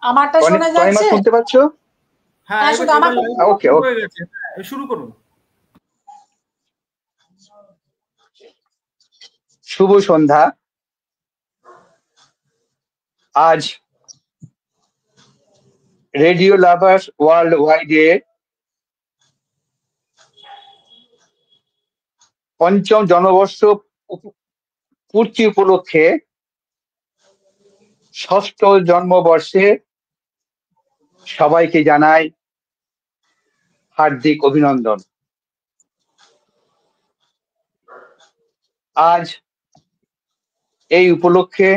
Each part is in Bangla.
আমারটা শোনা যাচ্ছে? শুনতে পাচ্ছ? হ্যাঁ, শুধু আমার ওকে হয়ে গেছে, শুরু করুন। শুভ সন্ধ্যা। আজ রেডিও লাভার্স ওয়ার্ল্ড ওয়াইডে পঞ্চম জন্মবর্ষ পূর্তি উপলক্ষে ষষ্ঠ জন্মবর্ষে সবাইকে জানাই হার্দিক অভিনন্দন। আজ এই উপলক্ষে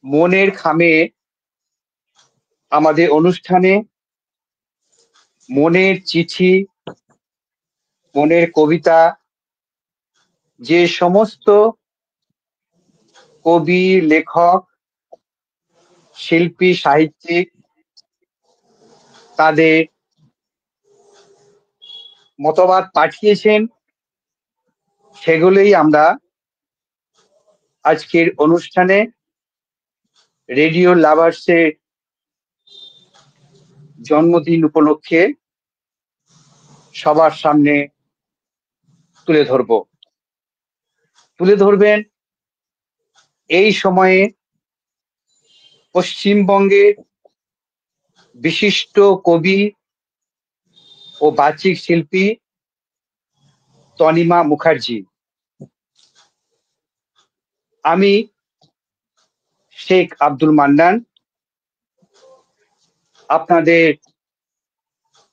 মনের খামে আমাদের অনুষ্ঠানে মনের চিঠি, মনের কবিতা, যে সমস্ত কবি, লেখক, শিল্পী, সাহিত্যিক তাদের মতবাদ পাঠিয়েছেন, সেগুলোই আমরা আজকের অনুষ্ঠানে রেডিও লাভার্সের জন্মদিন উপলক্ষে সবার সামনে তুলে ধরবেন এই সময়ে পশ্চিমবঙ্গের বিশিষ্ট কবি ও বাচিক শিল্পী তনিমা মুখার্জি। আমি শেখ আব্দুল মান্নান আপনাদের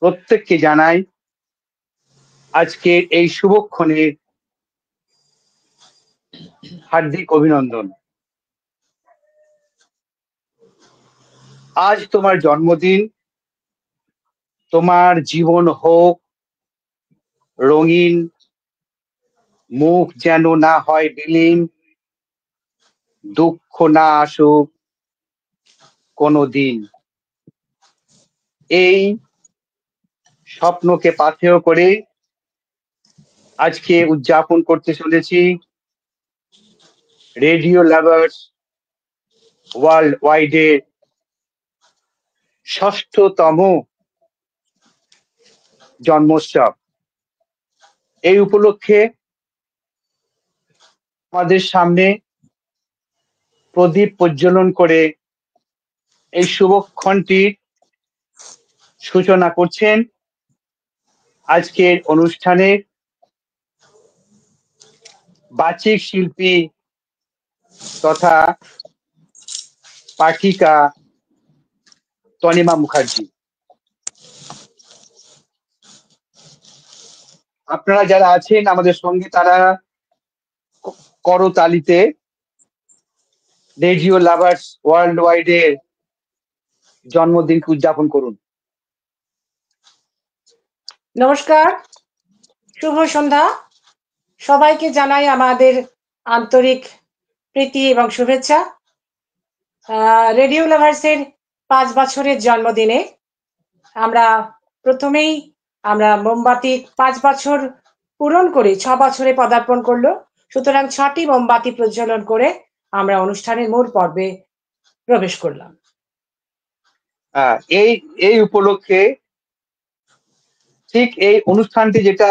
প্রত্যেককে জানাই আজকের এই শুভক্ষণের হার্দিক অভিনন্দন। আজ তোমার জন্মদিন, তোমার জীবন হোক রঙিন, মুখ যেন না হয় বিলীন, দুঃখ না আসুক কোনোদিন। এই স্বপ্নকে পাথেয় করে আজকে উদযাপন করতে চলেছি রেডিও লাভার্স ওয়ার্ল্ড ওয়াইডে ষষ্ঠতম জন্মোৎসব। এই উপলক্ষে আমাদের সামনে প্রদীপ প্রজ্বলন করে এই শুভক্ষণটির সূচনা করছেন আজকের অনুষ্ঠানের বাচিক শিল্পী তথা পাঠিকা তনিমা মুখার্জি। আপনারা যারা আছেন আমাদের সঙ্গে তারা করতালিতে রেডিও লাভার্স ওয়ার্ল্ড ওয়াইডে জন্মদিনকে উদযাপন করুন। নমস্কার, শুভ সন্ধ্যা। সবাইকে জানাই আমাদের আন্তরিক প্রীতি এবং শুভেচ্ছা। রেডিও লাভার্সের 5 বছরের জন্মদিনে প্রথমেই আমরা মোমবাতি 5 বছর পূরণ করে 6 বছরে পদার্পণ করলো, সুতরাং 6টি মোমবাতি প্রজ্বলন করে আমরা অনুষ্ঠানের মূল পর্বে প্রবেশ করলাম। এই উপলক্ষে ঠিক এই অনুষ্ঠানটি যেটা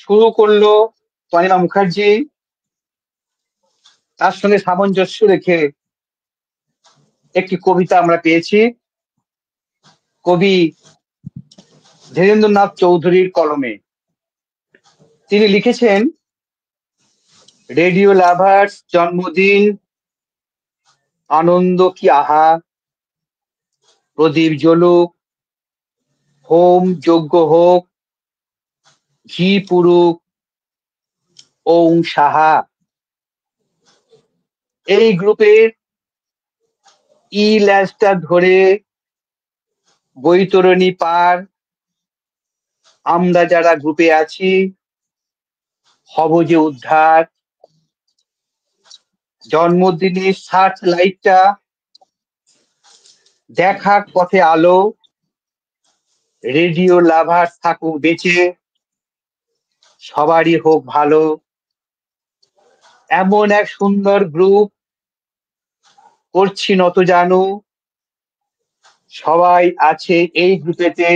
শুরু করলো তনিমা মুখার্জি, তার সঙ্গে সামঞ্জস্য রেখে একটি কবিতা আমরা পেয়েছি কবি ধীরেন্দ্রনাথ চৌধুরীর কলমে। তিনি লিখেছেন, রেডিও লাভার্স জন্মদিন আনন্দ কি আহা, প্রদীপ জ্বলুক, হোম যজ্ঞ হোক, ঘি পুরুক, ওং সাহা। এই গ্রুপের ই ল্যাজটা ধরে বৈতরণী পার, আমরা যারা গ্রুপে আছি হব যে উদ্ধার। জন্মদিনের সার্চ লাইটটা দেখার পথে আলো, রেডিও লাভার থাকুক বেঁচে, সবারই হোক ভালো। এমন এক সুন্দর গ্রুপ করছি নত জানু, সবাই আছে এই গ্রুপেতে,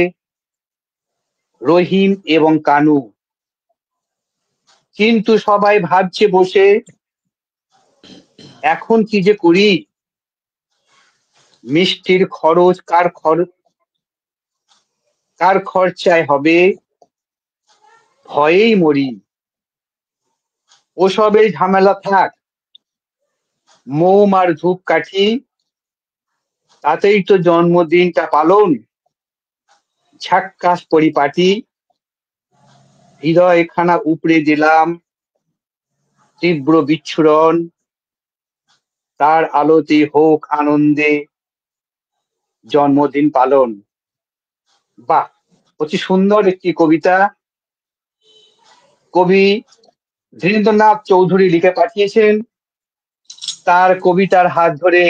রহিম এবং কানু। কিন্তু সবাই ভাবছে বসে, এখন কি যে করি, মিষ্টির খরচ কার খরচায় হবে, ভয়েই মরি। ওসবের ঝামেলা থাক, মোম আর ধূপকাঠি, তাতেই তো জন্মদিনটা পালন, ঝাক্কাস পরিপাটি। হৃদয়খানা উপড়ে দিলাম, তীব্র বিচ্ছুরণ, তার আলোতে হোক আনন্দে জন্মদিন পালন। বাহ, অতি সুন্দর একটি কবিতা কবি ধীরেন্দ্রনাথ চৌধুরী লিখে পাঠিয়েছেন। তার কবিতার হাত ধরে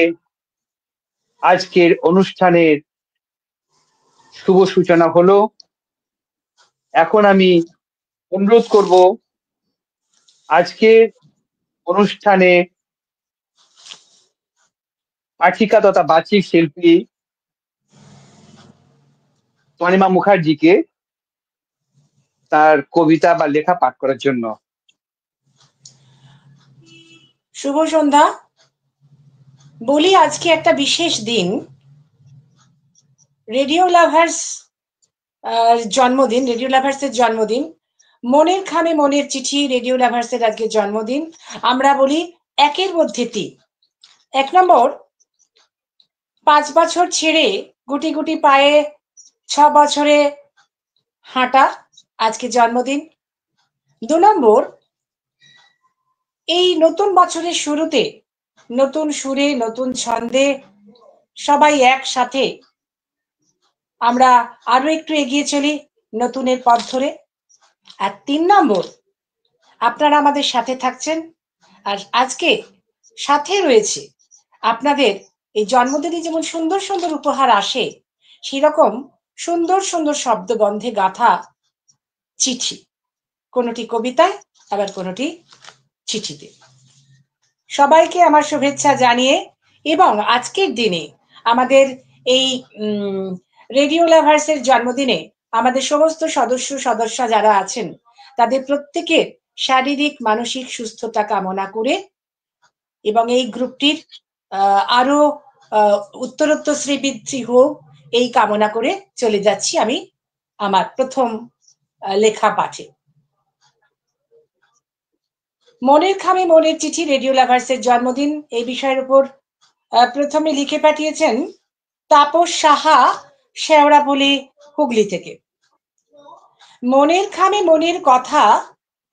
আজকের অনুষ্ঠানের শুভ সূচনা হলো। এখন আমি অনুরোধ করব আজকের অনুষ্ঠানে পাঠিকা তথা বাচিক শিল্পী তনিমা মুখার্জিকে তার কবিতা বা লেখা পাঠ করার জন্য। শুভ সন্ধ্যা। বলি আজকে একটা বিশেষ দিন, রেডিও লাভার্স জন্মদিন, রেডিও লাভার্সের জন্মদিন। মনের খামে মনের চিঠি রেডিও লাভার্সের আজকে জন্মদিন। আমরা বলি একের মধ্যে ৩। ১ নম্বর, ৫ বছর ছেড়ে গুটি গুটি পায়ে ৬ বছরে হাঁটা, আজকে জন্মদিন। ২ নম্বর, এই নতুন বছরের শুরুতে নতুন সুরে নতুন ছন্দে সবাই একসাথে আমরা আরো একটু এগিয়ে চলি নতুনের পথ ধরে। আর ৩ নম্বর, আপনারা আমাদের সাথে থাকছেন, আর আজকে সাথে রয়েছে আপনাদের এই জন্মদিনে যেমন সুন্দর সুন্দর উপহার আসে, সেরকম সুন্দর সুন্দর শব্দবন্ধে গাথা চিঠি, কোনোটি কবিতায় আবার কোনোটি চিঠিতে। সবাইকে আমার শুভেচ্ছা জানিয়ে এবং আজকের দিনে আমাদের এই রেডিও লাভার্সের জন্মদিনে আমাদের সমস্ত সদস্য যারা আছেন তাদের প্রত্যেকের শারীরিক মানসিক সুস্থতা কামনা করে এবং এই গ্রুপটির আরো উত্তরোত্তর শ্রীবৃদ্ধি হোক এই কামনা করে চলে যাচ্ছি আমি আমার প্রথম লেখা পাঠে। মনের খামে মনের চিঠি রেডিও লাভার্সের জন্মদিন, এই বিষয়ের উপর প্রথমে লিখে পাঠিয়েছেন তাপস সাহা, শেওড়াফুলি, হুগলি থেকে। মনের খামে মনের কথা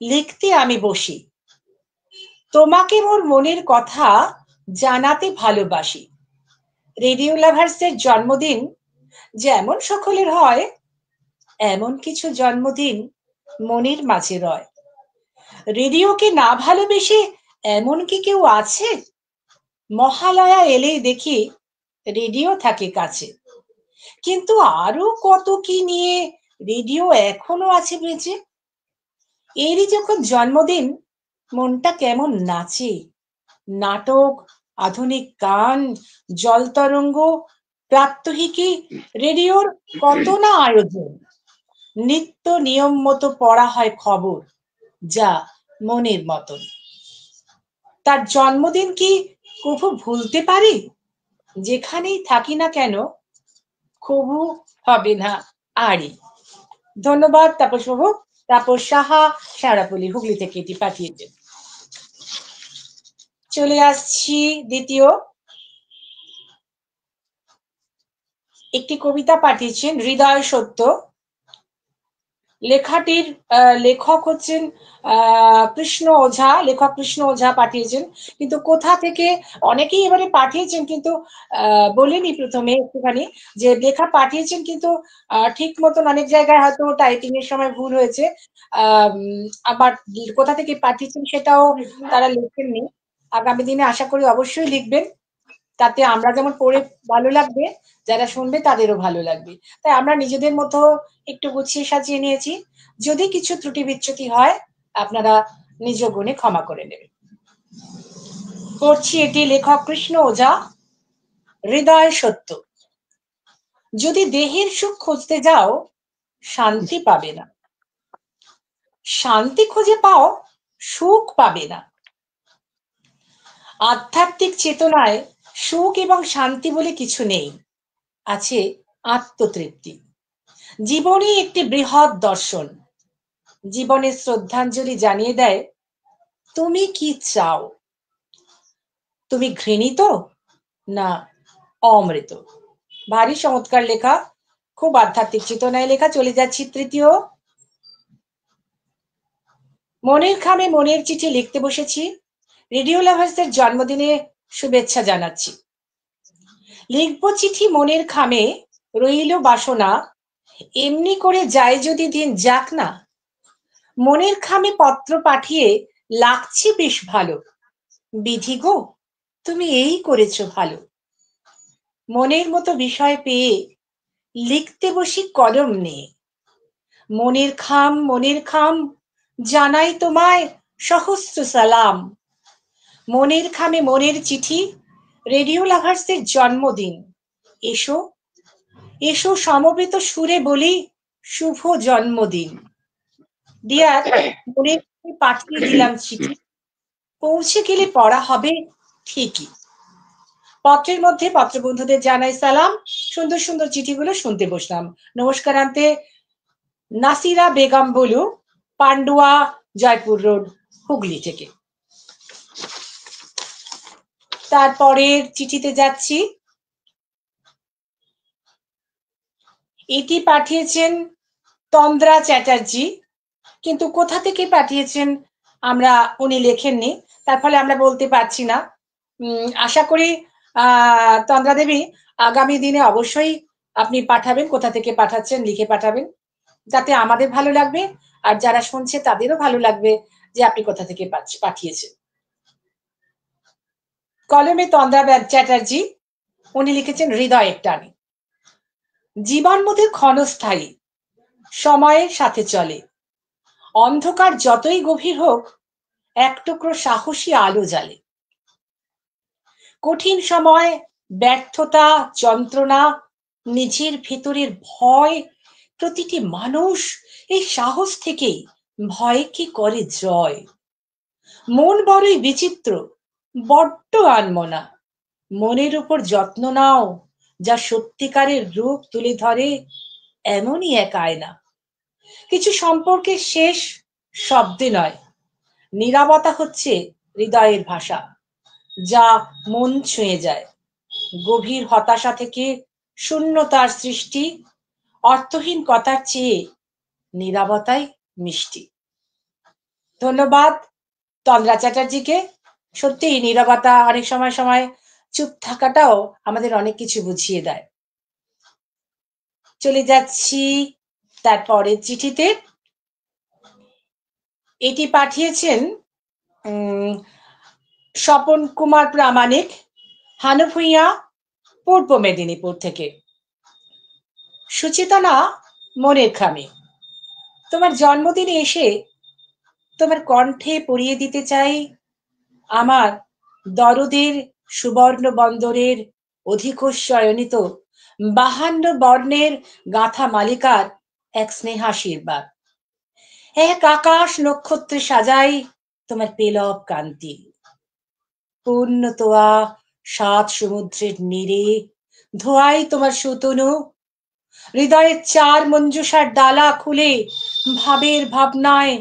লিখতে আমি বসি, তোমাকে মোর মনের কথা জানাতে ভালোবাসি। রেডিও লাভার্সের জন্মদিন যেমন সকলের হয়, এমন কিছু জন্মদিন মনের মাঝে রয়। রেডিওকে না ভালোবেসে এমন কি কেউ আছে? মহালয়া এলেই দেখি রেডিও থাকে কাছে, কিন্তু আরো কত কি নিয়ে রেডিও এখনো আছে বেঁচে। এরই যখন জন্মদিন মনটা কেমন নাচে, নাটক, আধুনিক গান, জলতরঙ্গ, প্রাত্যহিকী, রেডিওর কত না আয়োজন। নিত্য নিয়ম মতো পড়া হয় খবর, যা মনের মতন। তার জন্মদিন কি কভু ভুলতে পারি? যেখানেই থাকি না কেন কভু হবে না আরই। ধন্যবাদ তাপস বাবু। তাপস সাহা, শেওড়াফুলি, হুগলি থেকে এটি পাঠিয়েছেন। চলে আসছি দ্বিতীয় একটি কবিতা পাঠিয়েছেন হৃদয় সত্য। লেখাটির লেখক হচ্ছেন কৃষ্ণ ওঝা, লেখক কৃষ্ণ ওঝা পাঠিয়েছেন, কিন্তু কোথা থেকে অনেকেই এবারে পাঠিয়েছেন, কিন্তু বলিনি প্রথমে একটুখানি যে লেখা পাঠিয়েছেন, কিন্তু ঠিক মতন অনেক জায়গায় হয়তো টাইপিং এর সময় ভুল হয়েছে, আবার কোথা থেকে পাঠিয়েছেন সেটাও তারা লেখেননি। আগামী দিনে আশা করি অবশ্যই লিখবেন, তাতে আমরা যেমন পড়ে ভালো লাগবে, যারা শুনবে তাদেরও ভালো লাগবে। তাই আমরা নিজেদের মতো একটু গুছিয়ে সাজিয়ে নিয়েছি। যদি কিছু ত্রুটি বিচ্যুতি হয় আপনারা নিজ গুণে ক্ষমা করে নেবেন। পড়ছি এটি লেখক কৃষ্ণ ওঝা, হৃদয় সত্য। যদি দেহের সুখ খুঁজতে যাও শান্তি পাবে না, শান্তি খুঁজে পাও সুখ পাবে না। আধ্যাত্মিক চেতনায় সুখ এবং শান্তি বলে কিছু নেই, আছে আত্মতৃপ্তি। জীবনই একটি বৃহৎ দর্শন, জীবনের শ্রদ্ধাঞ্জলি জানিয়ে দেয় তুমি কি চাও, তুমি ঘৃণিত না অমৃত। ভারী চমৎকার লেখা, খুব আধ্যাত্মিক চেতনায় লেখা। চলে যাচ্ছি তৃতীয়। মনের খামে মনের চিঠি লিখতে বসেছি। রেডিও লাভার্সদের জন্মদিনে শুভেচ্ছা জানাচ্ছি। লিখবো চিঠি মনের খামে, রইল বাসনা, এমনি করে যায় যদি দিন যাক না। মনের খামে পত্র পাঠিয়ে লাগছে বেশ ভালো, বিধি গো তুমি এই করেছো ভালো। মনের মতো বিষয় পেয়ে লিখতে বসি কলম নিয়ে। মনের খাম জানাই তোমায় সহস্র সালাম। মনের খামে মনের চিঠি, রেডিও লাভার্সদের জন্মদিন। এসো এসো সমবেত সুরে বলি শুভ জন্মদিন। ডিয়ার, মনের খামে পাঠিয়ে দিলাম চিঠি, পৌঁছে গেলে পড়া হবে ঠিকই। পত্রের মধ্যে পত্রবন্ধুদের জানাই সালাম। সুন্দর সুন্দর চিঠিগুলো শুনতে বসলাম। নমস্কার আনতে নাসিরা বেগম বলু, পান্ডুয়া, জয়পুর রোড, হুগলি থেকে। তারপরের চিঠিতে যাচ্ছি। এটি পাঠিয়েছেন তন্দ্রা চ্যাটার্জি, কিন্তু কোথা থেকে পাঠিয়েছেন উনি লেখেননি, তার ফলে আমরা বলতে পারছি না। আশা করি তন্দ্রা দেবী আগামী দিনে অবশ্যই আপনি পাঠাবেন, কোথা থেকে পাঠাচ্ছেন লিখে পাঠাবেন, যাতে আমাদের ভালো লাগবে আর যারা শুনছে তাদেরও ভালো লাগবে যে আপনি কোথা থেকে পাঠিয়েছেন। কলমে তন্দ্রা চ্যাটার্জি, উনি লিখেছেন হৃদয়ের টানে। জীবন মধ্যে ক্ষণস্থায়ী, সময়ের সাথে চলে। অন্ধকার যতই গভীর হোক, এক টুকরো সাহসী আলো জ্বালে। কঠিন সময়, ব্যর্থতা, যন্ত্রণা, নিজের ভেতরের ভয়, প্রতিটি মানুষ এই সাহস থেকেই ভয়কে করে জয়। মন বড়ই বিচিত্র, বড্ড আনমনা। মনের উপর যত্ন নাও, যা সত্যিকারের রূপ তুলে ধরে এমনই এক আয়না। কিছু সম্পর্কের শেষ শব্দে নয়, নীরবতা হচ্ছে হৃদয়ের ভাষা, যা মন ছুঁয়ে যায়। গভীর হতাশা থেকে শূন্যতার সৃষ্টি, অর্থহীন কথার চেয়ে নীরবতাই মিষ্টি। ধন্যবাদ তন্দ্রা চ্যাটার্জিকে। সত্যি নীরবতা, অনেক সময় চুপ থাকাটাও আমাদের অনেক কিছু বুঝিয়ে দেয়। চলে যাচ্ছি তারপরের চিঠিতে। এটি পাঠিয়েছেন স্বপন কুমার প্রামাণিক, হানুভূঁইয়া, পূর্ব মেদিনীপুর থেকে। সুচেতনা মনের খামে, তোমার জন্মদিনে এসে তোমার কণ্ঠে পরিয়ে দিতে চাই আমার দরদের সুবর্ণ বন্দরের অধিকস্বয়নিত 52 বর্ণের গাঁথা মালিকার এক স্নেহাশীর্বাদ। এক আকাশ নক্ষত্রে সাজাই তোমার পেলব কান্তি। পূর্ণ তোয়া 7 সমুদ্রের নীরে ধোয়াই তোমার সুতনু। হৃদয়ের 4 মঞ্জুষার ডালা খুলে ভাবের ভাবনায়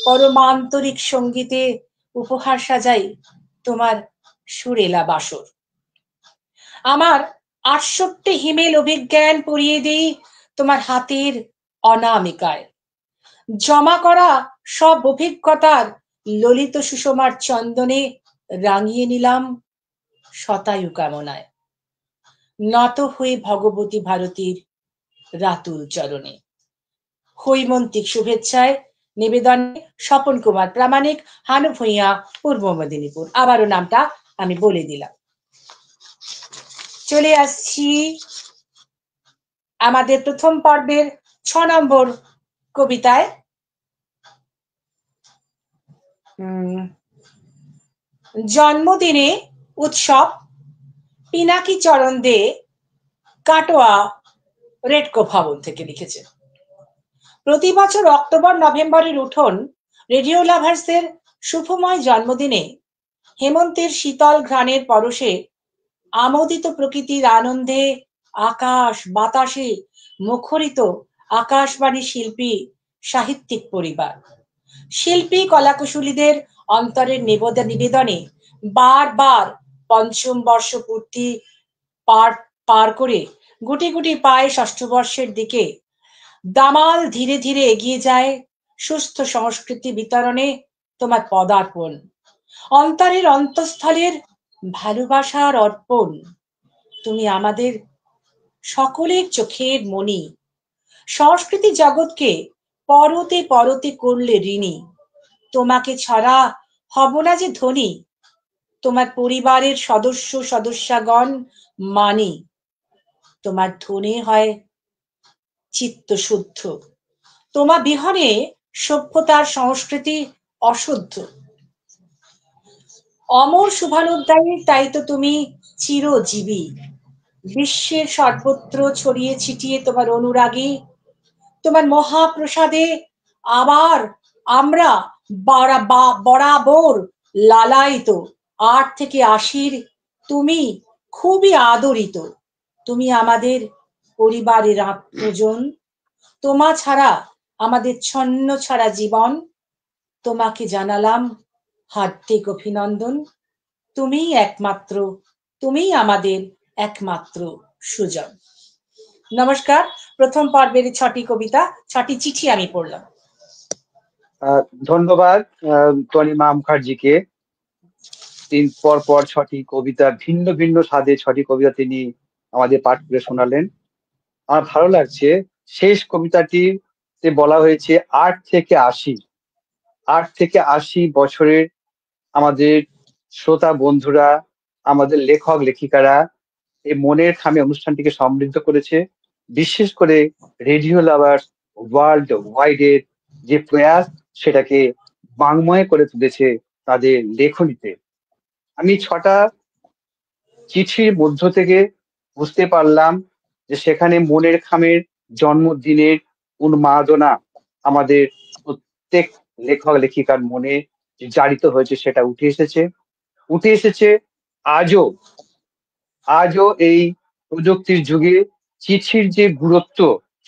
পরমান্তরিক সঙ্গীতে উপহার সাজাই তোমার সুরেলা বাসর। আমার 68 হিমেল অভিজ্ঞান পরিয়ে দিই তোমার হাতের অনামিকায়। জমা করা সব অভিজ্ঞতার ললিত সুষমার চন্দনে রাঙিয়ে নিলাম শতায়ু কামনায়। নত হয়ে ভগবতী ভারতীর রাতুল চরণে। হৈমন্তিক শুভেচ্ছায় নিবেদনে স্বপন কুমার প্রামাণিক, হানুভূঁইয়া, পূর্ব মেদিনীপুর। আবারও নামটা আমি বলে দিলাম। চলে আসছি আমাদের প্রথম পর্বের 6 নম্বর কবিতায়। জন্মদিনে উৎসব, পিনাকি চরণ দে, কাটোয়া রেডকো ভবন থেকে লিখেছেন। প্রতি বছর অক্টোবর নভেম্বরের উঠোন রেডিও লাভার্সের শুভময় জন্মদিনে হেমন্তের শীতল ঘ্রাণের পরশে আমোদিত প্রকৃতির আনন্দে আকাশ বাতাসে মুখরিত আকাশবাণী শিল্পী সাহিত্যিক পরিবার, শিল্পী কলাকুশলীদের অন্তরের নিবেদনে বারবার পঞ্চম বর্ষ পূর্তি পার করে গুটি গুটি পায়ে ষষ্ঠ বর্ষের দিকে দামাল ধীরে ধীরে এগিয়ে যায় সুস্থ সংস্কৃতি বিতরণে তোমার পদার্পণ, অন্তরের অন্তঃস্থলের ভালোবাসার অর্পণ। তুমি আমাদের সকলের চোখের মণি, সংস্কৃতি জগৎকে পরতে পরতে করলে ঋণী। তোমাকে ছাড়া হব না যে ধনী, তোমার পরিবারের সদস্যগণ মানি। তোমার ধনে হয় চিত্ত শুদ্ধ, তোমার বিহনে সভ্যতার সংস্কৃতি অশুদ্ধ। অমর শুভানুধ্যায়ী তাই তো তুমি চিরজীবী, বিশ্বের সর্বত্র ছড়িয়ে ছিটিয়ে তোমার অনুরাগী। তোমার মহাপ্রসাদে আবার আমরা বরাবর লালায়িত। 8 থেকে 80 তুমি খুবই আদরিত। তুমি আমাদের পরিবারের আত্মজন, তোমা ছাড়া আমাদের ছন্ন ছাড়া জীবন। তোমাকে জানালাম হার্দিক অভিনন্দন। তুমিই একমাত্র, তুমিই আমাদের একমাত্র সুজন। নমস্কার। প্রথম পর্বের 6টি কবিতা, 6টি চিঠি আমি পড়লাম। ধন্যবাদ তনিমা মুখার্জিকে। পর 6টি কবিতা, ভিন্ন ভিন্ন স্বাদে 6টি কবিতা তিনি আমাদের পাঠ করে শোনালেন। আমার ভালো লাগছে, শেষ কবিতাটিতে বলা হয়েছে 8 থেকে 80, 8 থেকে 80 বছরের আমাদের শ্রোতা বন্ধুরা, আমাদের লেখক লেখিকারা এই মনের খামে অনুষ্ঠানটিকে সমৃদ্ধ করেছে। বিশেষ করে রেডিও লাভার্স ওয়ার্ল্ড ওয়াইডের যে প্রয়াস, সেটাকে বাংময় করে তুলেছে তাদের লেখনীতে। আমি 6টা চিঠির মধ্য থেকে বুঝতে পারলাম যে সেখানে মনের খামের জন্মদিনের উন্মাদনা আমাদের প্রত্যেক লেখক লেখিকার মনে জারিত হয়েছে, সেটা উঠে এসেছে আজও এই প্রযুক্তির যুগে চিঠির যে গুরুত্ব,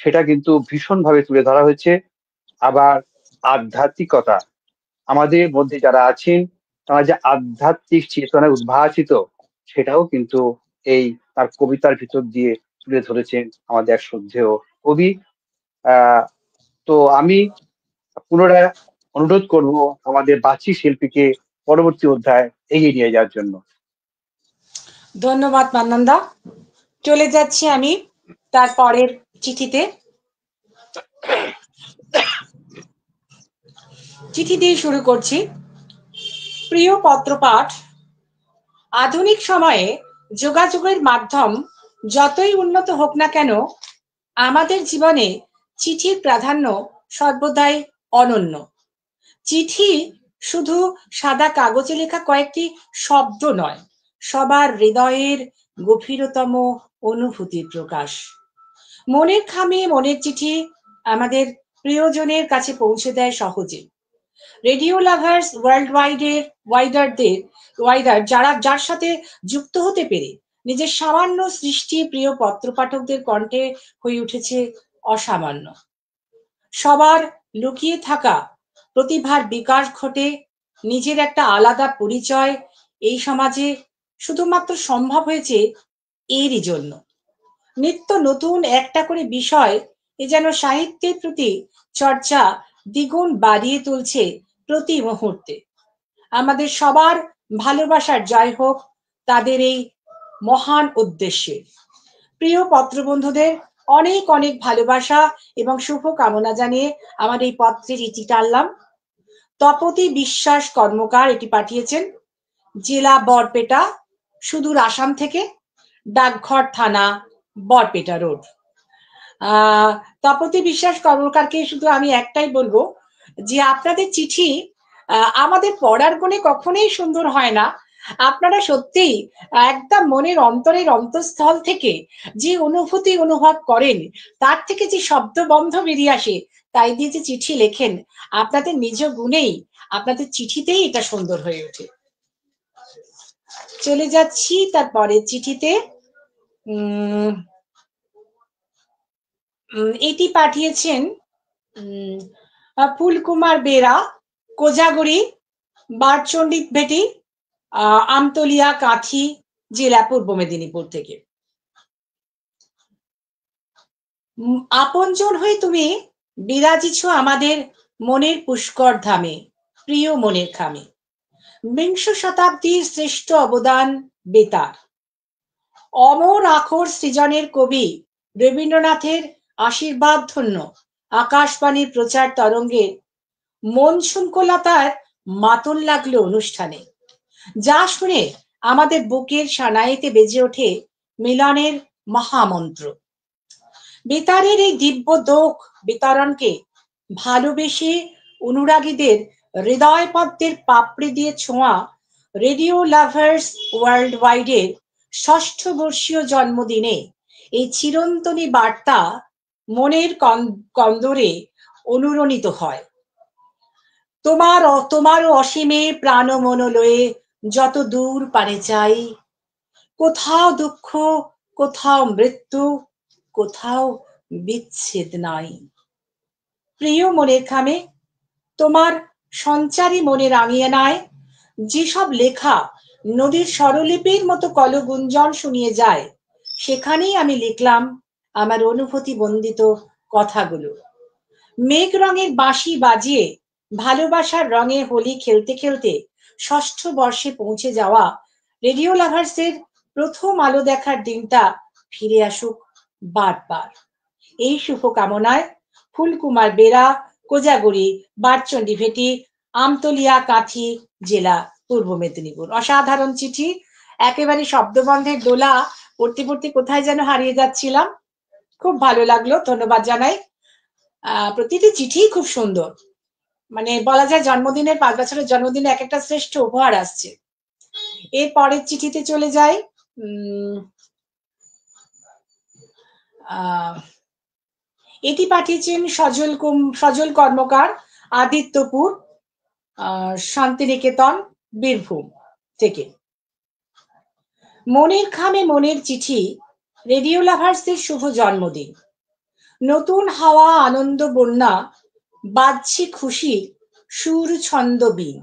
সেটা কিন্তু ভীষণভাবে তুলে ধরা হয়েছে। আবার আধ্যাত্মিকতা, আমাদের মধ্যে যারা আছেন তারা যে আধ্যাত্মিক চেতনায় উদ্ভাসিত, সেটাও কিন্তু এই তার কবিতার ভিতর দিয়ে তুলে ধরেছেন আমাদের এক শ্রদ্ধেয় কবি। তো আমি পুনরায় অনুরোধ করব আমাদের বাচি শিল্পীকে পরবর্তী অধ্যায় এগিয়ে নিয়ে যাওয়ার জন্য। ধন্যবাদ মান্নানদা। চলে যাচ্ছি আমি তার পরের চিঠিতে। চিঠি দিয়ে শুরু করছি। প্রিয় পত্রপাঠ, আধুনিক সময়ে যোগাযোগের মাধ্যম যতই উন্নত হোক না কেন, আমাদের জীবনে চিঠির প্রাধান্য সর্বদাই অনন্য। চিঠি শুধু সাদা কাগজে লেখা কয়েকটি শব্দ নয়, সবার হৃদয়ের গভীরতম অনুভূতির প্রকাশ। মনের খামে মনের চিঠি আমাদের প্রিয়জনের কাছে পৌঁছে দেয় সহজে। রেডিও লাভার্স ওয়ার্ল্ড ওয়াইডার যার সাথে যুক্ত হতে পেরে নিজের সামান্য সৃষ্টি প্রিয় পত্রপাঠকদের কণ্ঠে হয়ে উঠেছে অসামান্য। সবার লুকিয়ে থাকা প্রতিভার বিকাশ ঘটে, নিজের একটা আলাদা পরিচয় এই সমাজে শুধুমাত্র সম্ভব হয়েছে এরই জন্য। নিত্য নতুন একটা করে বিষয় এ যেন সাহিত্যের প্রতি চর্চা দ্বিগুণ বাড়িয়ে তুলছে প্রতি মুহূর্তে। আমাদের সবার ভালোবাসার জয় হোক তাদের এই মহান উদ্দেশ্যে। প্রিয় পত্রবন্ধুদের অনেক অনেক ভালোবাসা এবং শুভ কামনা জানিয়ে আমার এই পত্রে চিঠি টানলাম। তপতি বিশ্বাস কর্মকার এটি পাঠিয়েছেন জেলা বরপেটা, সুদূর আসাম থেকে, ডাকঘর থানা বরপেটা রোড। তপতি বিশ্বাস কর্মকারকে শুধু আমি একটাই বলবো যে আপনাদের চিঠি আমাদের পড়ার গুণে কখনোই সুন্দর হয় না, আপনারা সত্যিই একদম মনের অন্তরের অন্তঃস্থল থেকে যে অনুভূতি অনুভব করেন, তার থেকে যে শব্দবন্ধ বেরিয়ে আসে, তাই দিয়ে যে চিঠি লেখেন, আপনাদের নিজ গুণেই, আপনাদের চিঠিতেই এটা সুন্দর হয়ে ওঠে। চলে যাচ্ছি তারপরে চিঠিতে। এটি পাঠিয়েছেন ফুলকুমার বেরা, কোজাগরি, বারচণ্ডী ভেটি, আমতলিয়া, কাঁথি জেলা, পূর্ব মেদিনীপুর থেকে। আপনজন হয়ে তুমি বিরাজিছ আমাদের মনের পুষ্কর ধামে, প্রিয় মনের খামে। বিংশ শতাব্দীর শ্রেষ্ঠ অবদান বেতার, অমর আখর সৃজনের কবি রবীন্দ্রনাথের আশীর্বাদ ধন্য আকাশবাণীর প্রচার তরঙ্গে মন শৃঙ্খলতার মাতন লাগলো অনুষ্ঠানে, যা শুনে আমাদের বুকের সানাইতে বেজে ওঠে মিলনের মহামন্ত্র। বেতারের এই দিব্য দোক বিতরণকে ভালোবেসে অনুরাগীদের হৃদয় পদ্মের পাপড়ি দিয়ে ছোঁয়া রেডিও লাভার্স ওয়ার্ল্ড ওয়াইডের ৬ষ্ঠ বর্ষীয় জন্মদিনে এই চিরন্তনী বার্তা মনের কন্দরে অনুরণিত হয়। তোমারও অসীমে প্রাণ মন লয়ে যত দূর পারে যাই, কোথাও দুঃখ, কোথাও মৃত্যু, কোথাও বিচ্ছেদ নাই। প্রিয় মনের খামে, তোমার সঞ্চারী মনের আঙিনায় যেসব লেখা নদীর স্বরলিপির মতো কলগুঞ্জন শুনিয়ে যায়, সেখানেই আমি লিখলাম আমার অনুভূতি বন্দিত কথাগুলো। মেঘ রঙের বাঁশি বাজিয়ে ভালোবাসার রঙে হোলি খেলতে খেলতে ৬ষ্ঠ বর্ষে পৌঁছে যাওয়া রেডিও লাভার্সের প্রথম আলো দেখার দিনটা ফিরে আসুক বারবার, এই শুভকামনায় ফুলকুমার বেরা, কোজাগরি, বারচণ্ডী ভেটি, আমতলিয়া, কাঁথি জেলা, পূর্ব মেদিনীপুর। অসাধারণ চিঠি, একেবারে শব্দবন্ধের দোলা, পড়তে পড়তে কোথায় যেন হারিয়ে যাচ্ছিলাম। খুব ভালো লাগলো, ধন্যবাদ জানাই। প্রতিটি চিঠি খুব সুন্দর, মানে বলা যায় জন্মদিনের ৫ বছরের জন্মদিনে এক একটা শ্রেষ্ঠ উপহার আসছে। এর পরের চিঠিতে চলে যাই। এটি পাঠিয়েছেন সজল কর্মকার, আদিত্যপুর, শান্তিনিকেতন, বীরভূম থেকে। মনের খামে মনের চিঠি, রেডিও লাভার্সদের শুভ জন্মদিন। নতুন হাওয়া, আনন্দ বন্যা, বাজছে খুশি সুর ছন্দ বীণ।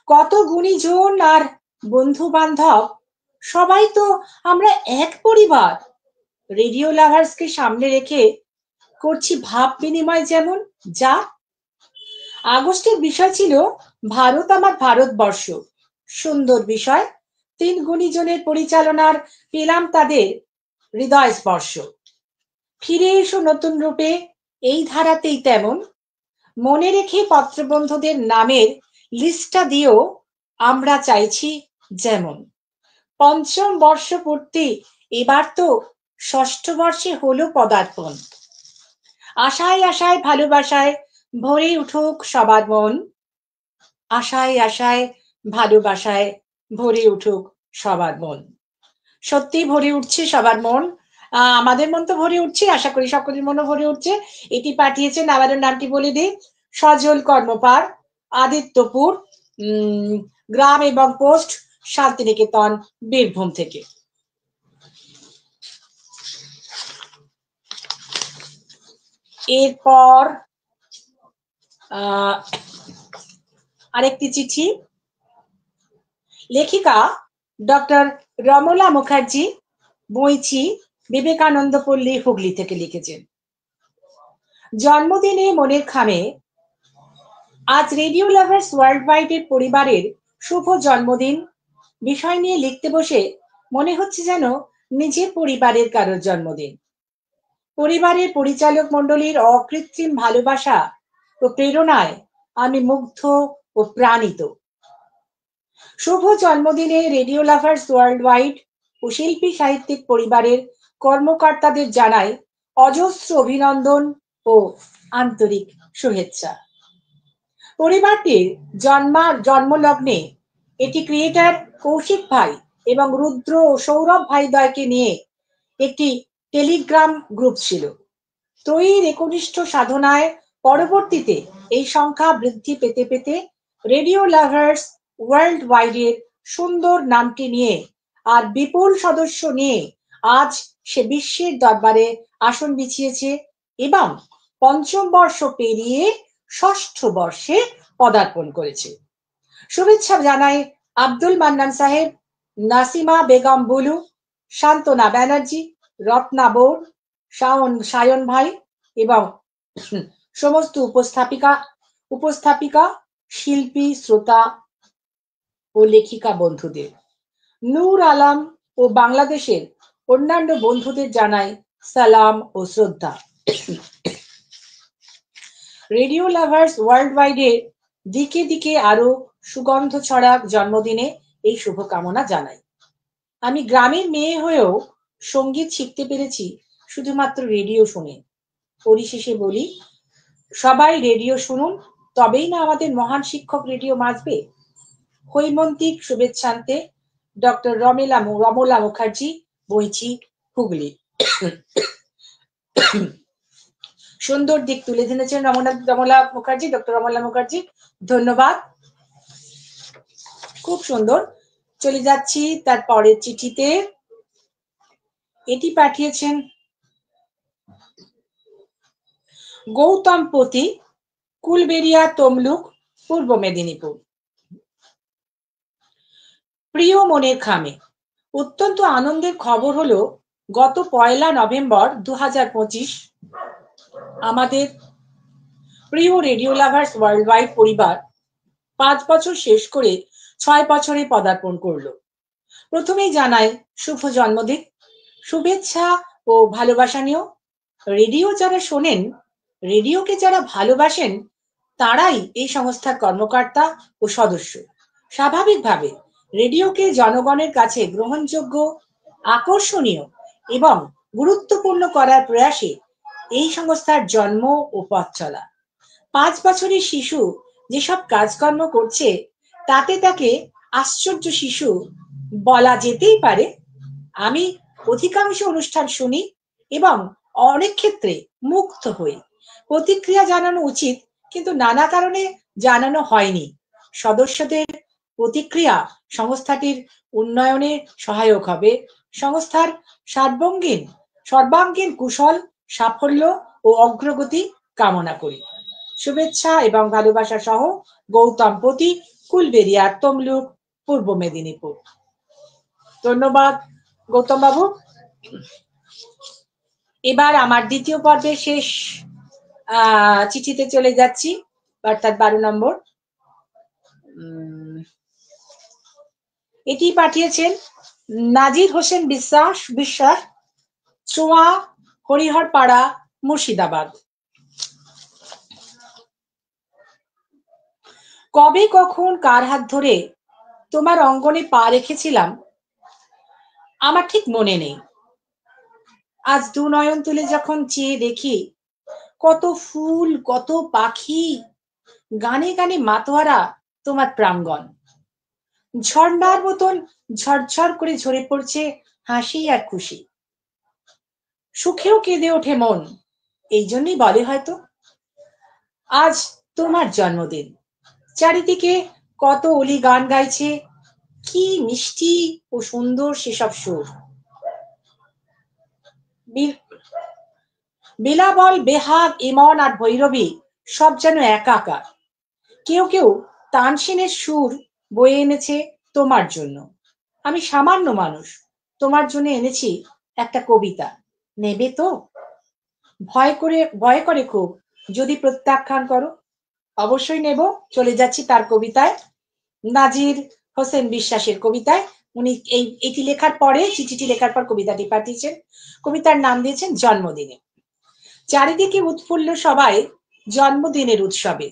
কত গুণীজন আর বন্ধু বান্ধব, সবাই তো আমরা এক পরিবার। রেডিও লাভার্সকে সামনে রেখে করছি ভাব বিনিময় যেমন যা। আগস্টের বিষয় ছিল ভারত আমার ভারতবর্ষ, সুন্দর বিষয়। ৩ গুণীজনের পরিচালনার পেলাম তাদের হৃদয় স্পর্শ। ফিরে এসো নতুন রূপে, এই ধারাতেই তেমন। মনে রেখে পত্রবন্ধুদের নামের লিস্টটা দিয়েও আমরা চাইছি যেমন। ৫ম বর্ষ পূর্তি, এবার তো ৬ষ্ঠ বর্ষে হলো পদার্পণ। আশায় আশায় ভালোবাসায় ভরে উঠুক সবার মন, আশায় আশায় ভালোবাসায় ভরে উঠুক সবার মন। সত্যি ভরে উঠছে সবার মন, আমাদের মন তো ভরে উঠছে, আশা করি সকলের মনও ভরে উঠছে। এটি পাঠিয়েছেন, আবারও নামটি বলে দিই, সজল কর্মকার, আদিত্যপুর, গ্রাম এবং পোস্ট শান্তিনিকেতন, বীরভূম থেকে। এরপর আরেকটি চিঠি, লেখিকা ডক্টর রমলা মুখার্জি, বইছি, বিবেকানন্দ পল্লী, হুগলি থেকে লিখেছেন। জন্মদিনে মনের খামে, আজ রেডিও লাভার্স ওয়ার্ল্ড ওয়াইডের পরিবারের শুভ জন্মদিন। বিষয় নিয়ে লিখতে বসে মনে হচ্ছে যেন নিজের পরিবারের কারোর জন্মদিন। পরিবারের পরিচালক মণ্ডলীর অকৃত্রিম ভালোবাসা ও প্রেরণায় আমি মুগ্ধ ও প্রাণিত। শুভ জন্মদিনে রেডিও লাভার্স ওয়ার্ল্ড ওয়াইড ও শিল্পী সাহিত্যিক পরিবারের কর্মকর্তাদের জানাই অজস্র অভিনন্দন ও আন্তরিক শুভেচ্ছা। পরিবারটির জন্মলগ্নে এটি ক্রিয়েটর কৌশিক ভাই এবং রুদ্র ও সৌরভ ভাইদ্বয়কে নিয়ে একটি টেলিগ্রাম গ্রুপ ছিল। ত্রয়ীর একনিষ্ঠ সাধনায় পরবর্তীতে এই সংখ্যা বৃদ্ধি পেতে পেতে রেডিও লাভার্স ওয়ার্ল্ড ওয়াইডের সুন্দর নামটি নিয়ে আর বিপুল সদস্য নিয়ে আজ সে বিশ্বের দরবারে আসন বিছিয়েছে এবং পঞ্চম বর্ষ পেরিয়ে ষষ্ঠ বর্ষে পদার্পণ করেছে। শুভেচ্ছা জানাই আব্দুল মান্নান সাহেব, নাসিমা বেগম বুলু, শান্তনা ব্যানার্জি, রত্না বোর, সায়ন ভাই এবং সমস্ত উপস্থাপিকা শিল্পী, শ্রোতা ও লেখিকা বন্ধুদের। নূর আলম ও বাংলাদেশের অন্যান্য বন্ধুদের জানাই সালাম ও শ্রদ্ধা। রেডিও লাভার্স ওয়ার্ল্ড ওয়াইডের দিকে দিকে আরো সুগন্ধ ছড়াক জন্মদিনে এই শুভকামনা জানাই। আমি গ্রামের মেয়ে হয়েও সঙ্গীত শিখতে পেরেছি শুধুমাত্র রেডিও শুনে। পরিশেষে বলি, সবাই রেডিও শুনুন, তবেই না আমাদের মহান শিক্ষক রেডিও বাঁচবে। হৈমন্তিক শুভেচ্ছান্তে ডক্টর রমলা মুখার্জি, বইচি, হুগলি। সুন্দর দিক তুলে ধরেছেন রমলা মুখার্জি, ডক্টর রমলা মুখার্জি, ধন্যবাদ, খুব সুন্দর। চলে যাচ্ছি তার পরের চিঠিতে। এটি পাঠিয়েছেন গৌতম পতি, কুলবেড়িয়া, তমলুক, পূর্ব মেদিনীপুর। প্রিয় মনের খামে, অত্যন্ত আনন্দের খবর হলো গত 1 নভেম্বর 2025 আমাদের প্রিয় রেডিও লাভার্স ওয়ার্ল্ড ওয়াইড পরিবার 5 বছর শেষ করে 6 বছরে পদার্পণ করলো। প্রথমেই জানাই শুভ জন্মদিন, শুভেচ্ছা ও ভালোবাসা নিও। রেডিও যারা শোনেন, রেডিওকে যারা ভালোবাসেন, তারাই এই সংস্থার কর্মকর্তা ও সদস্য। স্বাভাবিকভাবে রেডিওকে জনগণের কাছে গ্রহণযোগ্য, আকর্ষণীয় এবং গুরুত্বপূর্ণ করার প্রয়াসে এই সংস্থার জন্ম ও পথ চলা। 5 বছরের শিশু যেসব কাজকর্ম করছে, তাতে তাকে আশ্চর্য শিশু বলা যেতেই পারে। আমি অধিকাংশ অনুষ্ঠান শুনি এবং অনেক ক্ষেত্রে মুগ্ধ হই। প্রতিক্রিয়া জানানো উচিত, কিন্তু নানা কারণে জানানো হয়নি। সদস্যদের প্রতিক্রিয়া সংস্থাটির উন্নয়নে সহায়ক হবে। সংস্থার সর্বাঙ্গীন কুশল, সাফল্য ও অগ্রগতি কামনা করি। শুভেচ্ছা এবং ভালোবাসা সহ গৌতম পতি, কুলবেড়িয়া, তমলুক, পূর্ব মেদিনীপুর। ধন্যবাদ গৌতম বাবু। এবার আমার দ্বিতীয় পর্বের শেষ চিঠিতে চলে যাচ্ছি, অর্থাৎ 12 নম্বর। এটি পাঠিয়েছেন নাজির হোসেন বিশ্বাস, চোয়া, হরিহরপাড়া, মুর্শিদাবাদ। কবে কখন কার হাত ধরে তোমার অঙ্গনে পা রেখেছিলাম আমার ঠিক মনে নেই। আজ দু নয়ন তুলে যখন চেয়ে দেখি, কত ফুল, কত পাখি, গানে গানে মাতোয়ারা তোমার প্রাঙ্গণ। ঝর্ণার মতন ঝরঝর করে ঝরে পড়ছে হাসি আর খুশি। সুখেও কেঁদে ওঠে মন, এই জন্যই বলে হয়তো আজ তোমার জন্মদিন। চারিদিকে কত অলি গান গাইছে, কি মিষ্টি ও সুন্দর সেসব সুর। বিলাবল, বেহাগ, ইমন আর ভৈরবী সব যেন একাকার। কেউ কেউ তানসিনের সুর বয়ে এনেছে তোমার জন্য। আমি সামান্য মানুষ, তোমার জন্য এনেছি একটা কবিতা, নেবে তো? ভয় করে খুব যদি প্রত্যাখ্যান করো। অবশ্যই নেব। চলে যাচ্ছি তার কবিতায়, নাজির হোসেন বিশ্বাসের কবিতায়। উনি এটি লেখার পরে, চিঠিটি লেখার পর কবিতাটি পাঠিয়েছেন। কবিতার নাম দিয়েছেন জন্মদিনে। চারিদিকে উৎফুল্ল সবাই জন্মদিনের উৎসবে।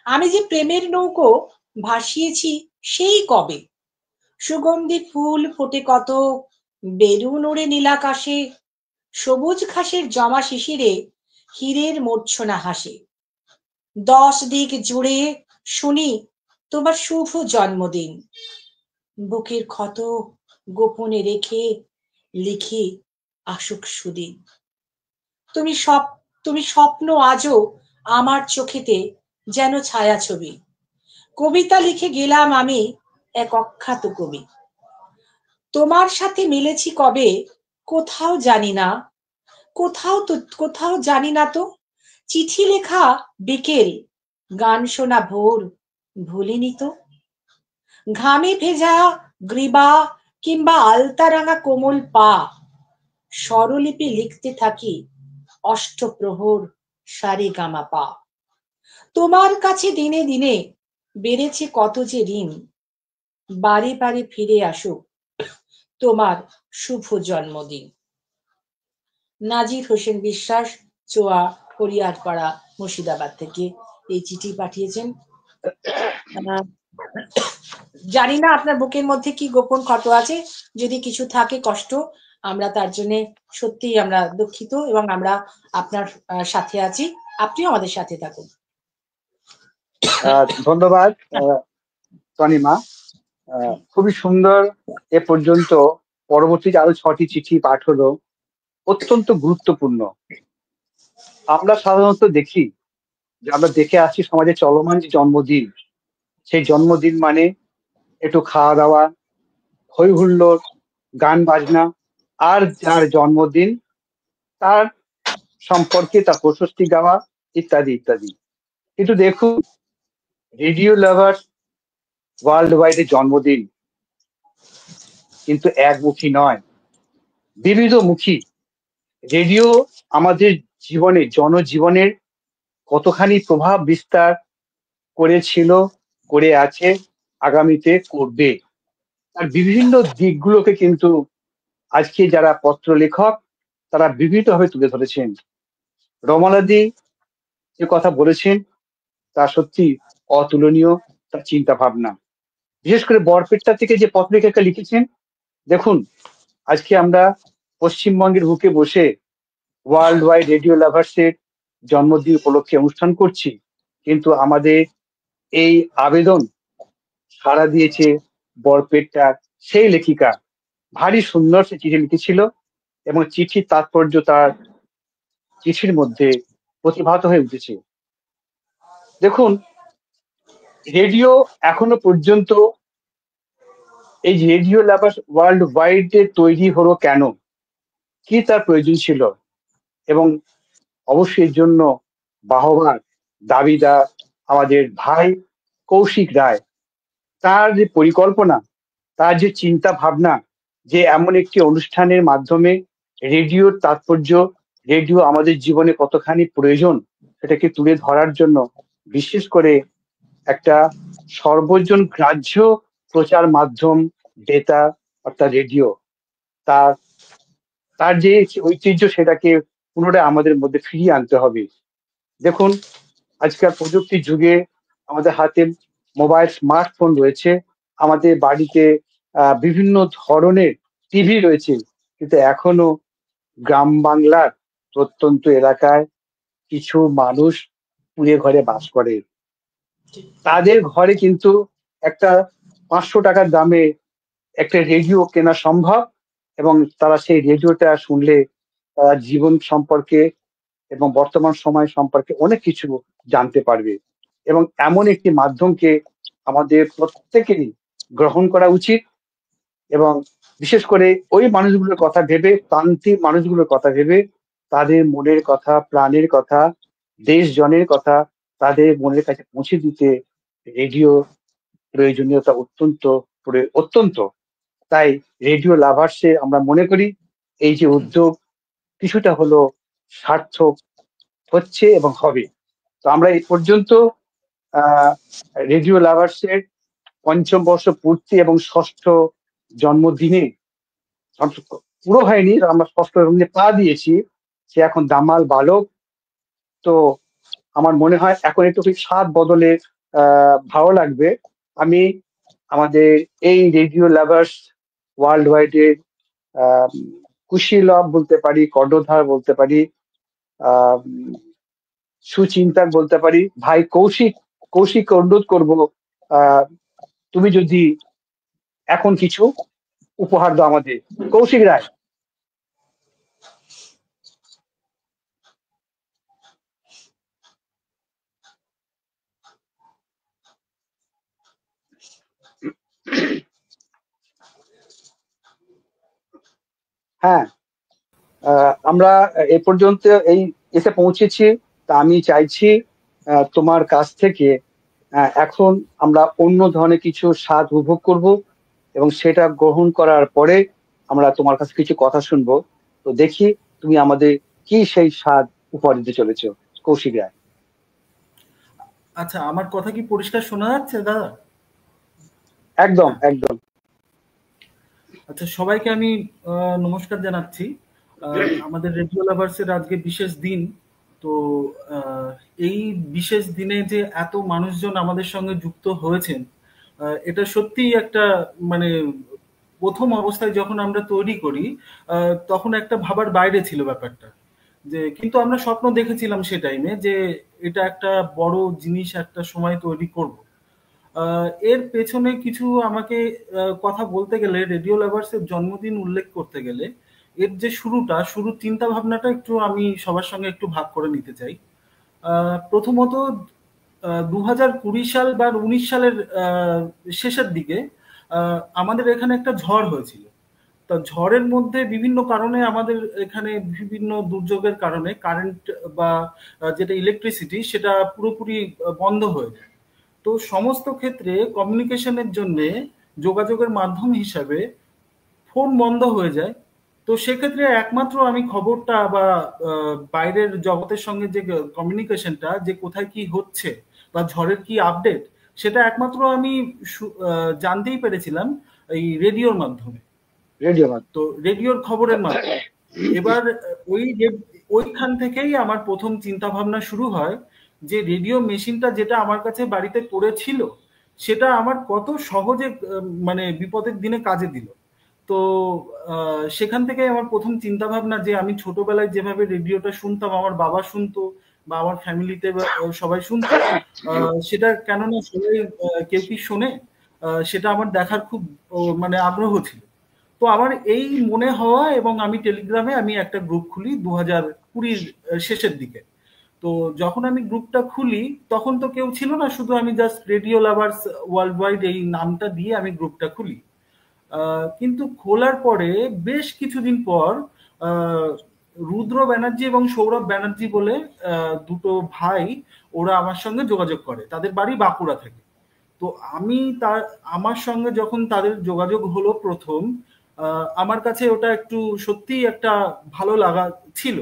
আমি যে প্রেমের নৌকো ভাসিয়েছি সেই কবে। সুগন্ধি ফুল ফোটে কত, বেলুন ওড়ে নীলাকাশে, সবুজ ঘাসের জমা শিশিরে হীরের মূর্ছনা হাসে। 10 দিক জুড়ে শুনি তোমার শুভ জন্মদিন। বুকের ক্ষত গোপনে রেখে লিখি আসুক সুদিন। তুমি সব তুমি স্বপ্ন আজও আমার চোখেতে যেন ছায়াছবি। কবিতা লিখে গেলাম আমি এক অখ্যাত কবি। তোমার সাথে মিলেছি কবে কোথাও জানি না, কোথাও জানি না তো। চিঠি লেখা বিকেল, গান শোনা ভোর, ভুলিনি তো। ঘামে ভেজা গ্রীবা কিংবা আলতারাঙা কোমল পা, স্বরলিপি লিখতে থাকি অষ্টপ্রহর সারেগামা পা। তোমার কাছে দিনে দিনে বেড়েছে কত যে ঋণ, বারে বারে ফিরে আসুক তোমার শুভ জন্মদিন। নাজির হোসেন বিশ্বাস, চোয়া, হরিয়ারপাড়া, মুর্শিদাবাদ থেকে এই চিঠি পাঠিয়েছেন। জানি না আপনার বুকের মধ্যে কি গোপন ক্ষত আছে, যদি কিছু থাকে কষ্ট, আমরা তার জন্য সত্যিই আমরা দুঃখিত এবং আমরা আপনার সাথে আছি, আপনিও আমাদের সাথে থাকুন। ধন্যবাদ তনিমা, খুবই সুন্দর। এ পর্যন্ত পরবর্তীতে আরো 6টি চিঠি পাঠ হলো, অত্যন্ত গুরুত্বপূর্ণ। আমরা সাধারণত দেখি যে আমরা দেখে আসছি সমাজে চলমান যে জন্মদিন, সেই জন্মদিন মানে একটু খাওয়া দাওয়া, হই হুল্লোড়, গান বাজনা, আর যার জন্মদিন তার সম্পর্কে তার প্রশস্তি গাওয়া, ইত্যাদি ইত্যাদি। কিন্তু দেখুন, রেডিও লাভার্স ওয়ার্ল্ড ওয়াইড এর জন্মদিন কিন্তু একমুখী নয়, বিবিধমুখী। রেডিও আমাদের জীবনে, জনজীবনের কতখানি প্রভাব বিস্তার করেছিল, করে আছে, আগামীতে করবে, তার বিভিন্ন দিকগুলোকে কিন্তু আজকে যারা পত্র লেখক তারা বিভিন্নভাবে তুলে ধরেছেন। রমলাদি যে কথা বলেছেন তা সত্যি অতুলনীয়, তার চিন্তা ভাবনা। বিশেষ করে বরপেট্টা থেকে যে পত্রিকা লিখেছেন, দেখুন আজকে আমরা পশ্চিমবঙ্গের বুকে বসে ওয়ার্ল্ড ওয়াইড রেডিও লাভার্সের জন্মদিন উপলক্ষে অনুষ্ঠান করছি, কিন্তু আমাদের এই আবেদন সাড়া দিয়েছে বরপেট্টার সেই লেখিকা। ভারী সুন্দর সে চিঠি লিখেছিল এবং চিঠির তাৎপর্য তার চিঠির মধ্যে প্রতিভাত হয়ে উঠেছে। দেখুন, রেডিও এখনো পর্যন্ত, এই যে রেডিও লাভার্স ওয়ার্ল্ড ওয়াইড তৈরি হলো কেন, কি তার প্রয়োজন ছিল, এবং অবশ্যই এর জন্য বাহবার দাবিদার আমাদের ভাই কৌশিক রায়। তার যে পরিকল্পনা, তার যে চিন্তা ভাবনা, যে এমন একটি অনুষ্ঠানের মাধ্যমে রেডিওর তাৎপর্য, রেডিও আমাদের জীবনে কতখানি প্রয়োজন, সেটাকে তুলে ধরার জন্য বিশেষ করে একটা সর্বজন গ্রাহ্য প্রচার মাধ্যম ডেটা অর্থাৎ রেডিও, তার তার যে ঐতিহ্য সেটাকে পুনরায় আমাদের মধ্যে ফিরিয়ে আনতে হবে। দেখুন, আজকাল প্রযুক্তির যুগে আমাদের হাতে মোবাইল স্মার্টফোন রয়েছে, আমাদের বাড়িতে বিভিন্ন ধরনের টিভি রয়েছে, কিন্তু এখনো গ্রাম বাংলার প্রত্যন্ত এলাকায় কিছু মানুষ কুঁড়ে ঘরে বাস করে। তাদের ঘরে কিন্তু একটা 500 টাকার দামে একটা রেডিও কেনা সম্ভব, এবং তারা সেই রেডিওটা শুনলে তারা জীবন সম্পর্কে এবং বর্তমান সময় সম্পর্কে অনেক কিছু জানতে পারবে। এবং এমন একটি মাধ্যমকে আমাদের প্রত্যেকেরই গ্রহণ করা উচিত, এবং বিশেষ করে ওই মানুষগুলোর কথা ভেবে, প্রান্তিক মানুষগুলোর কথা ভেবে, তাদের মনের কথা, প্রাণের কথা, দেশ জনের কথা তাদের মনের কাছে পৌঁছে দিতে রেডিও প্রয়োজনীয়তা অত্যন্ত অত্যন্ত। তাই রেডিও লাভার্সে আমরা মনে করি এই যে উদ্যোগ কিছুটা হলো সার্থক হচ্ছে এবং হবে। তো আমরা এই পর্যন্ত রেডিও লাভার্সের 5ম বর্ষ পূর্তি এবং 6ষ্ঠ জন্মদিনে, পুরো হয়নি, আমরা 6ষ্ঠ জন্মদিনে পা দিয়েছি, সে এখন দামাল বালক। তো আমার মনে হয় এখন একটু স্বাদ বদলে ভালো লাগবে। আমি আমাদের এই রেডিও লাভার্স ওয়ার্ল্ড ওয়াইড এর কুশীলব বলতে পারি, কর্ণধার বলতে পারি, সুচিন্তাক বলতে পারি, ভাই কৌশিককে অনুরোধ করব তুমি যদি এখন কিছু উপহার দাও আমাদের, কৌশিক রায়। হ্যাঁ, আমরা এ পর্যন্ত এই এসে পৌঁছেছি। তা আমি চাইছি তোমার কাছ থেকে এখন আমরা অন্য ধরনের কিছু স্বাদ উপভোগ করব, এবং সেটা গ্রহণ করার পরে আমরা তোমার কাছে কিছু কথা শুনবো। তো দেখি তুমি আমাদের কি সেই স্বাদ উপহার দিতে চলেছো, কৌশিক রায়। আচ্ছা, আমার কথা কি পরিষ্কার শোনা যাচ্ছে দাদা? একদম একদম। আচ্ছা, সবাইকে আমি নমস্কার জানাচ্ছি। আমাদের রেডিও লাভার্সের আজকে বিশেষ দিন। তো এই বিশেষ দিনে যে এত মানুষজন আমাদের সঙ্গে যুক্ত হয়েছেন, এটা সত্যিই একটা মানে প্রথম অবস্থায় যখন আমরা তৈরি করি তখন একটা ভাবার বাইরে ছিল ব্যাপারটা। যে কিন্তু আমরা স্বপ্ন দেখেছিলাম সে টাইমে যে এটা একটা বড় জিনিস একটা সময় তৈরি করব। এর পেছনে কিছু আমাকে কথা বলতে গেলে, রেডিও লাভার্সের জন্মদিন উল্লেখ করতে গেলে এর যে শুরুর চিন্তা ভাবনাটা একটু আমি সবার সঙ্গে একটু ভাগ করে নিতে চাই। প্রথমত 2020 সাল বা 19 সালের শেষের দিকে আমাদের এখানে একটা ঝড় হয়েছিল। তা ঝড়ের মধ্যে বিভিন্ন কারণে আমাদের এখানে বিভিন্ন দুর্যোগের কারণে কারেন্ট বা যেটা ইলেকট্রিসিটি সেটা পুরোপুরি বন্ধ হয়ে যায়। তো সমস্ত ক্ষেত্রে কমিউনিকেশনের জন্য যোগাযোগের মাধ্যম হিসাবে ফোন বন্ধ হয়ে যায়। তো সেক্ষেত্রে একমাত্র আমি খবরটা বা বাইরের জগতের সঙ্গে যে কমিউনিকেশনটা, যে কোথায় কি হচ্ছে বা ঝড়ের কি আপডেট, সেটা একমাত্র আমি জানতেই পেরেছিলাম এই রেডিওর মাধ্যমে। তো রেডিওর খবরের মাধ্যমে। এবার ওইখান থেকেই আমার প্রথম চিন্তা ভাবনা শুরু হয় যে রেডিও মেশিনটা যেটা আমার কাছে বাড়িতে পড়েছিল সেটা আমার কত সহজে মানে বিপদের দিনে কাজে দিল। তো সেখান থেকে আমার প্রথম চিন্তা ভাবনা যে আমি ছোটবেলায় যেভাবে রেডিওটা শুনতাম, আমার বাবা শুনতো বা আমার ফ্যামিলিতে সবাই শুনতো, সেটা কেননা সবাই কেউ কি শোনে সেটা আমার দেখার খুব মানে আগ্রহ ছিল। তো আমার এই মনে হওয়া, এবং আমি টেলিগ্রামে আমি একটা গ্রুপ খুলি 2020 শেষের দিকে। তো যখন আমি গ্রুপটা খুলি তখন তো কেউ ছিল না, শুধু আমি just radio lovers world wide এই নামটা দিয়ে আমি গ্রুপটা খুলি। কিন্তু খোলার পরে বেশ কিছুদিন পর রুদ্র ব্যানার্জি এবং সৌরভ ব্যানার্জি বলে দুটো ভাই, ওরা আমার সঙ্গে যোগাযোগ করে, তাদের বাড়ি বাঁকুড়া থেকে। তো আমার সঙ্গে যখন তাদের যোগাযোগ হলো প্রথম, আমার কাছে ওটা একটু সত্যিই একটা ভালো লাগা ছিল।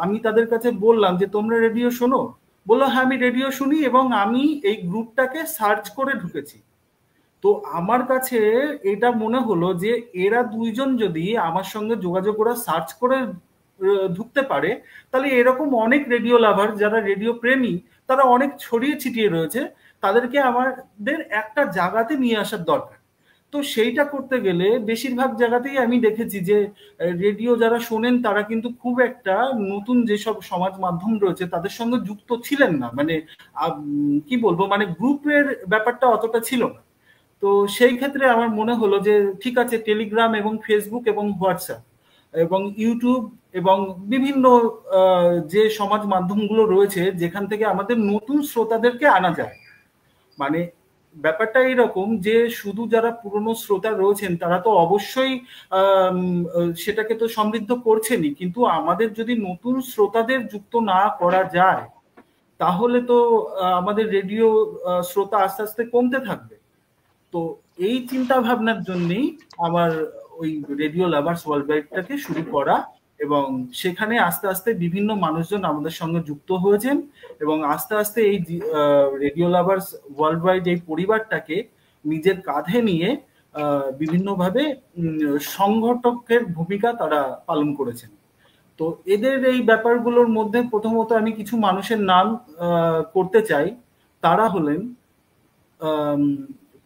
আমি তাদের কাছে বললাম যে তোমরা রেডিও শোনো? বললো হ্যাঁ আমি রেডিও শুনি, এবং আমি এই গ্রুপটাকে সার্চ করে ঢুকেছি। তো আমার কাছে এটা মনে হলো যে এরা দুইজন যদি আমার সঙ্গে যোগাযোগ ওরা সার্চ করে ঢুকতে পারে, তাহলে এরকম অনেক রেডিও লাভার যারা রেডিও প্রেমী তারা অনেক ছড়িয়ে ছিটিয়ে রয়েছে, তাদেরকে আমাদের একটা জায়গাতে নিয়ে আসার দরকার। তো সেইটা করতে গেলে বেশিরভাগ জায়গাতেই আমি দেখেছি যে রেডিও যারা শোনেন তারা কিন্তু খুব একটা নতুন যেসব সমাজ মাধ্যম রয়েছে তাদের সঙ্গে যুক্ত ছিলেন না। মানে কি বলবো, মানে গ্রুপের ব্যাপারটা অতটা ছিল না। তো সেই ক্ষেত্রে আমার মনে হলো যে ঠিক আছে, টেলিগ্রাম এবং ফেসবুক এবং হোয়াটসঅ্যাপ এবং ইউটিউব এবং বিভিন্ন যে সমাজ মাধ্যমগুলো রয়েছে যেখান থেকে আমাদের নতুন শ্রোতাদেরকে আনা যায়। মানে ব্যাপারটা এইরকম যে শুধু যারা পুরনো শ্রোতা রয়েছেন তারা তো অবশ্যই সেটাকে তো সমৃদ্ধ করছেনই, কিন্তু আমাদের যদি নতুন শ্রোতাদের যুক্ত না করা যায় তাহলে তো আমাদের রেডিও শ্রোতা আস্তে আস্তে কমতে থাকবে। তো এই চিন্তা ভাবনার জন্যই আমার ওই রেডিও লাভার্স ওয়ার্ল্ড ওয়াইডটাকে শুরু করা, এবং সেখানে আস্তে আস্তে বিভিন্ন মানুষজন আমাদের সঙ্গে যুক্ত হয়েছেন, এবং আস্তে আস্তে এই রেডিও লাভার্স ওয়ার্ল্ড ওয়াইড এই পরিবারটাকে নিজের কাঁধে নিয়ে বিভিন্নভাবে সংগঠকের ভূমিকা তারা পালন করেছেন। তো এদের এই ব্যাপারগুলোর মধ্যে প্রথমত আমি কিছু মানুষের নাম করতে চাই। তারা হলেন,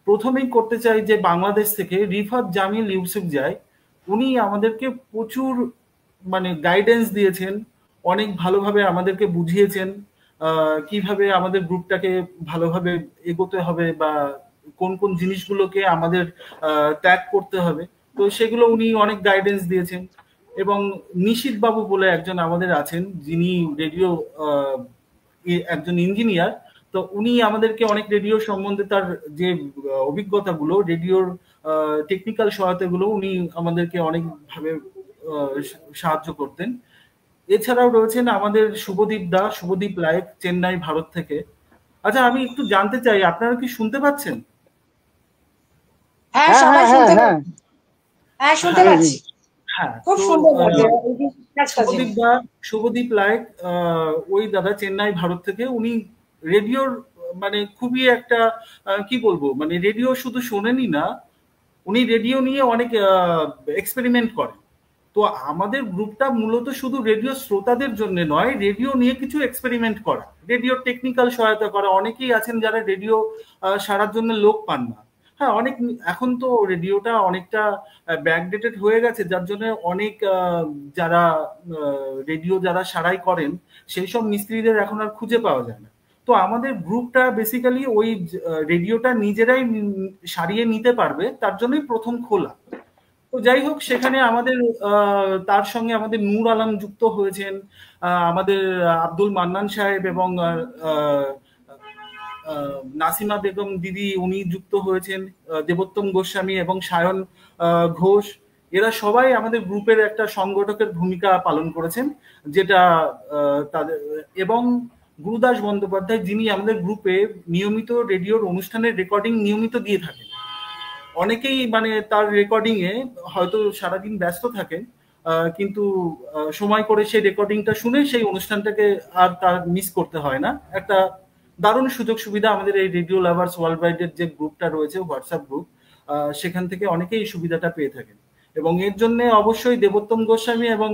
প্রথমেই করতে চাই যে বাংলাদেশ থেকে রিফাত জামিল ইউসুফজাই। উনি আমাদেরকে প্রচুর মানে গাইডেন্স দিয়েছেন, অনেক ভালোভাবে আমাদেরকে বুঝিয়েছেন। কিভাবে আমাদের গ্রুপটাকে ভালোভাবে এগোতে হবে বা কোন কোন জিনিসগুলোকে আমাদের ত্যাগ করতে হবে, তো সেগুলো উনি অনেক গাইডেন্স দিয়েছেন। এবং নিশীথ বাবু বলে একজন আমাদের আছেন, যিনি রেডিও একজন ইঞ্জিনিয়ার, তো উনি আমাদেরকে অনেক রেডিও সম্বন্ধে তার যে অভিজ্ঞতাগুলো, রেডিওর টেকনিক্যাল সহায়তাগুলো উনি আমাদেরকে অনেকভাবে সাহায্য করতেন। এছাড়াও রয়েছেন আমাদের শুভদীপ লায়েক, চেন্নাই ভারত থেকে। আচ্ছা, আমি একটু জানতে চাই, আপনারা কি শুনতে পাচ্ছেন? হ্যাঁ, হ্যাঁ সবাই হ্যাঁ শুনতে হ্যাঁ পাচ্ছি। হ্যাঁ, শুনতে হ্যাঁ পাচ্ছি। হ্যাঁ, খুব তো সুন্দর লাগছে কাজটা জেনে। শুভদীপ লায়েক, ওই দাদা চেন্নাই ভারত থেকে, উনি রেডিওর মানে খুবই একটা কি বলবো, মানে রেডিও শুধু শোনেনই না, উনি রেডিও নিয়ে অনেক এক্সপেরিমেন্ট করেন। তো আমাদের গ্রুপটা মূলত শুধু রেডিও শ্রোতাদের জন্য নয়, রেডিও নিয়ে কিছু এক্সপেরিমেন্ট করা, রেডিও টেকনিক্যাল সহায়তা করা। অনেকেই আছেন যারা রেডিও সারার জন্য লোক পান না। হ্যাঁ, অনেক এখন তো রেডিওটা অনেকটা ব্যাকডেটেড হয়ে গেছে, যার জন্য অনেক যারা রেডিও যারা সারাই করেন সেই সব মিস্ত্রিদের এখন আর খুঁজে পাওয়া যায় না। তো আমাদের গ্রুপটা বেসিক্যালি ওই রেডিওটা নিজেরাই সারিয়ে নিতে পারবে, তার জন্যই প্রথম খোলা। তো যাই হোক, সেখানে আমাদের তার সঙ্গে আমাদের নূর আলম যুক্ত হয়েছেন, আমাদের আব্দুল মান্নান সাহেব এবং নাসিমা বেগম দিদি উনি যুক্ত হয়েছেন, দেবোত্তম গোস্বামী এবং সায়ন ঘোষ। এরা সবাই আমাদের গ্রুপের একটা সংগঠকের ভূমিকা পালন করেছেন, যেটা তাদের। এবং গুরুদাস বন্দ্যোপাধ্যায়, যিনি আমাদের গ্রুপে নিয়মিত রেডিওর অনুষ্ঠানের রেকর্ডিং নিয়মিত দিয়ে থাকেন। অনেকেই মানে তার রেকর্ডিং এ হয়তো সারাদিন ব্যস্ত থাকেন, কিন্তু সময় করে সেই রেকর্ডিংটা শুনে সেই অনুষ্ঠানটাকে আর তার মিস করতে হয় না। একটা দারুণ সুযোগ সুবিধা আমাদের এই রেডিও লাভার্স ওয়ার্ল্ড ওয়াইডের যে গ্রুপটা রয়েছে, হোয়াটসঅ্যাপ গ্রুপ, সেখান থেকে অনেকেই সুবিধাটা পেয়ে থাকেন। এবং এর জন্য অবশ্যই দেবোত্তম গোস্বামী এবং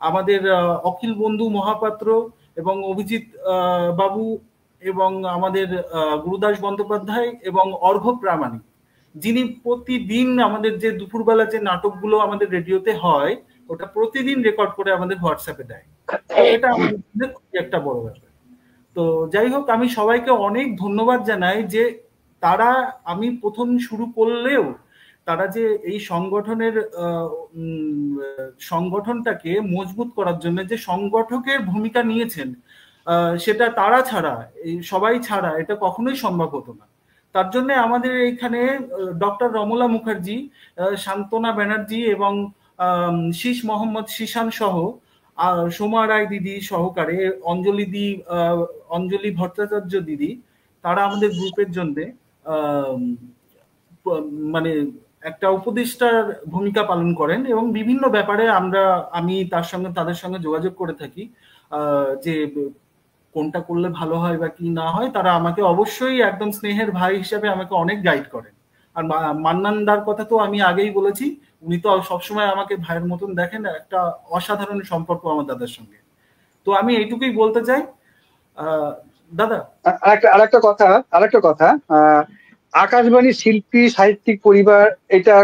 আমাদের অখিল বন্ধু মহাপাত্র এবং অভিজিৎ বাবু এবং আমাদের গুরুদাস বন্দ্যোপাধ্যায় এবং অর্ঘ্য প্রামাণিক, যিনি প্রতিদিন আমাদের যে দুপুরবেলা যে নাটকগুলো আমাদের রেডিওতে হয় ওটা প্রতিদিন রেকর্ড করে আমাদের হোয়াটসঅ্যাপে দেয়। তো এটা আমাদের জন্য খুবই একটা বড় ব্যাপার। তো যাই হোক, আমি সবাইকে অনেক ধন্যবাদ জানাই যে তারা, আমি প্রথম শুরু করলেও তারা যে এই সংগঠনটাকে মজবুত করার জন্য যে সংগঠকের ভূমিকা নিয়েছেন, সেটা তারা ছাড়া, এই সবাই ছাড়া এটা কখনোই সম্ভব হতো না। তার জন্য আমাদের এখানে ডক্টর রমলা মুখার্জি, শান্তনা ব্যানার্জি এবং শীষ মোহাম্মদ শীশান সহ, সোমা রায় দিদি সহকারে, অঞ্জলি ভট্টাচার্য দিদি, তারা আমাদের গ্রুপের জন্য মানে একটা উপদেষ্টার ভূমিকা পালন করেন এবং বিভিন্ন ব্যাপারে আমি তাদের সঙ্গে যোগাযোগ করে থাকি, যে কোনটা করলে ভালো হয় বা কি না হয়। তারা আমাকে অবশ্যই একদম স্নেহের ভাই হিসেবে আমাকে অনেক গাইড করেন। আর মান্নানদার কথা তো আমি আগেই বলেছি, উনি তো সবসময় আমাকে ভাইয়ের মতন দেখেন, একটা অসাধারণ সম্পর্ক আমার দাদার সঙ্গে। তো আমি এইটুকুই বলতে চাই। দাদা, আরেকটা কথা, আকাশবাণী শিল্পী সাহিত্যিক পরিবার, এটা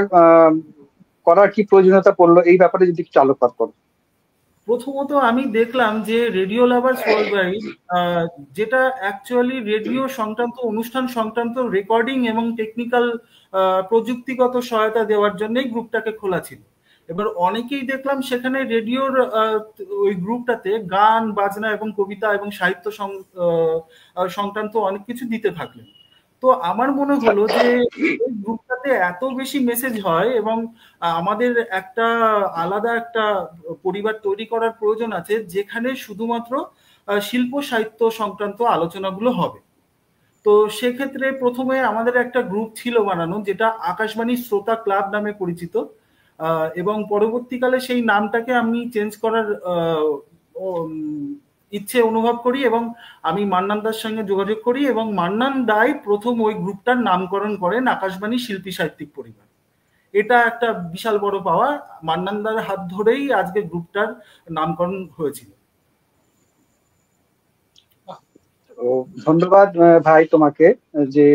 করার কি প্রয়োজনীয়তা পড়লো, এই ব্যাপারে যদি একটু আলোকপাত করো। প্রথমত আমি দেখলাম যে রেডিও লাভার্স ওয়ার্ল্ড ওয়াইড, যেটা অ্যাকচুয়ালি রেডিও সংক্রান্ত অনুষ্ঠান সংক্রান্ত রেকর্ডিং এবং টেকনিক্যাল প্রযুক্তিগত সহায়তা দেওয়ার জন্যই গ্রুপটাকে খোলা ছিল। এবার অনেকেই দেখলাম সেখানে রেডিওর ওই গ্রুপটাতে গান বাজনা এবং কবিতা এবং সাহিত্য সংক্রান্ত অনেক কিছু দিতে থাকলেন। তো আমার মনে হলো যে এই গ্রুপটাতে এত বেশি মেসেজ হয় এবং আমাদের একটা আলাদা একটা পরিবার তৈরি করার প্রয়োজন আছে, যেখানে শুধুমাত্র শিল্প সাহিত্য সংক্রান্ত আলোচনাগুলো হবে। তো সেক্ষেত্রে প্রথমে আমাদের একটা গ্রুপ ছিল বানানো, যেটা আকাশবাণী শ্রোতা ক্লাব নামে পরিচিত, এবং পরবর্তীকালে সেই নামটাকে আমি চেঞ্জ করার ইচ্ছে অনুভব করি এবং আমি মান্নান দার সঙ্গে যোগাযোগ করি এবং মান্নান দাই প্রথম ওই গ্রুপটার নামকরণ করেন আকাশবাণী শিল্পী সাহিত্যিক পরিবার। এটা একটা বিশাল বড় পাওয়া। মান্নান দার হাত ধরেই আজকে গ্রুপটার নামকরণ হয়েছিল। ধন্যবাদ ভাই তোমাকে, যে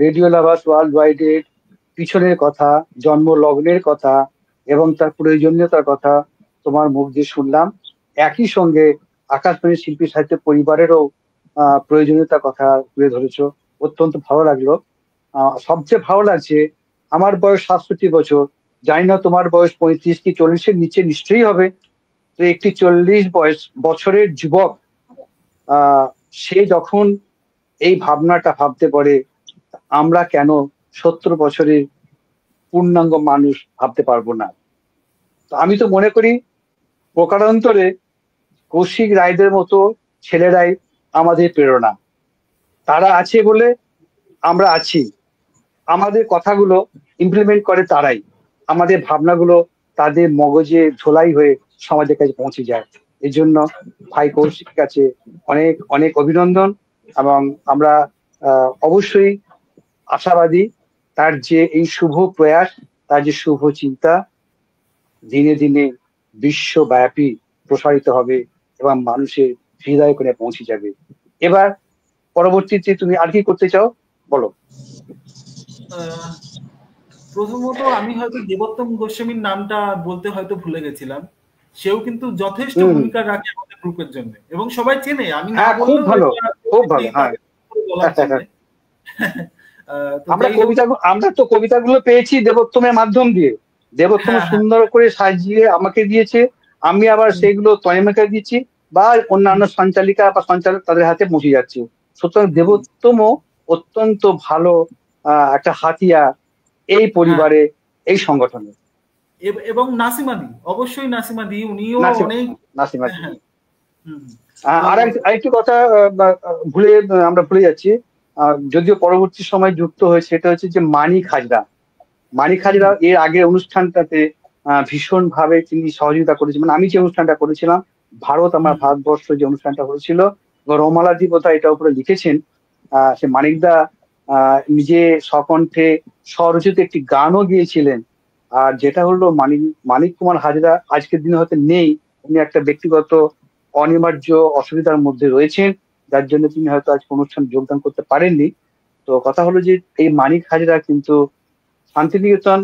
রেডিও লাভার্স ওয়ার্ল্ড ওয়াইডের পিছনের কথা, জন্ম লগ্নের কথা এবং তার প্রয়োজনীয়তার কথা তোমার মুখ দিয়ে শুনলাম। একই সঙ্গে আকাশবাণী শিল্পী সাহিত্য পরিবারেরও প্রয়োজনীয়তার কথা তুলে ধরেছো, অত্যন্ত ভালো লাগলো। সবচেয়ে ভালো লাগছে, আমার বয়স 67 বছর, জানি না তোমার বয়স 35 কি 40-এর নিচে নিশ্চয়ই হবে। তো একটি 40 বছরের যুবক সে যখন এই ভাবনাটা ভাবতে পারে, আমরা কেন 70 বছরের পূর্ণাঙ্গ মানুষ ভাবতে পারবো না? তো আমি তো মনে করি প্রকারান্তরে কৌশিক রায়দের মতো ছেলেরাই আমাদের প্রেরণা। তারা আছে বলে আমরা আছি, আমাদের কথাগুলো ইমপ্লিমেন্ট করে তারাই, আমাদের ভাবনাগুলো তাদের মগজে ঝোলাই হয়ে সমাজের কাছে পৌঁছে যায়। এই জন্য ভাই কৌশিকের কাছে অনেক অনেক অভিনন্দন, এবং আমরা অবশ্যই আশাবাদী তার যে এই শুভ প্রয়াস, তার যে শুভ চিন্তা দিনে দিনে বিশ্বব্যাপী প্রসারিত হবে এবং মানুষের হৃদয় করে পৌঁছে যাবে। এবার পরবর্তীতে তুমি আর কি করতে চাও বলো। প্রথমত আমি হয়তো দেবোত্তম গোস্বামীর নামটা বলতে হয়তো ভুলে গেছিলাম। সেও কিন্তু যথেষ্ট ভূমিকা রাখে আমাদের গ্রুপের জন্য এবং সবাই চেনে। আমি না খুব বললেও ভালো, খুব ভালো। হ্যাঁ, আমরা তো কবিতাগুলো পেয়েছি দেবোত্তমের মাধ্যম দিয়ে। দেবোত্তম সুন্দর করে সাজিয়ে আমাকে দিয়েছে, আমি আবার সেগুলো তনিমাকে দিচ্ছি বা অন্যান্য সঞ্চালিকা বা সঞ্চালক তাদের হাতে পৌঁছে যাচ্ছে। সুতরাং দেবোত্তম অত্যন্ত ভালো একটা হাতিয়ার এই পরিবারে, এই সংগঠনে। এবং নাসিমাদি, অবশ্যই নাসিমাদি, উনিও অনেক নাসিমাদি। আর আরেকটি কথা আমরা ভুলে যাচ্ছি, যদিও পরবর্তী সময় যুক্ত হয়েছে, সেটা হচ্ছে যে মানিক হাজরা। মানিক হাজরা এর আগের অনুষ্ঠানটাতে ভীষণ ভাবে তিনি সহযোগিতা করেছেন। মানে আমি যে অনুষ্ঠানটা করেছিলাম, ভারত আমার ভারতবর্ষ যে অনুষ্ঠানটা হয়েছিল, রমালাদি বোধহয় এটার উপরে লিখেছেন। সে মানিকদা নিজে স্বকণ্ঠে স্বরচিত একটি গানও গিয়েছিলেন। আর যেটা হলো মানিক কুমার হাজরা আজকের দিনে হয়তো নেই, উনি একটা ব্যক্তিগত অনিবার্য অসুবিধার মধ্যে রয়েছেন, যার জন্য তিনি হয়তো আজকে অনুষ্ঠান যোগদান করতে পারেননি। তো কথা হলো যে এই মানিক হাজরা কিন্তু শান্তিনিকেতন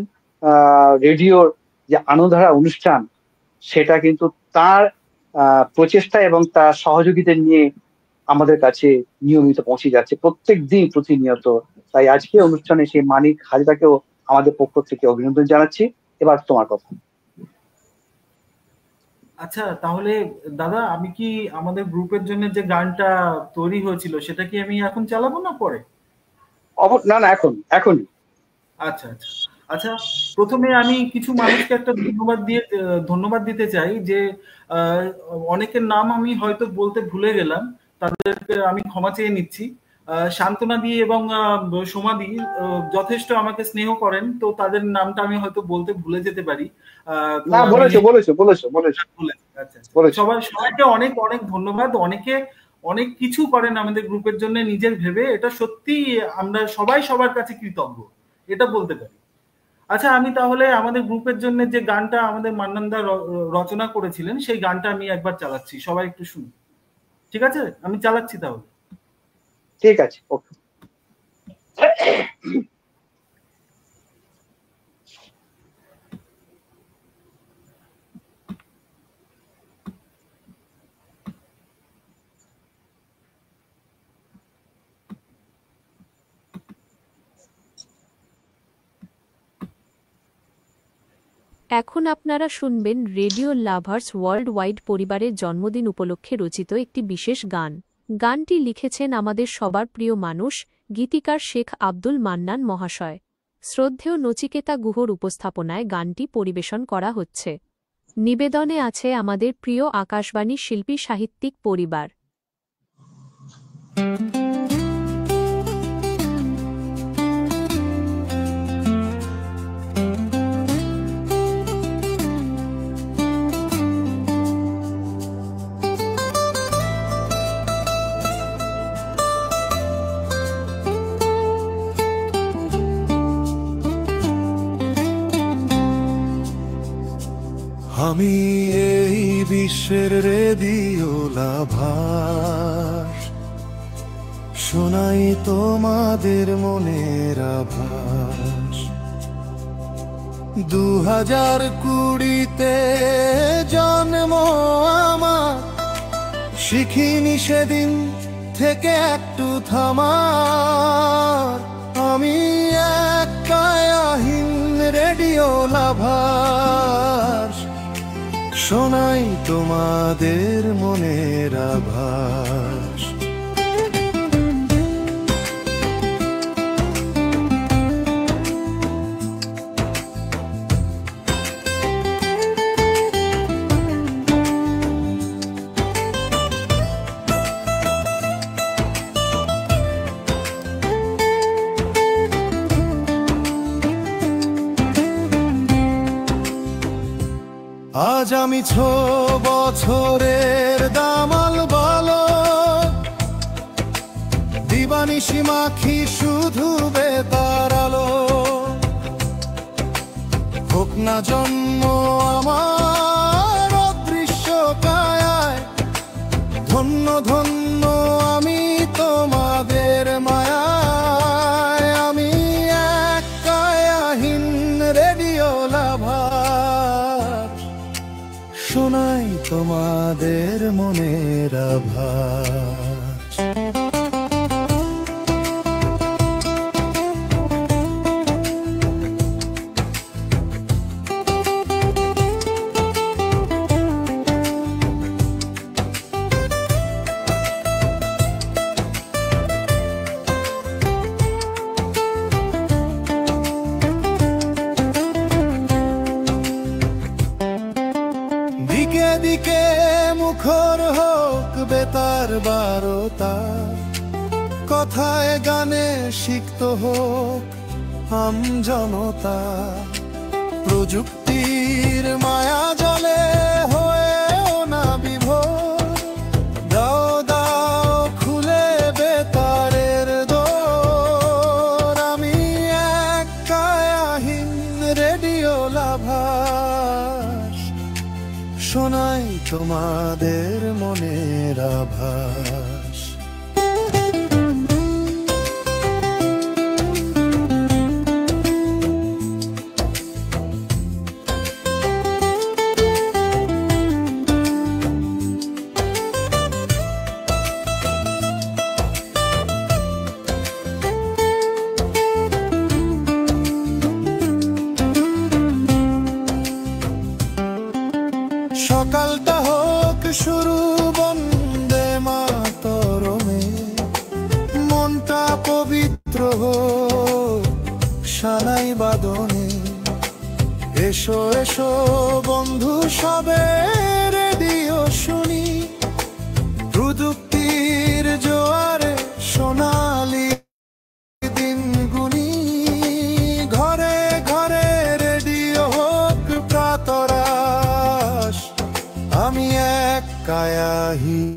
রেডিওর যে আনন্দধারা অনুষ্ঠান, সেটা কিন্তু তার প্রচেষ্টা এবং তার সহযোগিতা নিয়ে আমাদের কাছে নিয়মিত পৌঁছে যাচ্ছে প্রত্যেক দিন, প্রতিনিয়ত। তাই আজকে অনুষ্ঠানে সেই মানিক হাজরাকেও আমাদের পক্ষ থেকে অভিনন্দন জানাচ্ছি। এবার তোমার কথা। আচ্ছা, তাহলে দাদা আমি কি আমাদের গ্রুপের জন্য যে গানটা তৈরি হয়েছিল সেটা কি আমি এখন চালাবো না পরে? না, এখনই। আচ্ছা আচ্ছা আচ্ছা, প্রথমে আমি কিছু মানুষকে একটা ধন্যবাদ দিতে চাই যে অনেকের নাম আমি হয়তো বলতে ভুলে গেলাম, তাদেরকে আমি ক্ষমা চেয়ে নিচ্ছি। সান্ত্বনা দি এবং সোমাদি যথেষ্ট আমাকে স্নেহ করেন, তো তাদের নামটা আমি হয়তো বলতে ভুলে যেতে পারি। সবাইকে অনেক অনেক ধন্যবাদ। অনেকে অনেক কিছু করেন আমাদের গ্রুপের জন্য নিজের ভেবে, এটা সত্যি আমরা সবাই সবার কাছে কৃতজ্ঞ, এটা বলতে পারি। আচ্ছা, আমি তাহলে আমাদের গ্রুপের জন্য যে গানটা আমাদের মান্নানদা রচনা করেছিলেন সেই গানটা আমি একবার চালাচ্ছি, সবাই একটু শুনুন। ঠিক আছে, আমি চালাচ্ছি তাহলে। ঠিক আছে, ওকে। এখন আপনারা শুনবেন রেডিও লাভার্স ওয়ার্ল্ড ওয়াইড পরিবারের জন্মদিন উপলক্ষে রচিত একটি বিশেষ গান। গানটি লিখেছেন আমাদের সবার প্রিয় মানুষ, গীতিকার শেখ আব্দুল মান্নান মহাশয়। শ্রদ্ধেয় নচিকেতা গুহর উপস্থাপনায় গানটি পরিবেশন করা হচ্ছে। নিবেদনে আছে আমাদের প্রিয় আকাশবাণী শিল্পী সাহিত্যিক পরিবার। আমি এই বিশ্বের রেডিও লাভার, শোনাই তোমাদের মনের আভাস। 2020-তে জন্ম আমার, শিখিনি সেদিন থেকে একটু থামার, আমি এক কায়াহীন রেডিও লাভার, শোনাই তোমাদের মনের আভাস। আজ আমি 6 বছরের দামাল বালক, দিবানিশি মাখি শুধু বেতার আলো। হোক না জন্ম আমার অদৃশ্য কায়ায়, ধন্য ধন্য আমি তোমাদের মায়ায়। আমি এক কায়াহীন রেডিও লাভার, শোনাই তোমাদের মনের আভাস। দিকে দিকে মুখর হোক বেতার বারতা, কথায় গানে সিক্ত হোক আম জনতা। প্রযুক্তির মায়া জলে হয়েও না বিভোর, দাও দাও খুলে বেতারের দোর। আমি এক কায়াহীন রেডিও লাভার, শোনাই তোমাদের মনের আভাস। সকালটা হোক শুরু বন্দে মাতরমে, মনটা পবিত্র হোক সানাই বাদনে। এসো এসো বন্ধু সবে রেডিও শুনি, প্রযুক্তির জোয়ারে সোনালি দিন গুনি। ঘরে ঘরে রেডিও হোক প্রাতরাশ, আমি এক কায়াহীন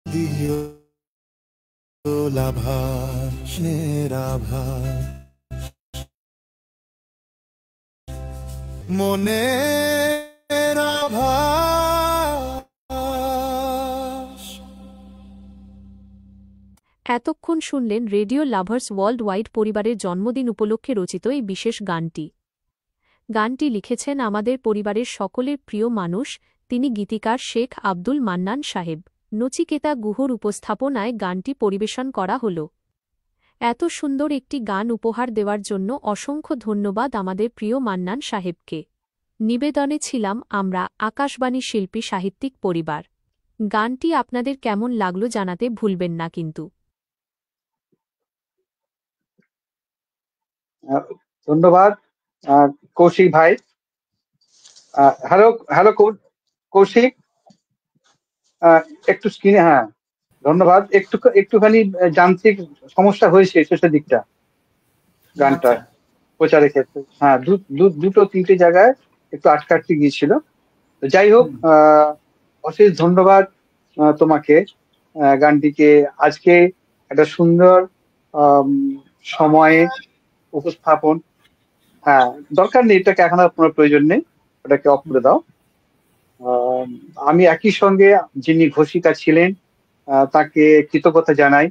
রেডিও লাভাস, নিরাভাস মনের আভাস। এতক্ষণ শুনলেন রেডিও লাভার্স ওয়ার্ল্ড ওয়াইড পরিবারের জন্মদিন উপলক্ষে রচিত এই বিশেষ গানটি। গানটি লিখেছেন আমাদের পরিবারের সকলের প্রিয় মানুষ, তিনি গীতিকার শেখ আব্দুল মান্নান সাহেব। নচিকেতা গুহর উপস্থাপনায় গানটি পরিবেশন করা হল। এত সুন্দর একটি গান উপহার দেওয়ার জন্য অসংখ্য ধন্যবাদ আমাদের প্রিয় মান্নান সাহেবকে। নিবেদনে ছিলাম আমরা আকাশবাণী শিল্পী সাহিত্যিক পরিবার। গানটি আপনাদের কেমন লাগলো জানাতে ভুলবেন না কিন্তু। ধন্যবাদ কৌশিক ভাই। হ্যালো হ্যালো কৌশিক, একটু স্ক্রিনে, হ্যাঁ ধন্যবাদ। একটুখানি যান্ত্রিক সমস্যা হয়েছে শেষের দিকটা গানটা প্রচারের ক্ষেত্রে। হ্যাঁ, দুটো তিনটে জায়গায় একটু আটকে গিয়েছিল। যাই হোক, অশেষ ধন্যবাদ তোমাকে। গানটিকে আজকে একটা সুন্দর সময়ে উপস্থাপন, হ্যাঁ দরকার নেই, এটাকে এখন আর কোনো প্রয়োজন নেই, ওটাকে অফ করে দাও। আমি একই সঙ্গে যিনি ঘোষিকা ছিলেন তাকে কৃতজ্ঞতা জানাই।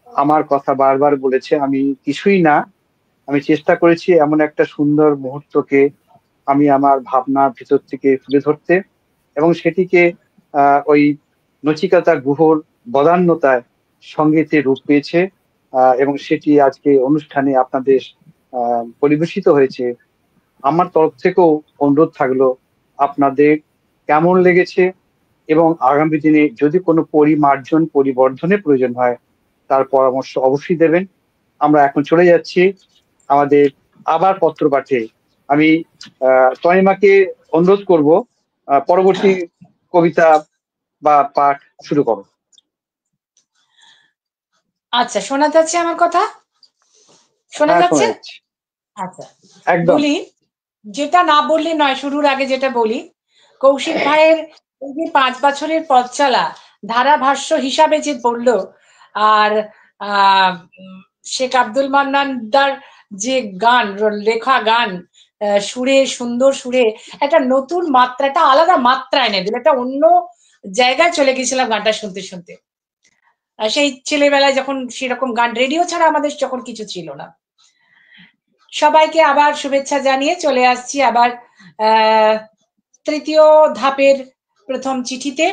আমার কথা বারবার বলেছে, আমি কিছুই না, আমি চেষ্টা করেছি এমন একটা সুন্দর মুহূর্তকে আমি আমার ভাবনার ভিতর থেকে তুলে ধরতে। এবং সেটিকে ওই নচিকেতা গুহর বদান্যতায় সঙ্গীতে রূপ পেয়েছে, এবং সেটি আজকে অনুষ্ঠানে আপনাদের পরিবেশিত হয়েছে। আমার তরফ থেকেও অনুরোধ থাকলো আপনাদের কেমন লেগেছে, এবং আগামী দিনে যদি কোনো পরিমার্জন পরিবর্ধনের প্রয়োজন হয় তার পরামর্শ অবশ্যই দেবেন। আমরা এখন চলে যাচ্ছি আমাদের আবার পত্র পাঠে। আমি তনিমাকে অনুরোধ করব পরবর্তী কবিতা বা পাঠ শুরু করো। আচ্ছা, শোনা যাচ্ছে আমার কথা? শোনা হ্যাঁ, শোনা যাচ্ছে? যাচ্ছে আচ্ছা, একদম। বলি, যেটা না বললে নয়, শুরুর আগে যেটা বলি, কৌশিক ভাইয়ের এই যে 5 বছরের পথ চলা ধারাভাষ্য হিসাবে যে পড়লো, আর শেখ আব্দুল মান্নানদার যে গান, লেখা গান, সুরে, সুন্দর সুরে একটা নতুন মাত্রা, একটা আলাদা মাত্রা এনে দিল, একটা অন্য জায়গায় চলে গেছিলাম গানটা শুনতে শুনতে। সেই ছেলেবেলায় যখন সেরকম গান, রেডিও ছাড়া আমাদের যখন কিছু ছিল না। সবাইকে আবার শুভেচ্ছা জানিয়ে চলে আসছি আবার তৃতীয় ধাপের প্রথম চিঠিতে।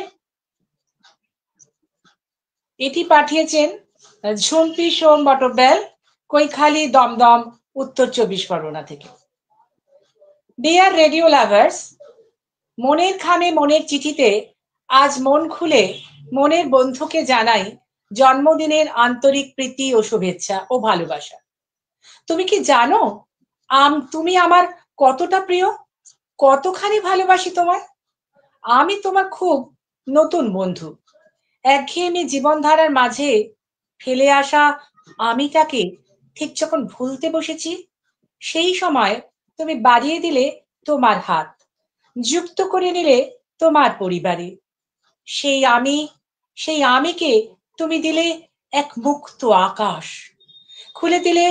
এটি পাঠিয়েছেন ঝুম্পি সোম বটব্যাল, কৈখালি, দমদম, উত্তর 24 পরগনা থেকে। ডিয়ার রেডিও লাভার্স, মনের খামে মনের চিঠিতে আজ মন খুলে মনের বন্ধুকে জানাই জন্মদিনের আন্তরিক প্রীতি ও শুভেচ্ছা ও ভালোবাসা। তুমি কি জানো তুমি আমার কতটা প্রিয়, কতখানি ভালোবাসি তোমায়? আমি তোমার খুব নতুন বন্ধু। একঘেয়েমি জীবনধারার মাঝে ফেলে আসা আমিটাকে ঠিক যখন ভুলতে বসেছি, সেই সময় তুমি বাড়িয়ে দিলে তোমার হাত, যুক্ত করে নিলে তোমার পরিবারে। সেই আমিকে তুমি দিলে এক মুক্ত আকাশ, খুলে দিলে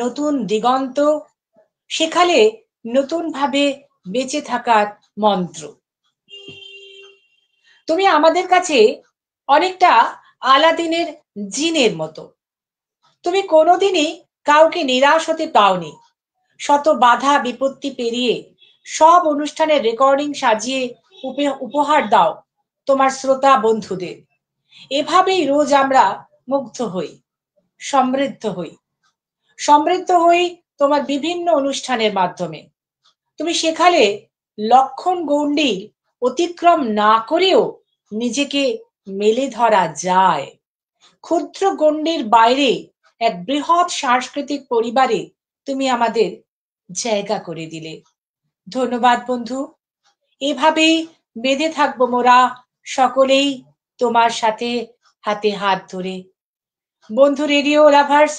নতুন দিগন্ত, শেখালে নতুন ভাবে বেঁচে থাকার মন্ত্র। তুমি আমাদের কাছে অনেকটা আলাদিনের জিনের মতো। তুমি কোনোদিনই কাউকে নিরাশ হতে পাওনি। শত বাধা বিপত্তি পেরিয়ে সব অনুষ্ঠানের রেকর্ডিং সাজিয়ে উপহার দাও তোমার শ্রোতা বন্ধুদের। এভাবেই রোজ আমরা মুগ্ধ হই, সমৃদ্ধ হই তোমার বিভিন্ন অনুষ্ঠানের মাধ্যমে। তুমি শেখালে লক্ষণ গণ্ডির অতিক্রম না করেও নিজেকে মেলে ধরা যায়। ক্ষুদ্র গণ্ডির বাইরে এক বৃহৎ সাংস্কৃতিক পরিবারে তুমি আমাদের জায়গা করে দিলে। ধন্যবাদ বন্ধু। এভাবেই বেঁধে থাকবো মোরা সকলেই তোমার সাথে হাতে হাত ধরে। বন্ধু রেডিও লাভার্স,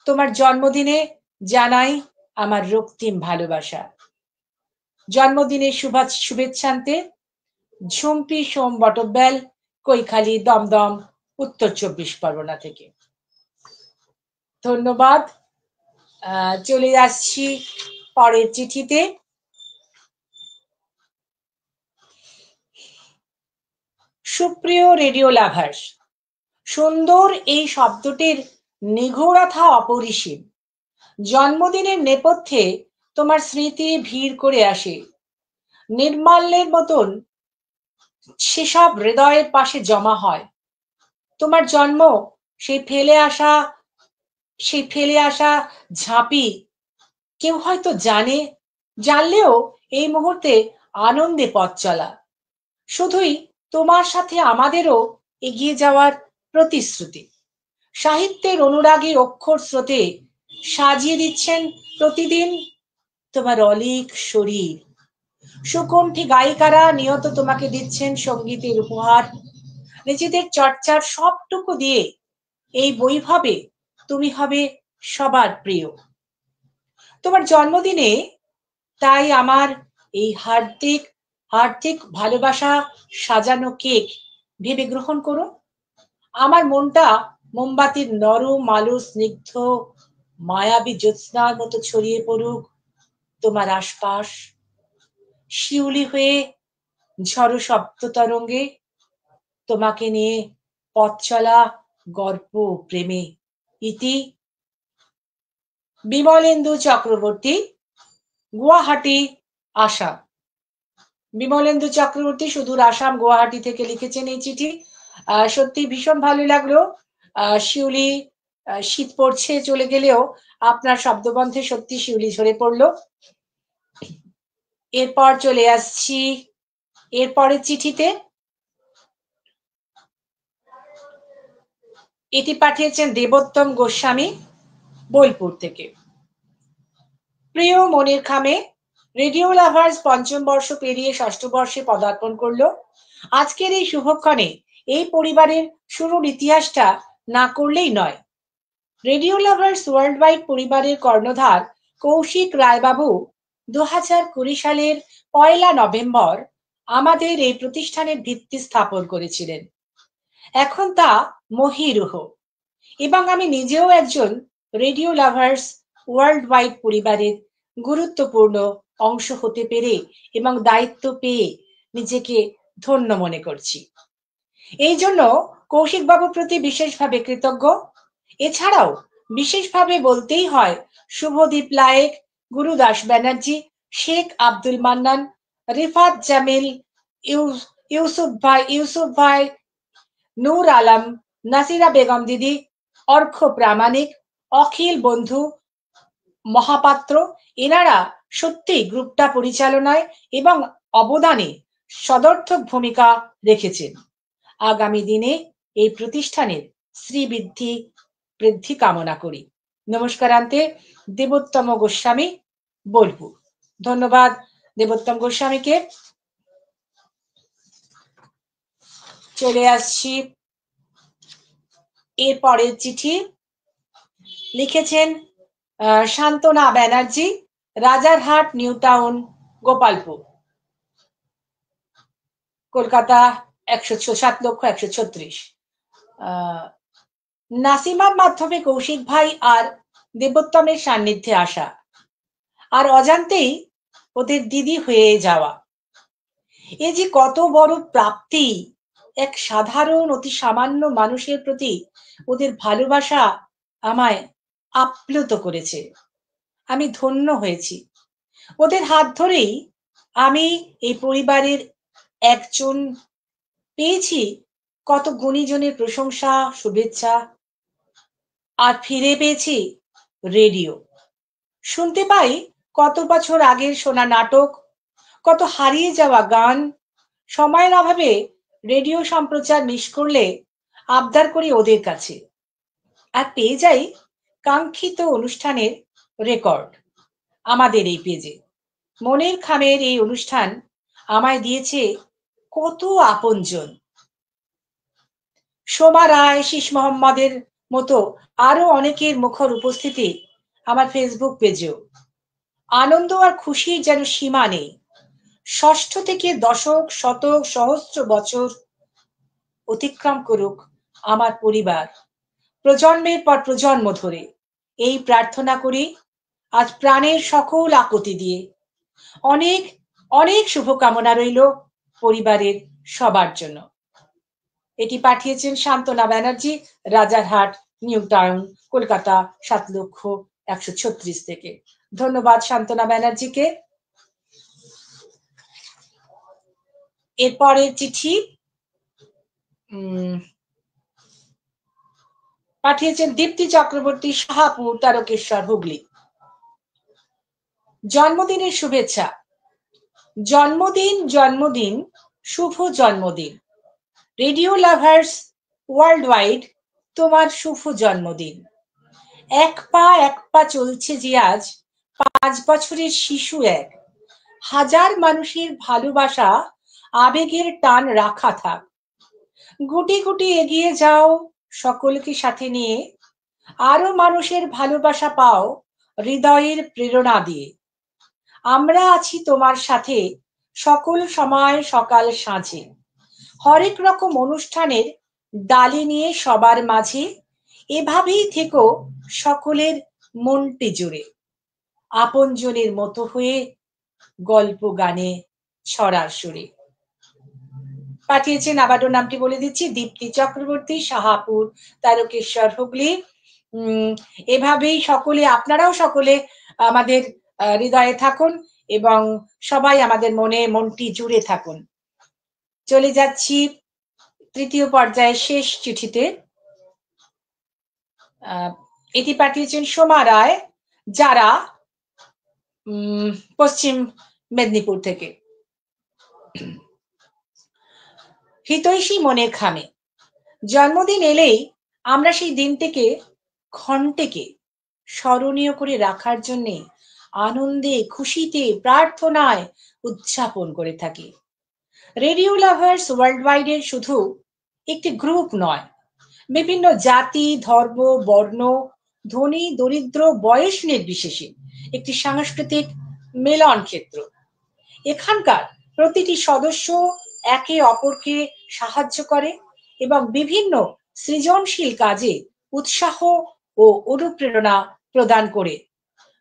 তোমার জন্মদিনে জানাই আমার রক্তিম ভালোবাসা। জন্মদিনের শুভেচ্ছান্তে ঝুম্পি সোম বটব্যাল, কৈখালি, দমদম, উত্তর 24 পরগনা থেকে। ধন্যবাদ। চলে আসছি পরের চিঠিতে। সুপ্রিয় রেডিও লাভার্স, সুন্দর এই শব্দটির নিগূঢ়তা অপরিসীম। জন্মদিনের নেপথ্যে তোমার স্মৃতি ভিড় করে আসে নির্মাল্যের মতন, সেসব হৃদয়ের পাশে জমা হয়। তোমার জন্ম সেই ফেলে আসা ঝাঁপি কেউ হয়তো জানলেও এই মুহূর্তে আনন্দে পথ চলা। শুধুই তোমার সাথে আমাদেরও এগিয়ে যাওয়ার প্রতিশ্রুতি। সাহিত্যের অনুরাগী অক্ষর স্রোতে সাজিয়ে দিচ্ছেন প্রতিদিন তোমার অলীক শরীর। সুকণ্ঠী গায়িকারা নিয়ত তোমাকে দিচ্ছেন সঙ্গীতের উপহার। নিজেদের চর্চার সবটুকু দিয়ে এই বৈভবে তুমি হবে সবার প্রিয়। তোমার জন্মদিনে তাই আমার এই হার্দিক ভালোবাসা সাজানো কেক ভেবে গ্রহণ করো। আমার মনটা মোমবাতির নরম আলো স্নিগ্ধ মায়াবী জ্যোৎস্নার মতো ছড়িয়ে পড়ুক তোমার আশপাশ। শিউলি হয়ে ঝড়ো শব্দ তরঙ্গে তোমাকে নিয়ে পথ চলা গল্প প্রেমে। ইতি বিমলেন্দু চক্রবর্তী, গুয়াহাটি, আসাম। বিমলেন্দু চক্রবর্তী সুদূর আসাম গুয়াহাটি থেকে লিখেছেন এই চিঠি। সত্যি ভীষণ ভালো লাগলো। শিউলি শীত পড়ছে চলে গেলেও আপনার শব্দবন্ধে সত্যি শিউলি ঝরে পড়লো। এরপর চলে আসছি এরপরের চিঠিতে। এটি পাঠিয়েছেন দেবোত্তম গোস্বামী বোলপুর থেকে। প্রিয় মনের খামে, রেডিও লাভার্স পঞ্চম বর্ষ পেরিয়ে ষষ্ঠ বর্ষে পদার্পণ করলো। আজকের এই শুভক্ষণে এই পরিবারের শুরুর ইতিহাসটা না করলেই নয়। রেডিও লাভার্স ওয়ার্ল্ড ওয়াইড পরিবারের কর্ণধার কৌশিক রায়বাবু 2020 সালের 1 নভেম্বর আমাদের এই প্রতিষ্ঠানের ভিত্তি স্থাপন করেছিলেন। এখন তা মহীরুহ, এবং আমি নিজেও একজন রেডিও লাভার্স ওয়ার্ল্ড ওয়াইড পরিবারের গুরুত্বপূর্ণ অংশ হতে পেরে এবং দায়িত্ব পেয়ে নিজেকে ধন্য মনে করছি। এই জন্য কৌশিক বাবুর প্রতি বিশেষভাবে কৃতজ্ঞ। এছাড়াও বিশেষভাবে বলতেই হয় শুভদীপ লায়েক, গুরুদাস ব্যানার্জি, শেখ আব্দুল মান্নান, রিফাত জামিল, ইউসুফ ভাই, নূর আলম, নাসিরা বেগম দিদি, অর্ঘ প্রামাণিক, অখিল বন্ধু মহাপাত্র। এনারা সত্যি গ্রুপটা পরিচালনায় এবং অবদানে সদর্থক ভূমিকা রেখেছেন। আগামী দিনে এই প্রতিষ্ঠানের বৃদ্ধি কামনা করি। নমস্কারান্তে, দেবোত্তম গোস্বামী বোলপুর। ধন্যবাদ দেবোত্তম গোস্বামীকে। চলে আসছি এরপরের চিঠি। লিখেছেন শান্তনা ব্যানার্জি, রাজারহাট, নিউ টাউন, গোপালপুর, কলকাতা 7,136,000। নাসিমার মাধ্যমে কৌশিক ভাই আর দেবোত্তমের সান্নিধ্যে আসা, আর অজান্তেই ওদের দিদি হয়ে যাওয়া, এ যে কত বড় প্রাপ্তি। এক সাধারণ অতি সামান্য মানুষের প্রতি ওদের ভালোবাসা আমায় আপ্লুত করেছে। আমি ধন্য হয়েছি। ওদের হাত ধরেই আমি এই পরিবারের একজন পেয়েছি কত গুণীজনের প্রশংসা, শুভেচ্ছা, আর ফিরে পেয়েছি রেডিও। শুনতে পাই কত বছর আগের শোনা নাটক, কত হারিয়ে যাওয়া গান। সময়ের অভাবে রেডিও সম্প্রচার মিস করলে আবদার করি ওদের কাছে, আর পেয়ে যাই কাঙ্ক্ষিত অনুষ্ঠানের রেকর্ড আমাদের এই পেজে। মনের খামের এই অনুষ্ঠান আমায় দিয়েছে কত আপনজন। সোমা রায়, শীষ মোহাম্মদের মতো আরো অনেকের মুখর উপস্থিতি আমার ফেসবুক পেজেও। আনন্দ আর খুশির যেন সীমা নেই। ষষ্ঠ থেকে দশক, শতক, সহস্র বছর অতিক্রম করুক আমার পরিবার প্রজন্মের পর প্রজন্ম ধরে, এই প্রার্থনা করি আজ প্রাণের সকল আকুতি দিয়ে। অনেক অনেক শুভকামনা রইল পরিবারের সবার জন্য। এটি পাঠিয়েছেন শান্তনা ব্যানার্জি, রাজারহাট, নিউ টাউন, কলকাতা 7,136,000 থেকে। ধন্যবাদ শান্তনা ব্যানার্জিকে। এরপরের চিঠি পাঠিয়েছেন দীপ্তি চক্রবর্তী, শাহাপুর, তারকেশ্বর, হুগলি। জন্মদিনের শুভেচ্ছা। জন্মদিন শুভ জন্মদিন। রেডিও লাভার্স ওয়ার্ল্ড ওয়াইড তোমার শুভ জন্মদিন। এক পা চলছে যে আজ 5 বছরের শিশু, 1,000 মানুষের ভালোবাসা, আবেগের টান রাখা থাক। গুটি গুটি এগিয়ে যাও সকলকে সাথে নিয়ে, আরো মানুষের ভালোবাসা পাও হৃদয়ের প্রেরণা দিয়ে। আমরা আছি তোমার সাথে সকল সময়, সকাল সাঁঝে, হরেক রকম অনুষ্ঠানের ডালি নিয়ে সবার মাঝে। এভাবেই থেকো সকলের মনটি জুড়ে, আপনজনের মতো হয়ে গল্প গানে ছড়ার সুরে। পাঠিয়েছেন, আবারও নামটি বলে দিচ্ছি, দীপ্তি চক্রবর্তী, শাহাপুর, তারকেশ্বর, হুগলি। এভাবেই সকলে, আপনারাও সকলে আমাদের হৃদয়ে থাকুন এবং সবাই আমাদের মনটি জুড়ে থাকুন। চলে যাচ্ছি তৃতীয় পর্যায়ের শেষ চিঠিতে। এটি পাঠিয়েছেন সোমা রায়, যারা পশ্চিম মেদিনীপুর থেকে। হিতৈষী মনের খামে। জন্মদিন এলেই আমরা সেই দিনটিকে ক্ষণটিকে স্মরণীয় করে রাখার জন্য আনন্দে, খুশিতে, প্রার্থনায় উদযাপন করে থাকি। রেডিও লাভার্স ওয়ার্ল্ড ওয়াইডের শুধু একটি গ্রুপ নয়, বিভিন্ন জাতি, ধর্ম, বর্ণ, ধনী, দরিদ্র, বয়স নির্বিশেষে একটি সাংস্কৃতিক মেলন ক্ষেত্র। এখানকার প্রতিটি সদস্য একে অপরকে সাহায্য করে এবং বিভিন্ন সৃজনশীল কাজে উৎসাহ ও অনুপ্রেরণা প্রদান করে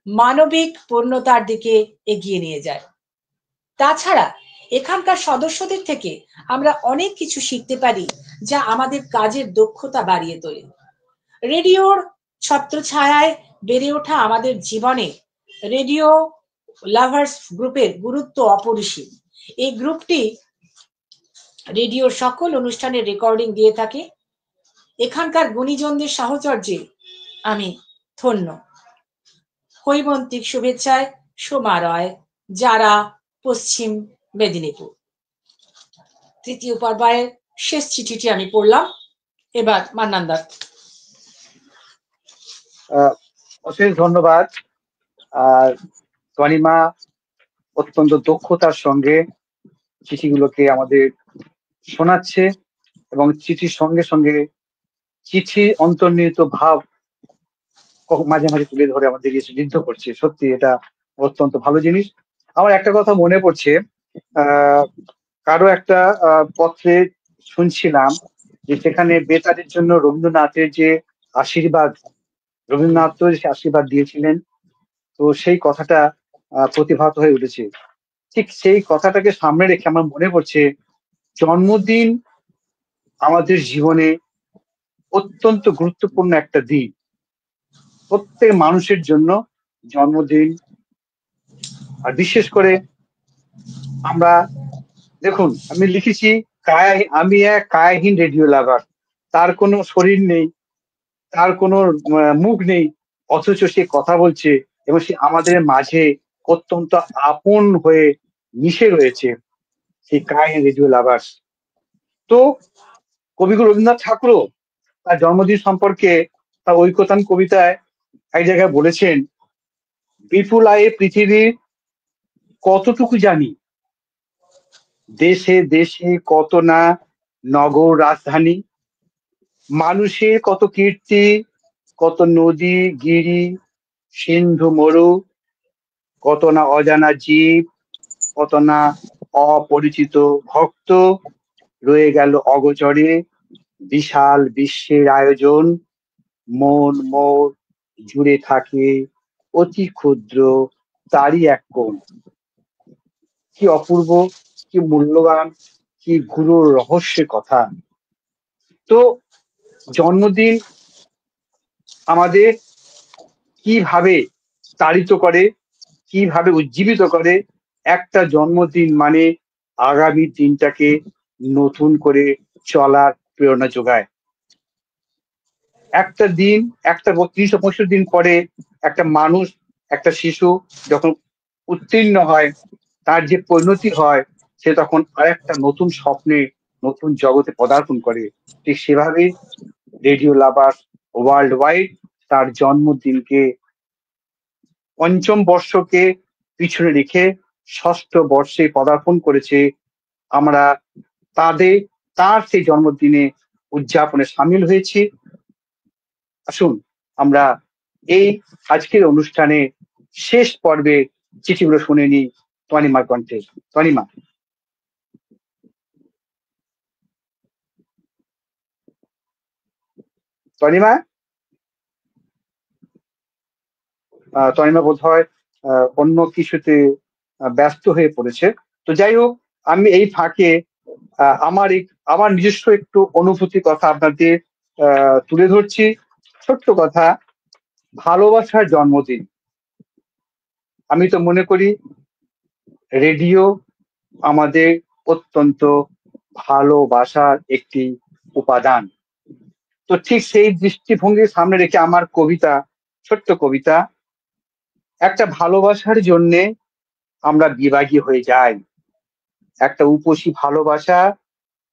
মানবিক পূর্ণতার দিকে এগিয়ে নিয়ে যায়। তাছাড়া এখানকার সদস্যদের থেকে আমরা অনেক কিছু শিখতে পারি, যা আমাদের কাজের দক্ষতা বাড়িয়ে তোলে। রেডিওর ছত্রছায়ায় বেড়ে ওঠা আমাদের জীবনে রেডিও লাভার্স গ্রুপের গুরুত্ব অপরিসীম। এই গ্রুপটি রেডিওর সকল অনুষ্ঠানের রেকর্ডিং দিয়ে থাকে। এখানকার গুণীজনদের সাহচর্যে আমি ধন্য। হৈমন্তিক শুভেচ্ছায়, সোমা রায়, যারা পশ্চিম মেদিনীপুর। তৃতীয় পর্যায়ের শেষ চিঠিটি আমি পড়লাম। এবার মান্নানদার। অশেষ ধন্যবাদ। আর তনিমা অত্যন্ত দক্ষতার সঙ্গে চিঠিগুলোকে আমাদের শোনাচ্ছে এবং চিঠির সঙ্গে সঙ্গে চিঠি অন্তর্নিহিত ভাব মাঝে মাঝে তুলে ধরে আমাদের সিদ্ধ করছে। সত্যি এটা অত্যন্ত ভালো জিনিস। আমার একটা কথা মনে পড়ছে, কারো একটা পত্রে শুনছিলাম যে সেখানে বেতারের জন্য রবীন্দ্রনাথের যে আশীর্বাদ, রবীন্দ্রনাথ তো যে আশীর্বাদ দিয়েছিলেন, তো সেই কথাটা প্রতিভাত হয়ে উঠেছে। ঠিক সেই কথাটাকে সামনে রেখে আমার মনে পড়ছে, জন্মদিন আমাদের জীবনে অত্যন্ত গুরুত্বপূর্ণ একটা দিন। প্রত্যেক মানুষের জন্য জন্মদিন, আর বিশেষ করে আমরা দেখুন, আমি লিখেছি আমি এক কায়াহীন রেডিও লাভার। তার কোনো শরীর নেই, তার কোনো মুখ নেই, অথচ সে কথা বলছে এবং সে আমাদের মাঝে অত্যন্ত আপন হয়ে মিশে রয়েছে, সেই কায়াহীন রেডিও লাভার্স। তো কবিগুরু রবীন্দ্রনাথ ঠাকুরও তার জন্মদিন সম্পর্কে তার ঐকতান কবিতায় এক জায়গায় বলেছেন, বিপুল আয়ে পৃথিবীর কতটুকু জানি, দেশে দেশে কত না নগর রাজধানী, মানুষের কত কীর্তি, কত নদী গিরি সিন্ধু মরু, কত না অজানা জীব, কত না অপরিচিত ভক্ত রয়ে গেল অগোচরে, বিশাল বিশ্বের আয়োজন মন মোর জুড়ে থাকে অতি ক্ষুদ্র তারই এক কোণ। কি অপূর্ব, কি মূল্যবান, কি গুরু রহস্যের কথা। তো জন্মদিন আমাদের কিভাবে তাড়িত করে, কিভাবে উজ্জীবিত করে। একটা জন্মদিন মানে আগামী দিনটাকে নতুন করে চলার প্রেরণা যোগায়। একটা দিন, একটা ৩৬৫ দিন পরে একটা মানুষ, একটা শিশু যখন উত্তীর্ণ হয়, তার যে পরিণতি হয়, সে তখন আরেকটা নতুন স্বপ্নে, নতুন জগতে পদার্পণ করে। ঠিক সেভাবে রেডিও লাভার ওয়ার্ল্ড ওয়াইড তার জন্মদিনকে, পঞ্চম বর্ষকে পিছনে রেখে ষষ্ঠ বর্ষে পদার্পণ করেছে। আমরা তার সেই জন্মদিনে উদযাপনে সামিল হয়েছি। আসুন আমরা এই আজকের অনুষ্ঠানে শেষ পর্বে চিঠিগুলো শুনে নিই তনিমার কণ্ঠে। তনিমা। তনিমা তনিমা বোধ হয় অন্য কিছুতে ব্যস্ত হয়ে পড়েছে। তো যাই হোক, আমি এই ফাঁকে আমার নিজস্ব একটু অনুভূতি কথা আপনাদের তুলে ধরছি। ছোট্ট কথা, ভালোবাসার জন্মদিন। আমি তো মনে করি রেডিও আমাদের অত্যন্ত ভালোবাসার একটি উপাদান। তো ঠিক সেই দৃষ্টিভঙ্গির সামনে রেখে আমার কবিতা, ছোট্ট কবিতা, একটা ভালোবাসার জন্যে আমরা বিভাগী হয়ে যাই। একটা উপসী ভালোবাসা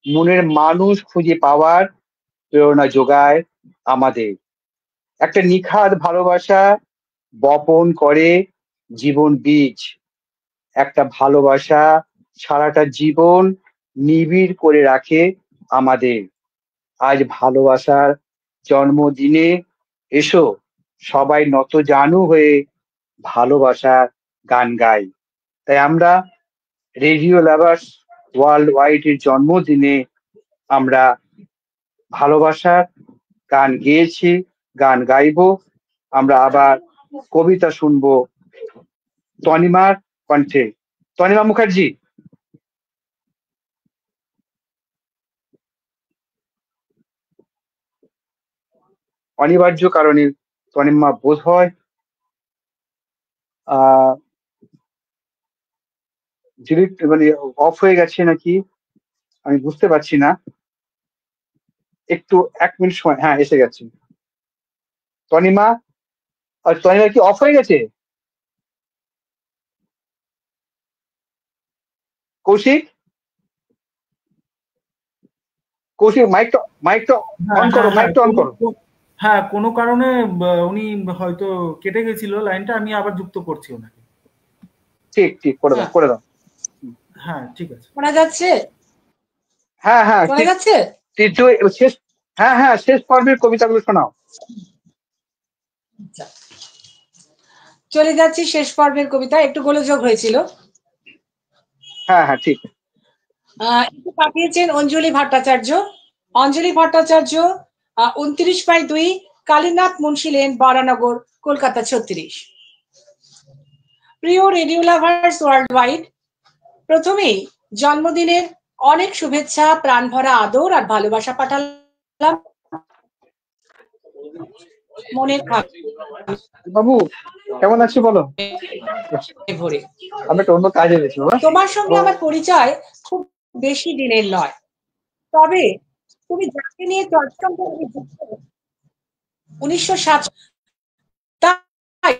মনের মানুষ খুঁজে পাওয়ার প্রেরণা যোগায় আমাদের। একটা নিখাদ ভালোবাসা বপন করে জীবন বীজ। একটা ভালোবাসা সারাটা জীবন নিবিড় করে রাখে আমাদের। আজ ভালোবাসার জন্মদিনে এসো সবাই নতজানু হয়ে ভালোবাসার গান গাই। তাই আমরা রেডিও লাভার্স ওয়ার্ল্ড ওয়াইড এর জন্মদিনে আমরা ভালোবাসার গান গেয়েছি, গান গাইবো। আমরা আবার কবিতা শুনবো তনিমার কণ্ঠে। তনিমা মুখার্জি। অনিবার্য কারণে তনিমা বোধ হয় ডিলিট মানে অফ হয়ে গেছে নাকি আমি বুঝতে পারছি না। একটু 1 মিনিট সময়, হ্যাঁ এসে গেছে তনিমা। আর তনিমা কি অফ হয়ে গেছে? কৌশিক, কৌশিক মাইকটা অন করো, মাইকটা অন করো। হ্যাঁ, কোনো কারণে উনি হয়তো কেটে গেছিল লাইনটা, আমি আবার যুক্ত করছি ওনাকে। ঠিক ঠিক করে দাও, করে দাও। হ্যাঁ ঠিক আছে, শোনা যাচ্ছে? হ্যাঁ হ্যাঁ শোনা যাচ্ছে? শেষ, হ্যাঁ হ্যাঁ শেষ পর্বের কবিতাগুলো শোনাও। চলে যাচ্ছি শেষ পর্বের কবিতা। একটু গোলযোগ হয়েছিল। হ্যাঁ হ্যাঁ ঠিক। একটু পাঠিয়েছেন অঞ্জলি ভট্টাচার্য। অঞ্জলি ভট্টাচার্য 29/2 কালীনাথ মুন্সি লেন, বরানগর, কলকাতা 36। প্রিয় রেডিও লাভার্স ওয়ার্ল্ড ওয়াইড, প্রথমেই জন্মদিনের অনেক শুভেচ্ছা, প্রাণ ভরা আদর আর ভালোবাসা পাঠালাম মনের বাবু কেমন আছি বলো? ভরে। আমি একটা অন্য কাজে গেছি বাবা। তোমার সঙ্গে আমার পরিচয় খুব বেশি দিনের নয়, তবে তুমি যাকে নিয়ে চর্চা 1907, তাই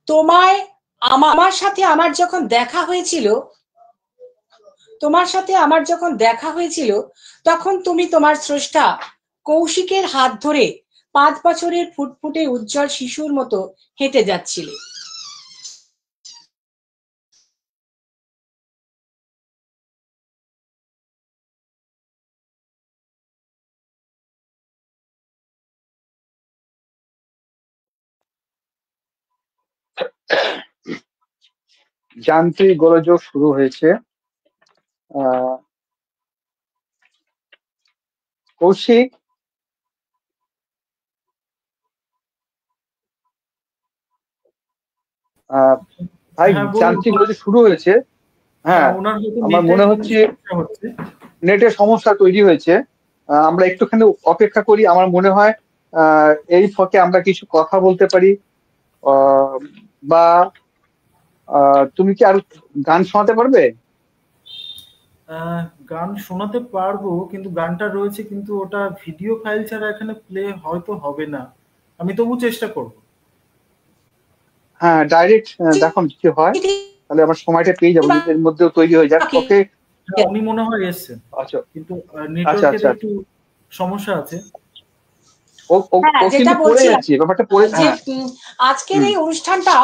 তোমায় আমার সাথে আমার যখন দেখা হয়েছিল তখন তুমি তোমার স্রষ্টা কৌশিকের হাত ধরে 5 বছরের ফুটফুটে উজ্জ্বল শিশুর মতো হেঁটে যাচ্ছিলে। যান্ত্রিক গোলযোগ শুরু হয়েছে। কৌশিক, ভাই যান্ত্রিক গোলযোগ শুরু হয়েছে। হ্যাঁ আমার মনে হচ্ছে নেটের সমস্যা তৈরি হয়েছে। আমরা একটুখানি অপেক্ষা করি। আমার মনে হয় এই ফাঁকে আমরা কিছু কথা বলতে পারি, বা তুমি কি আর গান শোনাতে পারবে? গান শোনাতে পারবো, কিন্তু গানটা রয়েছে, কিন্তু ওটা ভিডিও ফাইল ছাড়া এখানে প্লে হয়তো হবে না। আমি তবু চেষ্টা করব। হ্যাঁ ডাইরেক্ট দেখুন কি হয়, তাহলে আমার সময়টা পেয়ে যাবো, এর মধ্যেও তৈরি হয়ে যাক। ওকে, উনি মনে হয় এসেছেন, আচ্ছা কিন্তু নেটওয়ার্কের একটু সমস্যা আছে। ও কিন্তু পড়ে যাচ্ছে ব্যাপারটা, পড়ে। আজকের এই অনুষ্ঠানটা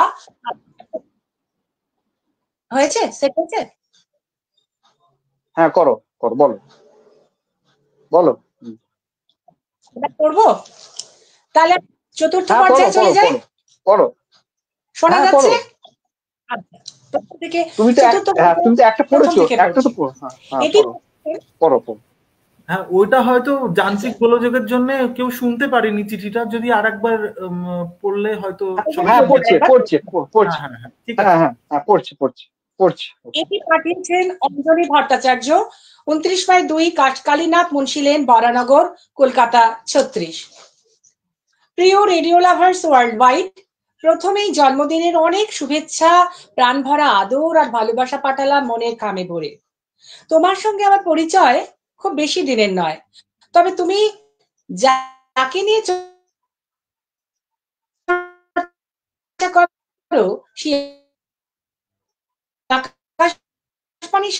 হয়েছে, সেট হয়েছে। হ্যাঁ করো বলো করবো তাহলে চতুর্থ পর্যায়ে চলে যাই। করো, শোনা যাচ্ছে? তুমি তো একটা পড়েছো, একটা তো পড়ো। হ্যাঁ ওইটা হয়তো যান্ত্রিক গোলযোগের জন্য কেউ শুনতে পারেনি চিঠিটা, যদি আরেকবার পড়লে হয়তো। হ্যাঁ পড়ছে। এটি পাঠিয়েছেন অঞ্জলি ভট্টাচার্য, 29/2 কালীনাথ মুন্সি লেন, বরানগর, কলকাতা 36। প্রিয় রেডিও লাভার্স ওয়ার্ল্ড ওয়াইড, প্রথমেই জন্মদিনের অনেক শুভেচ্ছা, প্রাণ ভরা আদর আর ভালোবাসা পাঠালাম মনের খামে ভরে। তোমার সঙ্গে আমার পরিচয় খুব বেশি দিনের নয়, তবে তুমি যাকে নিয়ে চর্চা করো সেই আকাশবাণীর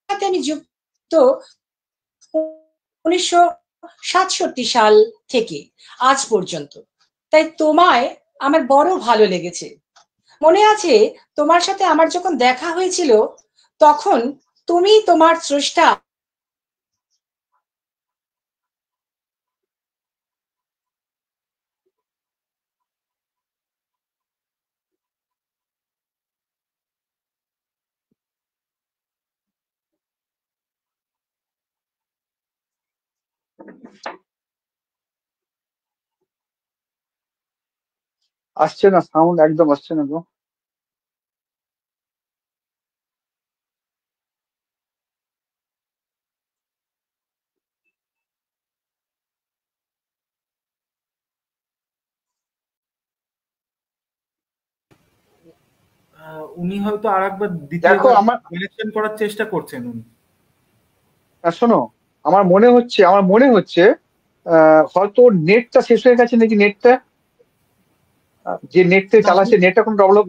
সাথে আমি যুক্ত 1967 সাল থেকে আজ পর্যন্ত। তাই তোমায় আমার বড় ভালো লেগেছে। মনে আছে তোমার সাথে আমার যখন দেখা হয়েছিল, তখন তুমি তোমার স্রষ্টা আসছে না, সাউন্ড একদম আসছে না গো। উনি হয়তো আরেকবার দেখো দ্বিতীয়বার আমার, কানেকশন করার চেষ্টা করছেন উনি। শোনো, আমার মনে হচ্ছে হয়তো নেটটা শেষ হয়ে গেছে নাকি। নেটটা যে নেট থেকে না, চালাচ্ছে, নেটটা কোনো প্রবলেম,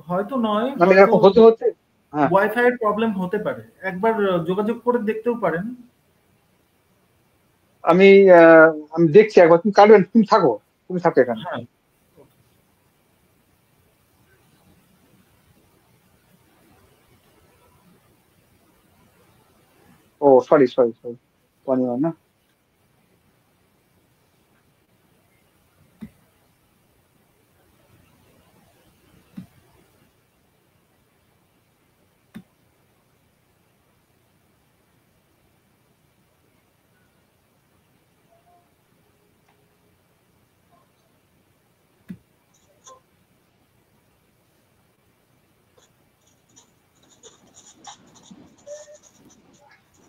হয়তো নয়, মানে হয়তো এরকম হতে হতে। হ্যাঁ, ওয়াইফাই এর প্রবলেম হতে পারে। একবার যোগাযোগ করে দেখতেও পারেন। আমি আমি দেখছি একবার। তুমি কাটবেন, তুমি থাকো এখানে। হ্যাঁ, ও সরি সরি সরি, না।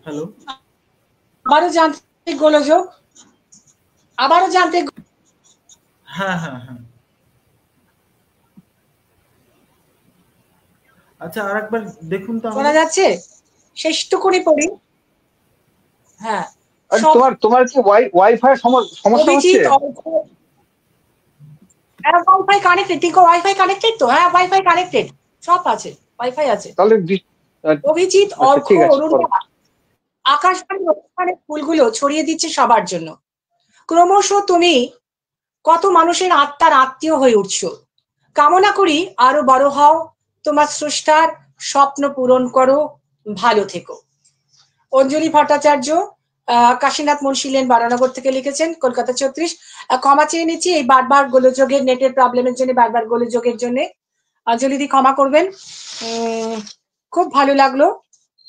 হ্যালো। আবারও যান্ত্রিক গোলযোগ, আবারও যান্ত্রিক। হ্যাঁ হ্যাঁ হ্যাঁ, আচ্ছা আরেকবার দেখুন তো শোনা আমাদের। যাচ্ছে? শেষটুকুনি পড়ি। হ্যাঁ, আর সব তোমার কি ওয়াইফাই সমস্যা হচ্ছে? অভিজিৎ অর্ঘ্য। হ্যাঁ, ওয়াইফাই কানেক্টেড। ঠিক ওয়াইফাই কানেক্টেড তো? হ্যাঁ, ওয়াইফাই কানেক্টেড, সব আছে, ওয়াইফাই আছে। তাহলে অভিজিৎ, আচ্ছা অর্ঘ্য, ঠিক আছে, করো। অরুণা আকাশবাণীর অনুষ্ঠানের ফুলগুলো ছড়িয়ে দিচ্ছে সবার জন্য। ক্রমশ তুমি কত মানুষের আত্মার আত্মীয় হয়ে উঠছো। কামনা করি আরো বড় হও, তোমার স্রষ্টার স্বপ্ন পূরণ করো, ভালো থেকো। অঞ্জলি ভট্টাচার্য, কাশীনাথ মুন্সি লেন, বারানগর থেকে লিখেছেন, কলকাতা 34। ক্ষমা চেয়ে নিচ্ছি এই বারবার গোলযোগের, নেটের প্রবলেমের জন্য, বারবার গোলযোগের জন্য। অঞ্জলি দি ক্ষমা করবেন। খুব ভালো লাগলো।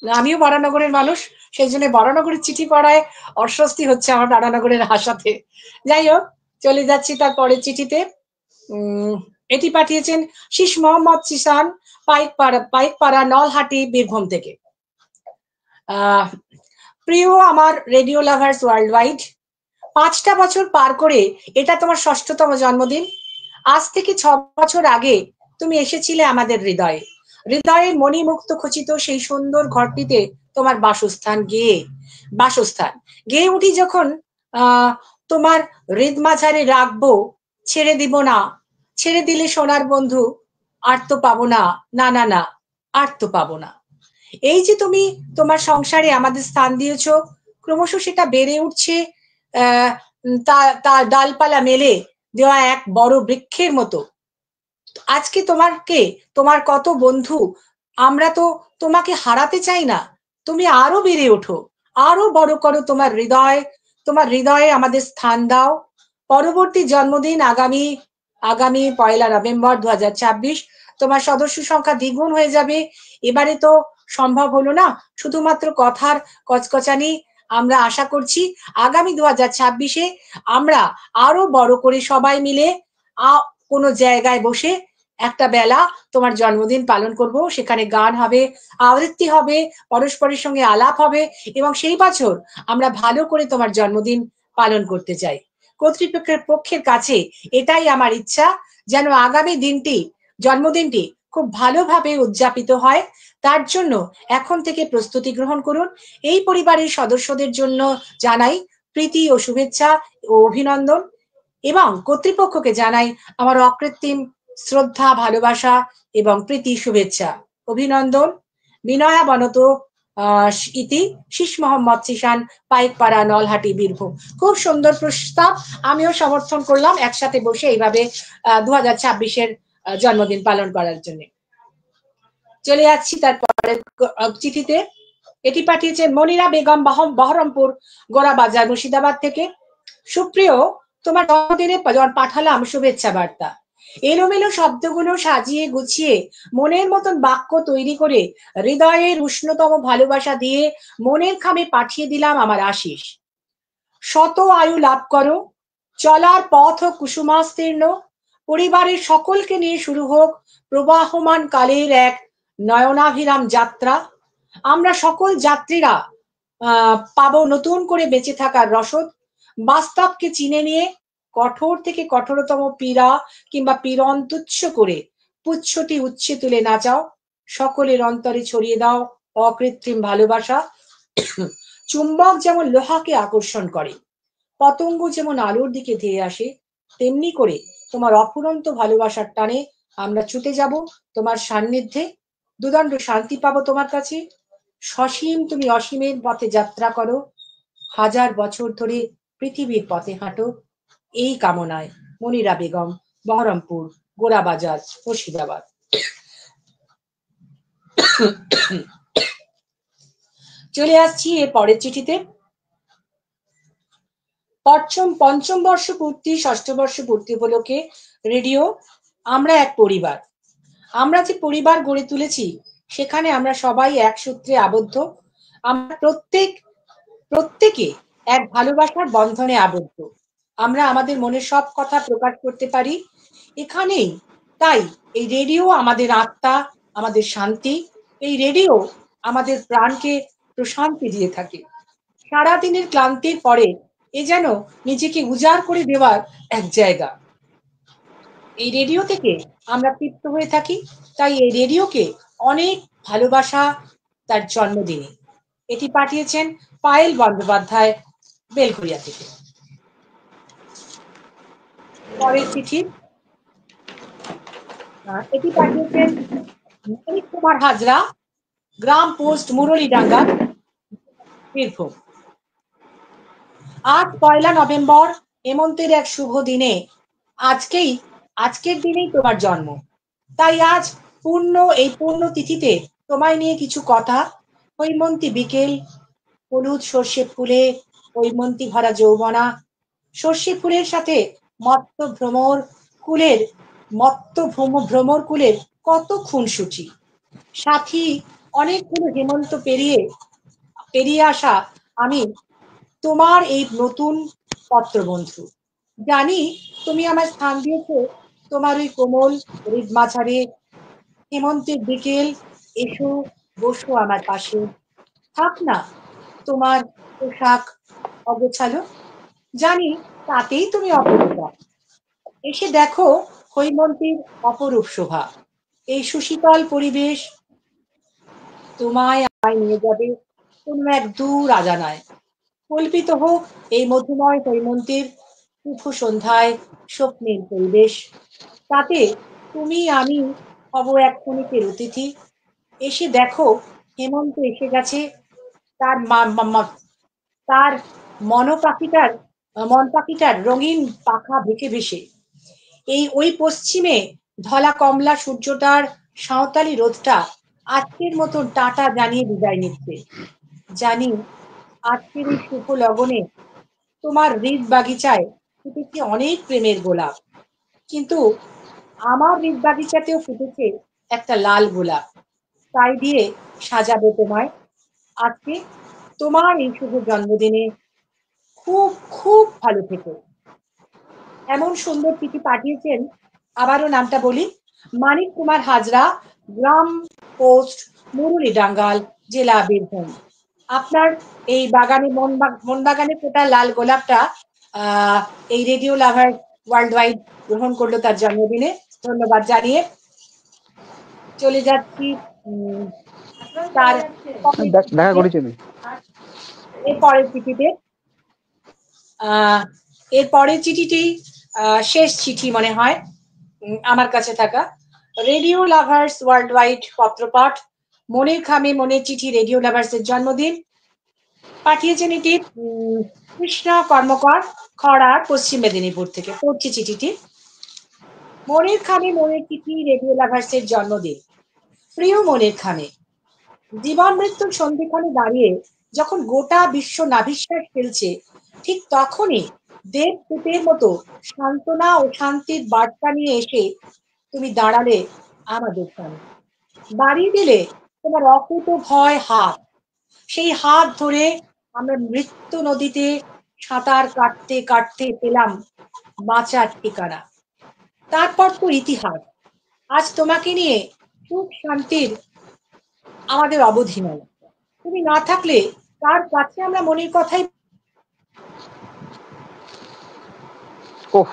আমিও বরানগরের মানুষ, সেই জন্য বরানগরের চিঠি পড়ায় অস্বস্তি হচ্ছে আমার বরানগরের ভাষাতে। যাই হোক, চলে যাচ্ছি তার পরের চিঠিতে। এটি পাঠিয়েছেন শীষ মোহাম্মদ চিসান, পাইকপাড়া নলহাটি, বীরভূম থেকে। প্রিয় আমার রেডিও লাভার্স ওয়ার্ল্ড ওয়াইড, 5টা বছর পার করে এটা তোমার 6ষ্ঠতম জন্মদিন। আজ থেকে 6 বছর আগে তুমি এসেছিলে আমাদের হৃদয়ে। হৃদয়ের মণিমুক্ত খচিত সেই সুন্দর ঘরটিতে তোমার বাসস্থান গেয়ে উঠি যখন তোমার হৃদমাঝারে রাখবো, ছেড়ে দিব না, ছেড়ে দিলে সোনার বন্ধু, আর তো পাবো না, না না না, আর তো পাবো না। এই যে তুমি তোমার সংসারে আমাদের স্থান দিয়েছো, ক্রমশ সেটা বেড়ে উঠছে তার ডালপালা মেলে দেওয়া এক বড় বৃক্ষের মতো। আজকে তোমার কত বন্ধু, আমরা তো তোমাকে হারাতে চাই না। তুমি আরো বেড়ে ওঠো, আরো বড় করো তোমার হৃদয়ে আমাদের স্থান দাও। পরবর্তী জন্মদিন আগামী 1 নভেম্বর 2026, তোমার সদস্য সংখ্যা দ্বিগুণ হয়ে যাবে। এবারে তো সম্ভব হলো না, শুধুমাত্র কথার কচকচানি। আমরা আশা করছি আগামী 2026-এ আমরা আরো বড় করে সবাই মিলে কোনো জায়গায় বসে একটা বেলা তোমার জন্মদিন পালন করব। সেখানে গান হবে, আবৃত্তি হবে, পরস্পরের সঙ্গে আলাপ হবে, এবং সেই বছর আমরা ভালো করে তোমার জন্মদিন পালন করতে চাই। কর্তৃপক্ষের পক্ষের কাছে এটাই আমার ইচ্ছা, যেন আগামী জন্মদিনটি খুব ভালোভাবে উদযাপিত হয়। তার জন্য এখন থেকে প্রস্তুতি গ্রহণ করুন। এই পরিবারের সদস্যদের জন্য জানাই প্রীতি ও শুভেচ্ছা ও অভিনন্দন, এবং কর্তৃপক্ষকে জানাই আমার অকৃত্রিম শ্রদ্ধা, ভালোবাসা এবং প্রীতি, শুভেচ্ছা, অভিনন্দন। বিনয়া বনত ইতি শীষ মোহাম্মদ জিশান, পাইকপাড়া, নলহাটি, বীরভূম। খুব সুন্দর প্রস্তাব, আমিও সমর্থন করলাম একসাথে বসে এইভাবে 2026-এর জন্মদিন পালন করার জন্য। চলে যাচ্ছি তারপরের চিঠিতে। এটি পাঠিয়েছেন মনিরা বেগম, বহরমপুর গোরাবাজার, মুর্শিদাবাদ থেকে। সুপ্রিয়, তোমার জন্মদিনে পাঠালাম শুভেচ্ছা বার্তা। এলোমেলো শব্দগুলো সাজিয়ে গুছিয়ে মনের মতন বাক্য তৈরি করে হৃদয়ের উষ্ণতম ভালোবাসা দিয়ে মনের খামে পাঠিয়ে দিলাম আমার আশিস। শত আয়ু লাভ করো, চলার পথ হোক কুসুমাস্তীর্ণ, পরিবারের সকলকে নিয়ে শুরু হোক প্রবাহমান কালের এক নয়নাভিরাম যাত্রা। আমরা সকল যাত্রীরা পাবো নতুন করে বেঁচে থাকার রসদ। বাস্তবকে চিনে নিয়ে কঠোর থেকে কঠোরতম পীড়া কিংবা পীড়ন তুচ্ছ করে পুচ্ছটি উচ্ছে তুলে নাচাও। সকলের অন্তরে ছড়িয়ে দাও অকৃত্রিম ভালোবাসা। চুম্বক যেমন লোহাকে আকর্ষণ করে, পতঙ্গ যেমন আলোর দিকে ধেয়ে আসে, তেমনি করে তোমার অফুরন্ত ভালোবাসার টানে আমরা ছুটে যাব তোমার সান্নিধ্যে। দুদণ্ড শান্তি পাবো তোমার কাছে। সসীম তুমি অসীমের পথে যাত্রা করো, হাজার বছর ধরে পৃথিবীর পথে হাঁটো, এই কামনায়। মনিরা বেগম, বহরমপুর গোরাবাজার, মুর্শিদাবাদ। চলে আসছি এর পরের চিঠিতে। পঞ্চম বর্ষ পূর্তি, ষষ্ঠ বর্ষ পূর্তি উপলক্ষে রেডিও আমরা এক পরিবার। আমরা যে পরিবার গড়ে তুলেছি সেখানে আমরা সবাই এক সূত্রে আবদ্ধ। আমরা প্রত্যেকে এক ভালোবাসার বন্ধনে আবদ্ধ। আমরা আমাদের মনের সব কথা প্রকাশ করতে পারি এখানেই। তাই এই রেডিও আমাদের আত্মা, আমাদের শান্তি। এই রেডিও আমাদের প্রাণকে প্রশান্তি দিয়ে থাকে। সারাদিনের ক্লান্তির পরে এ যেন নিজেকে উজাড় করে দেওয়ার এক জায়গা। এই রেডিও থেকে আমরা তৃপ্ত হয়ে থাকি। তাই এই রেডিওকে অনেক ভালোবাসা তার জন্মদিনে। এটি পাঠিয়েছেন পায়েল বন্দ্যোপাধ্যায়, বেলঘরিয়া থেকে। পরের চিঠি এটি পাঠিয়েছেন মনিক কুমার হাজরা, গ্রাম পোস্ট মুরলীডাঙ্গা, বীরভূম। আজ 1 নভেম্বর, হেমন্তের এক শুভ দিনে আজকের দিনেই তোমার জন্ম। তাই আজ এই পূর্ণ তিথিতে তোমায় নিয়ে কিছু কথা। হৈমন্তী বিকেল, হলুদ সর্ষে ফুলে হৈমন্তী ভরা যৌবনা, সর্ষে ফুলের সাথে মত্ত ভ্রমর কুলের কত খুনসুটি। সাথী অনেকগুলো হেমন্ত পেরিয়ে আসা আমি তোমার এই নতুন পত্রবন্ধু। জানি তুমি আমার স্থান দিয়েছো তোমার ওই কোমল হৃদ মাঝারে। হেমন্তের বিকেল, এসো বসো আমার পাশে। থাক না তোমার পোশাক অগোছালো, জানি তাতেই তুমি অপরূপা। এসে দেখো হৈমন্তীর অপরূপ শোভা। এই সুশীতল পরিবেশ তোমায় আমায় নিয়ে যাবে কোনো এক দূর আজানায়। কল্পিত হোক এই মধুময় হৈমন্তীর শুভ সন্ধ্যায় স্বপ্নের পরিবেশ। তাতে তুমি আমি হব এক ক্ষণিকের অতিথি। এসে দেখো হেমন্ত এসে গেছে তার তার মন পাখিটার রঙিন পাখা ভেসে ভেসে। ওই পশ্চিমে ধলা কমলা সূর্যটার সাঁওতালি রোদটা আজকের মতো টাটা জানিয়ে বিদায় নিচ্ছে। জানি আজকের এই শুভ লগনে তোমার হৃদ বাগিচায় ফুটেছে অনেক প্রেমের গোলাপ, কিন্তু আমার হৃদ বাগিচাতেও ফুটেছে একটা লাল গোলাপ। তাই দিয়ে সাজাবো তোমায় আজকে তোমার এই শুভ জন্মদিনে। খুব খুব ভালো থেকো। এমন সুন্দর চিঠি পাঠিয়েছেন, আবারও নামটা বলি, মানিক কুমার হাজরা, গ্রাম পোস্ট মুরলীডাঙ্গাল, জেলা বীরভূম। আপনার এই বাগানে মন বাগানে ফোটা লাল গোলাপটা এই রেডিও লাভার ওয়ার্ল্ড ওয়াইড গ্রহণ করলো তার জন্মদিনে, ধন্যবাদ জানিয়ে চলে যাচ্ছি তার দেখা করেছি আমি। এর পরের চিঠিতে। এর পরের চিঠিটি শেষ চিঠি মনে হয় আমার কাছে থাকা। রেডিও লাভার্স ওয়ার্ল্ড ওয়াইড পত্রপাঠ, মনের খামে মনের চিঠি, রেডিও লাভার্স এর জন্মদিন। পাঠিয়েছেন এটি কৃষ্ণা কর্মকার, খড়ার, পশ্চিম মেদিনীপুর থেকে। পড়ছি চিঠিটি। মনের খামে মনের চিঠি, রেডিও লাভার্স এর জন্মদিন। প্রিয় মনের খামে, জীবন মৃত্যুর সন্ধিক্ষণে দাঁড়িয়ে যখন গোটা বিশ্ব নাভিশ্বাস ফেলছে, ঠিক তখনই দেবদূতের মতো সান্ত্বনা ও শান্তির বার্তা নিয়ে এসে তুমি দাঁড়ালে আমাদের সামনে। বাড়িয়ে দিলে তোমার অকুত ভয় হাত। সেই হাত ধরে আমরা মৃত্যু নদীতে সাঁতার কাটতে কাটতে পেলাম বাঁচার ঠিকানা। তারপর তো ইতিহাস। আজ তোমাকে নিয়ে সুখ শান্তির আমাদের অবধি নয়। তুমি না থাকলে তার কাছে আমরা মনের কথাই ওহ,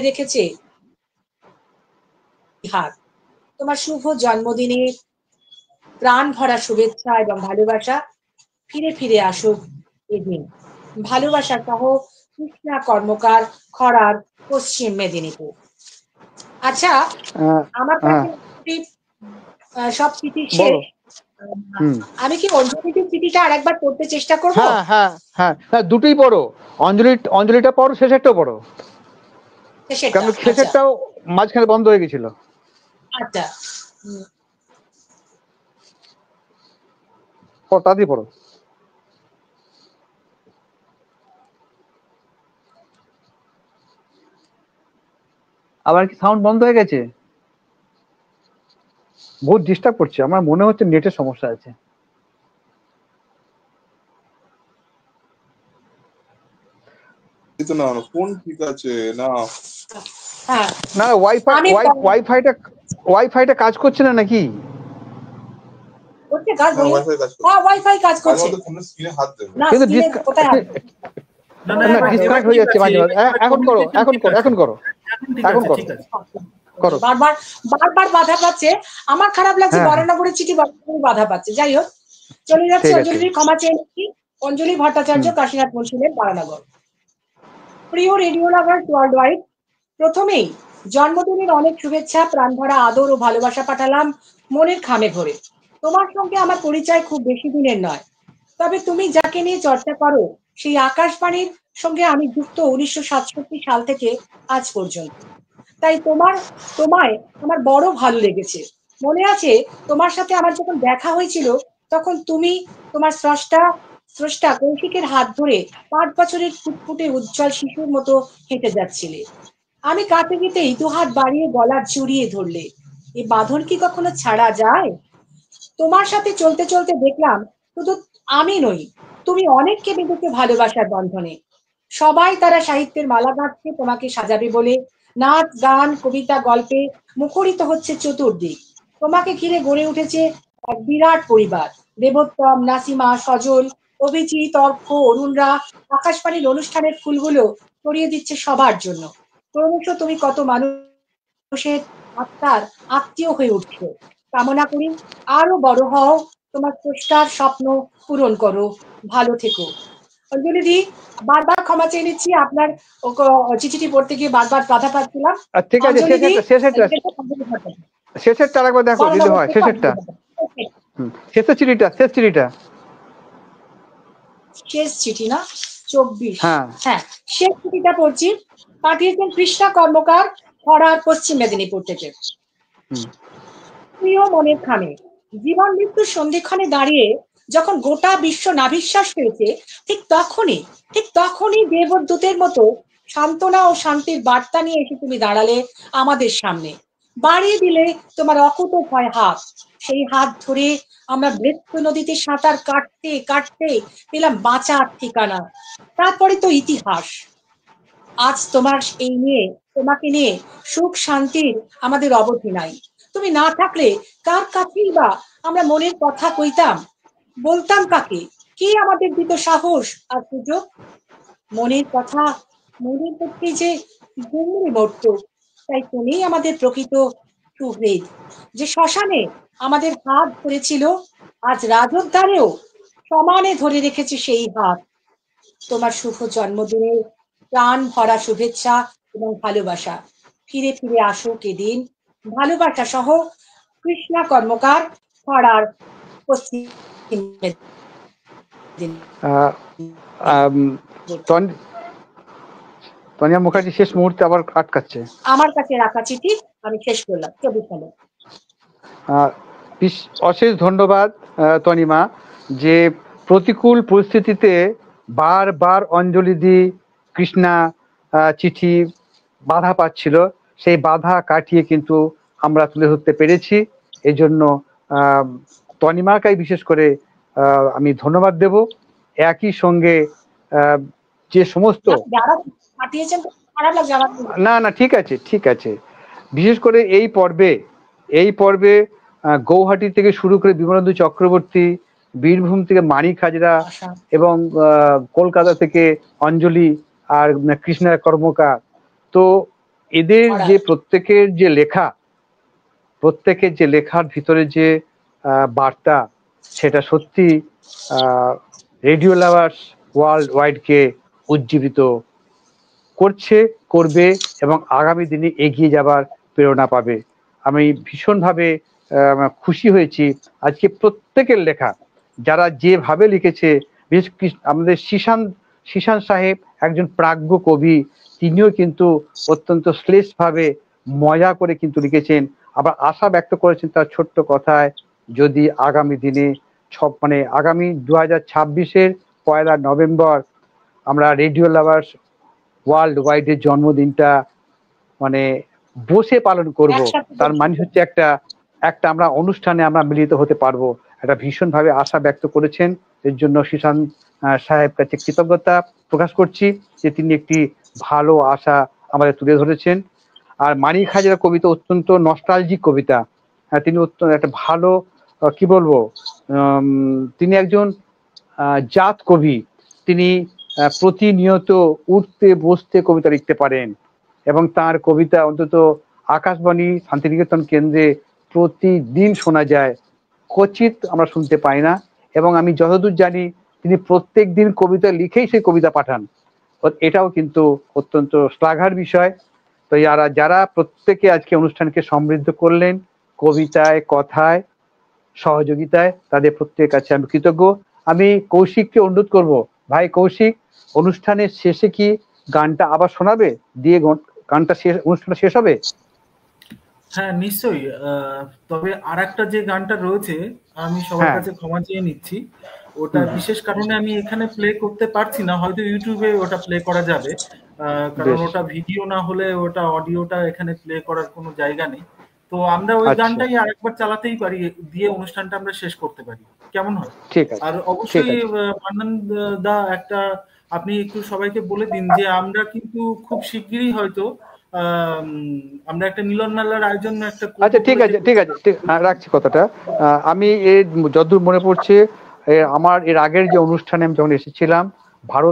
রেখেছে। হাত তোমার শুভ জন্মদিনে প্রাণ ভরা শুভেচ্ছা এবং ভালোবাসা ফিরে ফিরে আসুক এদিন। ভালোবাসা সহ কৃষ্ণা কর্মকার, খড়ার, পশ্চিম মেদিনীপুর। আচ্ছা, আমার কাছে সব চিঠি শেষ। আমি কি অঞ্জলির চিঠিটা আরেকবার পড়তে চেষ্টা করবো? হ্যাঁ, দুটোই পড়ো। অঞ্জলিটা পড়ো, শেষেরটাও পড়ো। কারণ শেষেরটাও মাঝখানে বন্ধ হয়ে গেছিল। আচ্ছা, তাড়াতাড়ি পড়ো। আবার কি সাউন্ড বন্ধ হয়ে গেছে? বহুত ডিস্টার্ব করছে, আমার মনে হচ্ছে নেটের সমস্যা আছে। না ফোন ঠিক আছে না? না, ওয়াইফাইটা কাজ করছে না নাকি? ওয়াইফাই কাজ করছে না, ডিসকানেক্ট হয়ে যাচ্ছে মাঝে মাঝে। এখন করো। বারবার বাধা পাচ্ছে। আমার খারাপ লাগছে, বরানগরের চিঠি বাধা পাচ্ছে। যাই হোক, চলে যাচ্ছে অঞ্জলির ক্ষমা চেয়ে নিচ্ছি। অঞ্জলি ভট্টাচার্য, কাশীনাথ মুন্সিলের, বারানগর। প্রিয় রেডিও লাভার ওয়ার্ল্ড ওয়াইড, প্রথমেই জন্মদিনের অনেক শুভেচ্ছা, প্রাণ ভরা আদর ও ভালোবাসা পাঠালাম মনের খামে ভরে। তোমার সঙ্গে আমার পরিচয় খুব বেশি দিনের নয়, তবে তুমি যাকে নিয়ে চর্চা করো সেই আকাশবাণীর সঙ্গে আমি যুক্ত 1967 সাল থেকে আজ পর্যন্ত। তাই তোমায় আমার বড় ভালো লেগেছে। মনে আছে তোমার সাথে আমার যখন দেখা হয়েছিল, তখন তুমি তোমার স্রষ্টা কৌশিকের হাত ধরে 5 বছরের ফুটফুটে উজ্জ্বল শিশুর মতো হেঁটে যাচ্ছিলে। আমি কাছে যেতেই দুহাত বাড়িয়ে গলা জড়িয়ে ধরলে। এই বাঁধন কি কখনো ছাড়া যায়? তোমার সাথে চলতে চলতে দেখলাম শুধু আমি নই, তুমি অনেককে বেঁধেছো ভালোবাসার বন্ধনে। সবাই তারা সাহিত্যের মালা গাঁথছে তোমাকে সাজাবে বলে। নাচ, গান, কবিতা, গল্পে মুখরিত হচ্ছে চতুর্দিক। তোমাকে ঘিরে গড়ে উঠেছে এক বিরাট পরিবার। দেবোত্তম, নাসিমা, সজল, অভিজিৎ, অর্ক, অরুণরা আকাশবাণীর অনুষ্ঠানের ফুলগুলো ছড়িয়ে দিচ্ছে সবার জন্য। ক্রমশ তুমি কত মানুষের আত্মার আত্মীয় হয়ে উঠছো। কামনা করি আরো বড় হও, তোমার স্রষ্টার স্বপ্ন পূরণ করো, ভালো থেকো। অঞ্জলি দি, বারবার ক্ষমা চেয়ে নিচ্ছি, আপনার চিঠিটি পড়তে গিয়ে বারবার বাধা পাচ্ছিলাম। ঠিক আছে, শেষেরটা আরেকবার দেখো দিদি হয়। শেষেরটা, শেষ চিঠি না, 24। হ্যাঁ, শেষ চিঠিটা পড়ছি। পাঠিয়েছেন কৃষ্ণা কর্মকার, খড়ার, পশ্চিম মেদিনীপুর থেকে। প্রিয় মনের খামে, জীবন মৃত্যুর সন্ধিক্ষণে দাঁড়িয়ে যখন গোটা বিশ্ব নাভিশ্বাস পেয়েছে, ঠিক তখনই দেবদূতের মতো সান্ত্বনা ও শান্তির বার্তা নিয়ে এসে তুমি দাঁড়ালে আমাদের সামনে। বাড়িয়ে দিলে তোমার অকুত হয় হাত, সেই হাত ধরে আমরা বৃত্ত নদীতে সাঁতার কাটতে কাটতে পেলাম বাঁচার ঠিকানা। তারপরে তো ইতিহাস। আজ তোমাকে নিয়ে সুখ শান্তির আমাদের অবধি নাই। তুমি না থাকলে কার কাছেই বা আমরা মনের কথা কইতাম, বলতাম কাকে? কে আমাদের দিত সাহস আর সুযোগ? মনের কথা মনের মধ্যে যে ঘুমড়ে মরত। তাই তুমি আমাদের প্রকৃত সুহৃদ, যে শ্মশানে আমাদের হাত ধরেছিল, আজ রাজোদ্ধারেও সমানে ধরে রেখেছে সেই হাত। তোমার শুভ জন্মদিনে প্রাণ ভরা শুভেচ্ছা এবং ভালোবাসা। ফিরে ফিরে আসুক এদিন। ভালোবাসা সহ, কৃষ্ণা কর্মকার, পাড়ার পশ্চিম আহ, আম, তন- তনিয়া মুখার্জি শেষ মুহূর্তে আবার আটকাচ্ছে। আমার কাছে রাখা চিঠি আমি শেষ করলাম 24 সালে। অশেষ ধন্যবাদ তনিমা, যে প্রতিকূল পরিস্থিতিতে বারবার অঞ্জলি দি কৃষ্ণা চিঠি বাধা পাচ্ছিল, সেই বাধা কাটিয়ে কিন্তু আমরা তুলে ধরতে পেরেছি। এই জন্য তনিমাকে বিশেষ করে আমি ধন্যবাদ দেব। একই সঙ্গে যে সমস্ত যারা পাঠিয়েছেন খারাপ লাগছে আমার। না না ঠিক আছে ঠিক আছে, বিশেষ করে এই পর্বে গৌহাটি থেকে শুরু করে বিমলেন্দু চক্রবর্তী, বীরভূম থেকে মানিক হাজরা এবং কলকাতা থেকে অঞ্জলি আর কৃষ্ণা কর্মকার, তো এদের যে প্রত্যেকের যে লেখার ভিতরে যে বার্তা, সেটা সত্যি রেডিও লাভার্স ওয়ার্ল্ড ওয়াইডকে উজ্জীবিত করবে এবং আগামী দিনে এগিয়ে যাবার প্রেরণা পাবে। আমি ভীষণভাবে খুশি হয়েছি আজকে প্রত্যেকের লেখা, যারা যেভাবে লিখেছে। বিশেষ আমাদের শিশান সাহেব একজন প্রাজ্ঞ কবি, তিনিও কিন্তু অত্যন্ত শ্লেষভাবে মজা করে কিন্তু লিখেছেন, আবার আশা ব্যক্ত করেছেন তার ছোট্ট কথায়, যদি আগামী দিনে আগামী 2026-এর 1 নভেম্বর আমরা রেডিও লাভার্স ওয়ার্ল্ড ওয়াইডের জন্মদিনটা বসে পালন করব, তার মানে হচ্ছে একটা আমরা অনুষ্ঠানে আমরা মিলিত হতে পারবো, একটা ভীষণভাবে আশা ব্যক্ত করেছেন। এর জন্য শিশান্ত সাহেব কাছে কৃতজ্ঞতা প্রকাশ করছি যে তিনি একটি ভালো আশা আমাদের তুলে ধরেছেন। আর মানিক হাজরা কবিতা অত্যন্ত নস্টালজিক কবিতা। তিনি অত্যন্ত একটা ভালো কি বলবো, তিনি একজন জাত কবি। তিনি প্রতিনিয়ত উঠতে বসতে কবিতা লিখতে পারেন এবং তার কবিতা অন্তত আকাশবাণী শান্তিনিকেতন কেন্দ্রে প্রতিদিন শোনা যায়, ক্বচিৎ আমরা শুনতে পাই না। এবং আমি যতদূর জানি তিনি প্রত্যেক দিন কবিতা লিখেই সেই কবিতা পাঠান, এটাও কিন্তু অত্যন্ত শ্লাঘার বিষয়। তো যারা প্রত্যেকে আজকে অনুষ্ঠানকে সমৃদ্ধ করলেন কবিতায়, কথায়, সহযোগিতায়, তাদের প্রত্যেকের কাছে আমি কৃতজ্ঞ। আমি কৌশিককে অনুরোধ করব, ভাই কৌশিক, অনুষ্ঠানের শেষে কি গানটা আবার শোনাবে, দিয়ে অনুষ্ঠানটা শেষ হবে? হ্যাঁ নিশ্চয়ই, তবে আরেকটা যে গানটা রয়েছে আমি সবার কাছে ক্ষমা চেয়ে নিচ্ছি, ওটা বিশেষ কারণে আমি এখানে প্লে করতে পারছি না, হয়তো ইউটিউবে ওটা প্লে করা যাবে, কারণ ওটা ভিডিও না হলে ওটা অডিওটা এখানে প্লে করার কোনো জায়গা নেই। তো আমরা ওই গানটাই আরেকবার চালাতেই পারি, দিয়ে অনুষ্ঠানটা আমরা শেষ করতে পারি, কেমন হয়? আর অবশ্যই মান্নান দা, একটা আপনি একটু সবাইকে বলে দিন যে আমরা কিন্তু খুব শিগগিরই হয়তো আমরা একটা মিলন মেলার আয়োজন একটা। আচ্ছা ঠিক আছে রাখছি কথাটা। আমি যতদূর মনে পড়ছে, আমার এর আগের যে অনুষ্ঠানে আমি যখন এসেছিলাম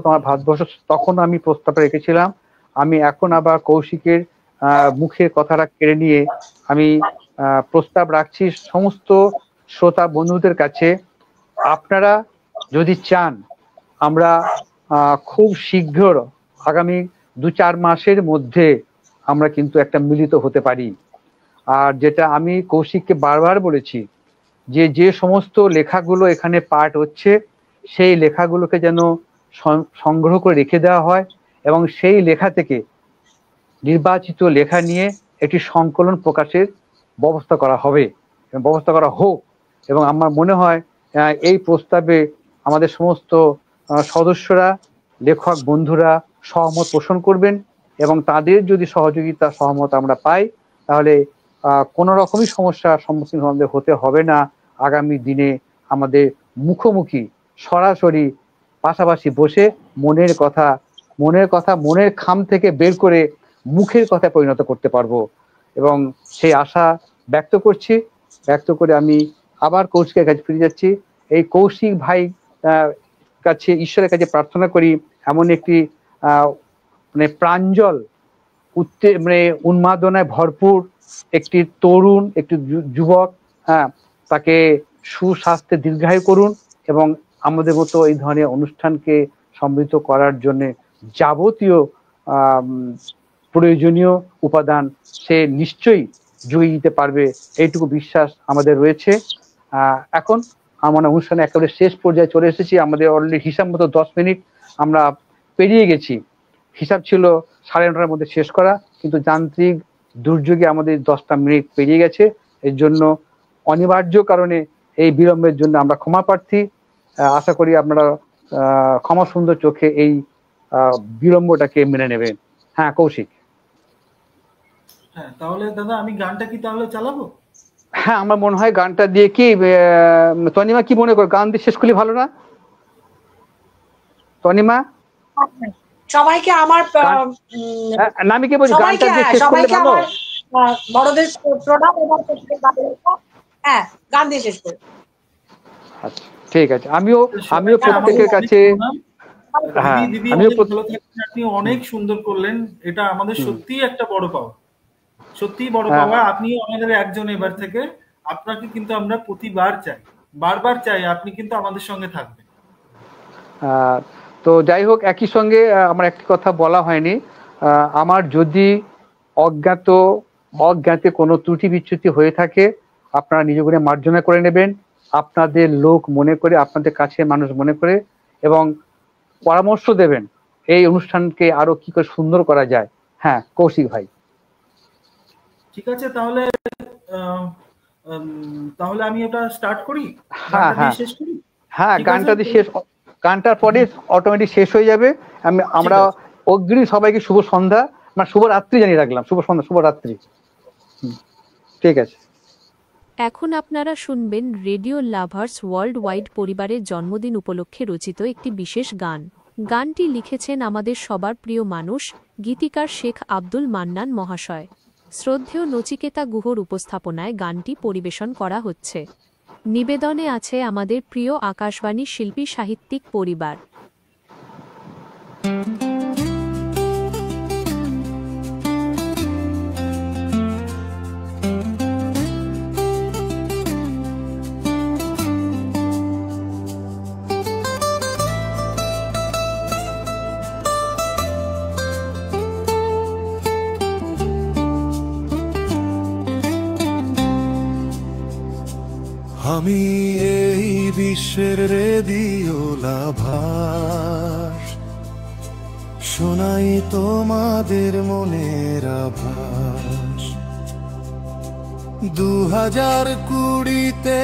আমার ভারতবর্ষ, তখন আমি প্রস্তাবটা রেখেছিলাম। আমি এখন আবার কৌশিকের মুখের কথাটা কেড়ে নিয়ে আমি প্রস্তাব রাখছি সমস্ত শ্রোতা বন্ধুদের কাছে, আপনারা যদি চান আমরা খুব শীঘ্র আগামী 2-4 মাসের মধ্যে আমরা কিন্তু একটা মিলিত হতে পারি। আর যেটা আমি কৌশিককে বারবার বলেছি, যে সমস্ত লেখাগুলো এখানে পাঠ হচ্ছে সেই লেখাগুলোকে যেন সংগ্রহ করে রেখে দেওয়া হয় এবং সেই লেখা থেকে নির্বাচিত লেখা নিয়ে একটি সংকলন প্রকাশের ব্যবস্থা করা হোক। এবং আমার মনে হয় এই প্রস্তাবে আমাদের সমস্ত সদস্যরা, লেখক বন্ধুরা সহমত পোষণ করবেন এবং তাদের যদি সহমত আমরা পাই, তাহলে কোনো রকমই সমস্যার সম্মুখীন আমাদের হতে হবে না। আগামী দিনে আমাদের মুখোমুখি সরাসরি পাশাপাশি বসে মনের কথা মনের খাম থেকে বের করে মুখের কথা পরিণত করতে পারবো, এবং সেই আশা ব্যক্ত করে আমি আবার কৌশিকের কাছে ফিরে যাচ্ছি। এই কৌশিক ভাই কাছে, ঈশ্বরের কাছে প্রার্থনা করি এমন একটি মানে প্রাঞ্জল মানে উন্মাদনায় ভরপুর একটি তরুণ, একটি যুবক, তাকে সুস্বাস্থ্যে দীর্ঘায়ু করুন, এবং আমাদের মতো এই ধরনের অনুষ্ঠানকে সমৃদ্ধ করার জন্য যাবতীয় প্রয়োজনীয় উপাদান সে নিশ্চয়ই জুগিয়ে দিতে পারবে, এইটুকু বিশ্বাস আমাদের রয়েছে। এখন আমরা অনুষ্ঠানে একেবারে শেষ পর্যায়ে চলে এসেছি। আমাদের অলরেডি হিসাব মতো 10 মিনিট আমরা পেরিয়ে গেছি। হিসাব ছিল 9:30টার মধ্যে শেষ করা, কিন্তু যান্ত্রিক দুর্যোগে আমাদের 10টা মিনিট পেরিয়ে গেছে। এর জন্য অনিবার্য কারণে এই বিলম্বের জন্য আমরা ক্ষমা প্রার্থী। আশা করি আপনারা ক্ষমা সুন্দর চোখে এই বিলম্বটাকে মেনে নেবেন। হ্যাঁ কৌশিক। হ্যাঁ, তাহলে দাদা আমি গানটা কি তাহলে চালাবো? হ্যাঁ, আমার মনে হয় গানটা দিয়ে কি তনিমা কি মনে করো, গান দিয়ে শেষ করলে ভালো না? তনিমা, সবাইকে আমার আমি কি বলছি, গানটা দিয়ে শেষ করলে ভালো? বড়দের প্রণাম এবং হ্যাঁ, গান দিয়ে শেষ করি। আচ্ছা ঠিক আছে। আমিও প্রত্যেকের কাছে, হ্যাঁ আমিও আপনি অনেক সুন্দর করলেন, এটা আমাদের সত্যিই একটা বড় পাওয়া, সত্যিই বড় পাওয়া। আপনিও আমাদের একজন এবার থেকে, আপনাকে কিন্তু আমরা প্রতিবার চাই, বারবার চাই, আপনি কিন্তু আমাদের সঙ্গে থাকবেন। তো যাই হোক, একই সঙ্গে আমার একটি কথা বলা হয়নি, আমার যদি অজ্ঞাতে কোনো ত্রুটি বিচ্যুতি হয়ে থাকে আপনারা নিজ করে মার্জনা করে নেবেন, আপনাদের লোক মনে করে, আপনাদের কাছে মানুষ মনে করে, এবং পরামর্শ দেবেন এই অনুষ্ঠানকে আরো কি করে সুন্দর করা যায়। হ্যাঁ কৌশিক ভাই। ঠিক আছে, তাহলে আমি এটা স্টার্ট করি। হ্যাঁ গানটা দিয়ে শেষ, গানটার পরে অটোমেটিক শেষ হয়ে যাবে। আমরা অগ্নি সবাইকে শুভ সন্ধ্যা, মানে শুভরাত্রি জানিয়ে রাখলাম, শুভ সন্ধ্যা, শুভরাত্রি। ঠিক আছে। এখন আপনারা শুনবেন রেডিও লাভার্স ওয়ার্ল্ড ওয়াইড পরিবারের জন্মদিন উপলক্ষে রচিত একটি বিশেষ গান। গানটি লিখেছেন আমাদের সবার প্রিয় মানুষ, গীতিকার শেখ আব্দুল মান্নান মহাশয়। শ্রদ্ধেয় নচিকেতা গুহর উপস্থাপনায় গানটি পরিবেশন করা হচ্ছে। নিবেদনে আছে আমাদের প্রিয় আকাশবাণী শিল্পী সাহিত্যিক পরিবার। আমি এই বিশ্বের রেডিও লাভার, শোনাই তোমাদের মনের আভাস। 2020-তে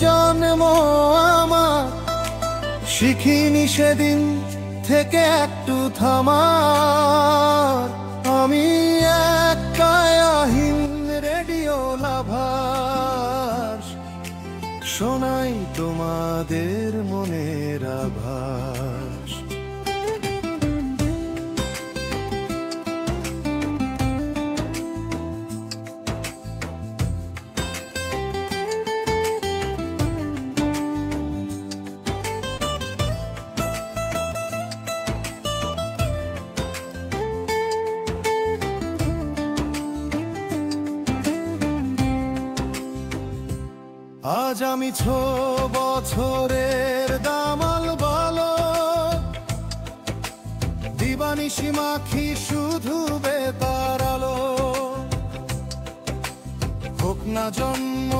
জন্ম আমার, শিখিনি সেদিন থেকে একটু থামার। আমি এক কায়াহীন রেডিও লাভার, শোনাই তোমাদের মনের আভাস। আজ আমি 6 বছরের দামাল বালক, দিবানিশি মাখি শুধু বেতার আলো। হোক না জন্ম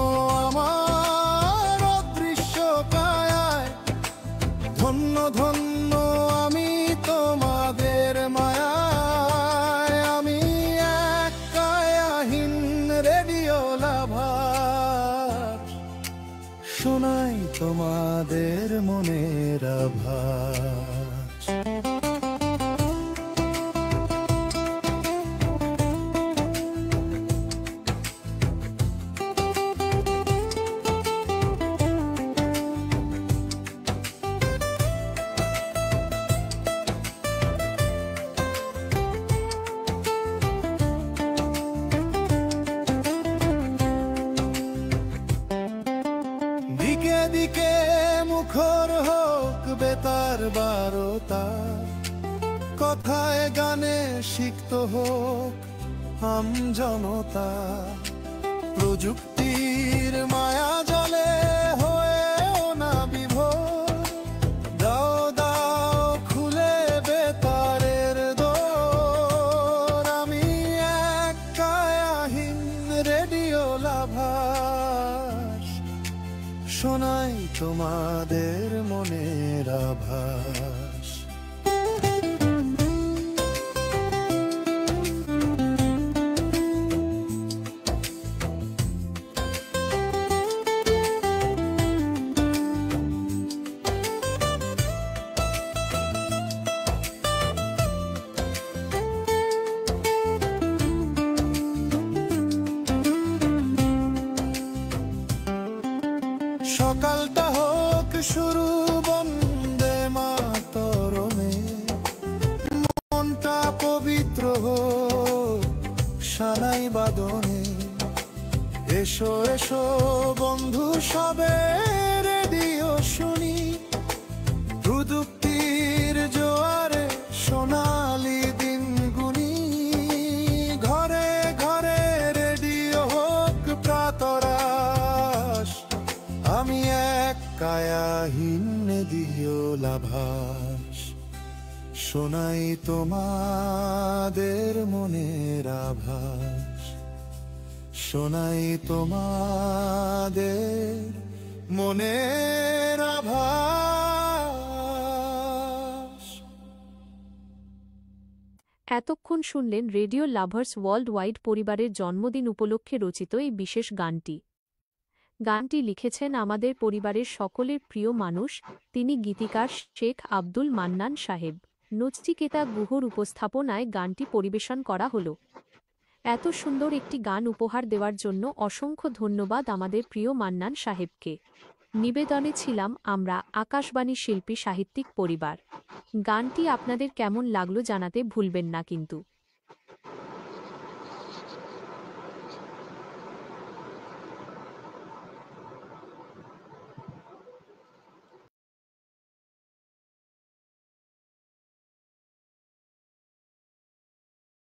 আমার অদৃশ্য কায়ায়, ধন্য ধন্য আমি তোমাদের মায়ায়। আমি এক কায়াহীন রেডিও লাভার, শোনাই তোমাদের মনের আভাস। বেতার বারতা, কথায় গানে সিক্ত হোক আমজনতা। প্রযুক্তির মায়া জলে হয়েও না বিভোর, দাও দাও খুলে বেতারের দোর। আমি এক কায়াহীন রেডিও লাভাস, শোনাই তোমাদের মনের আভাস। সকালটা হোক শুরু বন্দে মাতরমে, মনটা পবিত্র হোক সানাই বাদনে। এসো এসো বন্ধু সবে রেডিও শুনি, প্রযুক্তির জোয়ারে সোনালি দিন গুনি। ঘরে ঘরে রেডিও হোক প্রাতরাশ, আমি এক কায়াহীন রেডিও লাভাস। শোনাই তোমাদের মনের আভাস, শোনাই তোমাদের মনের আভাস। এতক্ষণ শুনলেন রেডিও লাভার্স ওয়ার্ল্ড ওয়াইড পরিবারের জন্মদিন উপলক্ষে রচিত এই বিশেষ গানটি। গানটি লিখেছেন আমাদের পরিবারের সকলের প্রিয় মানুষ, তিনি গীতিকার শেখ আব্দুল মান্নান সাহেব। নচিকেতা গুহর উপস্থাপনায় গানটি পরিবেশন করা হল। এত সুন্দর একটি গান উপহার দেওয়ার জন্য অসংখ্য ধন্যবাদ আমাদের প্রিয় মান্নান সাহেবকে। নিবেদনে ছিলাম আমরা আকাশবাণী শিল্পী সাহিত্যিক পরিবার। গানটি আপনাদের কেমন লাগলো জানাতে ভুলবেন না কিন্তু।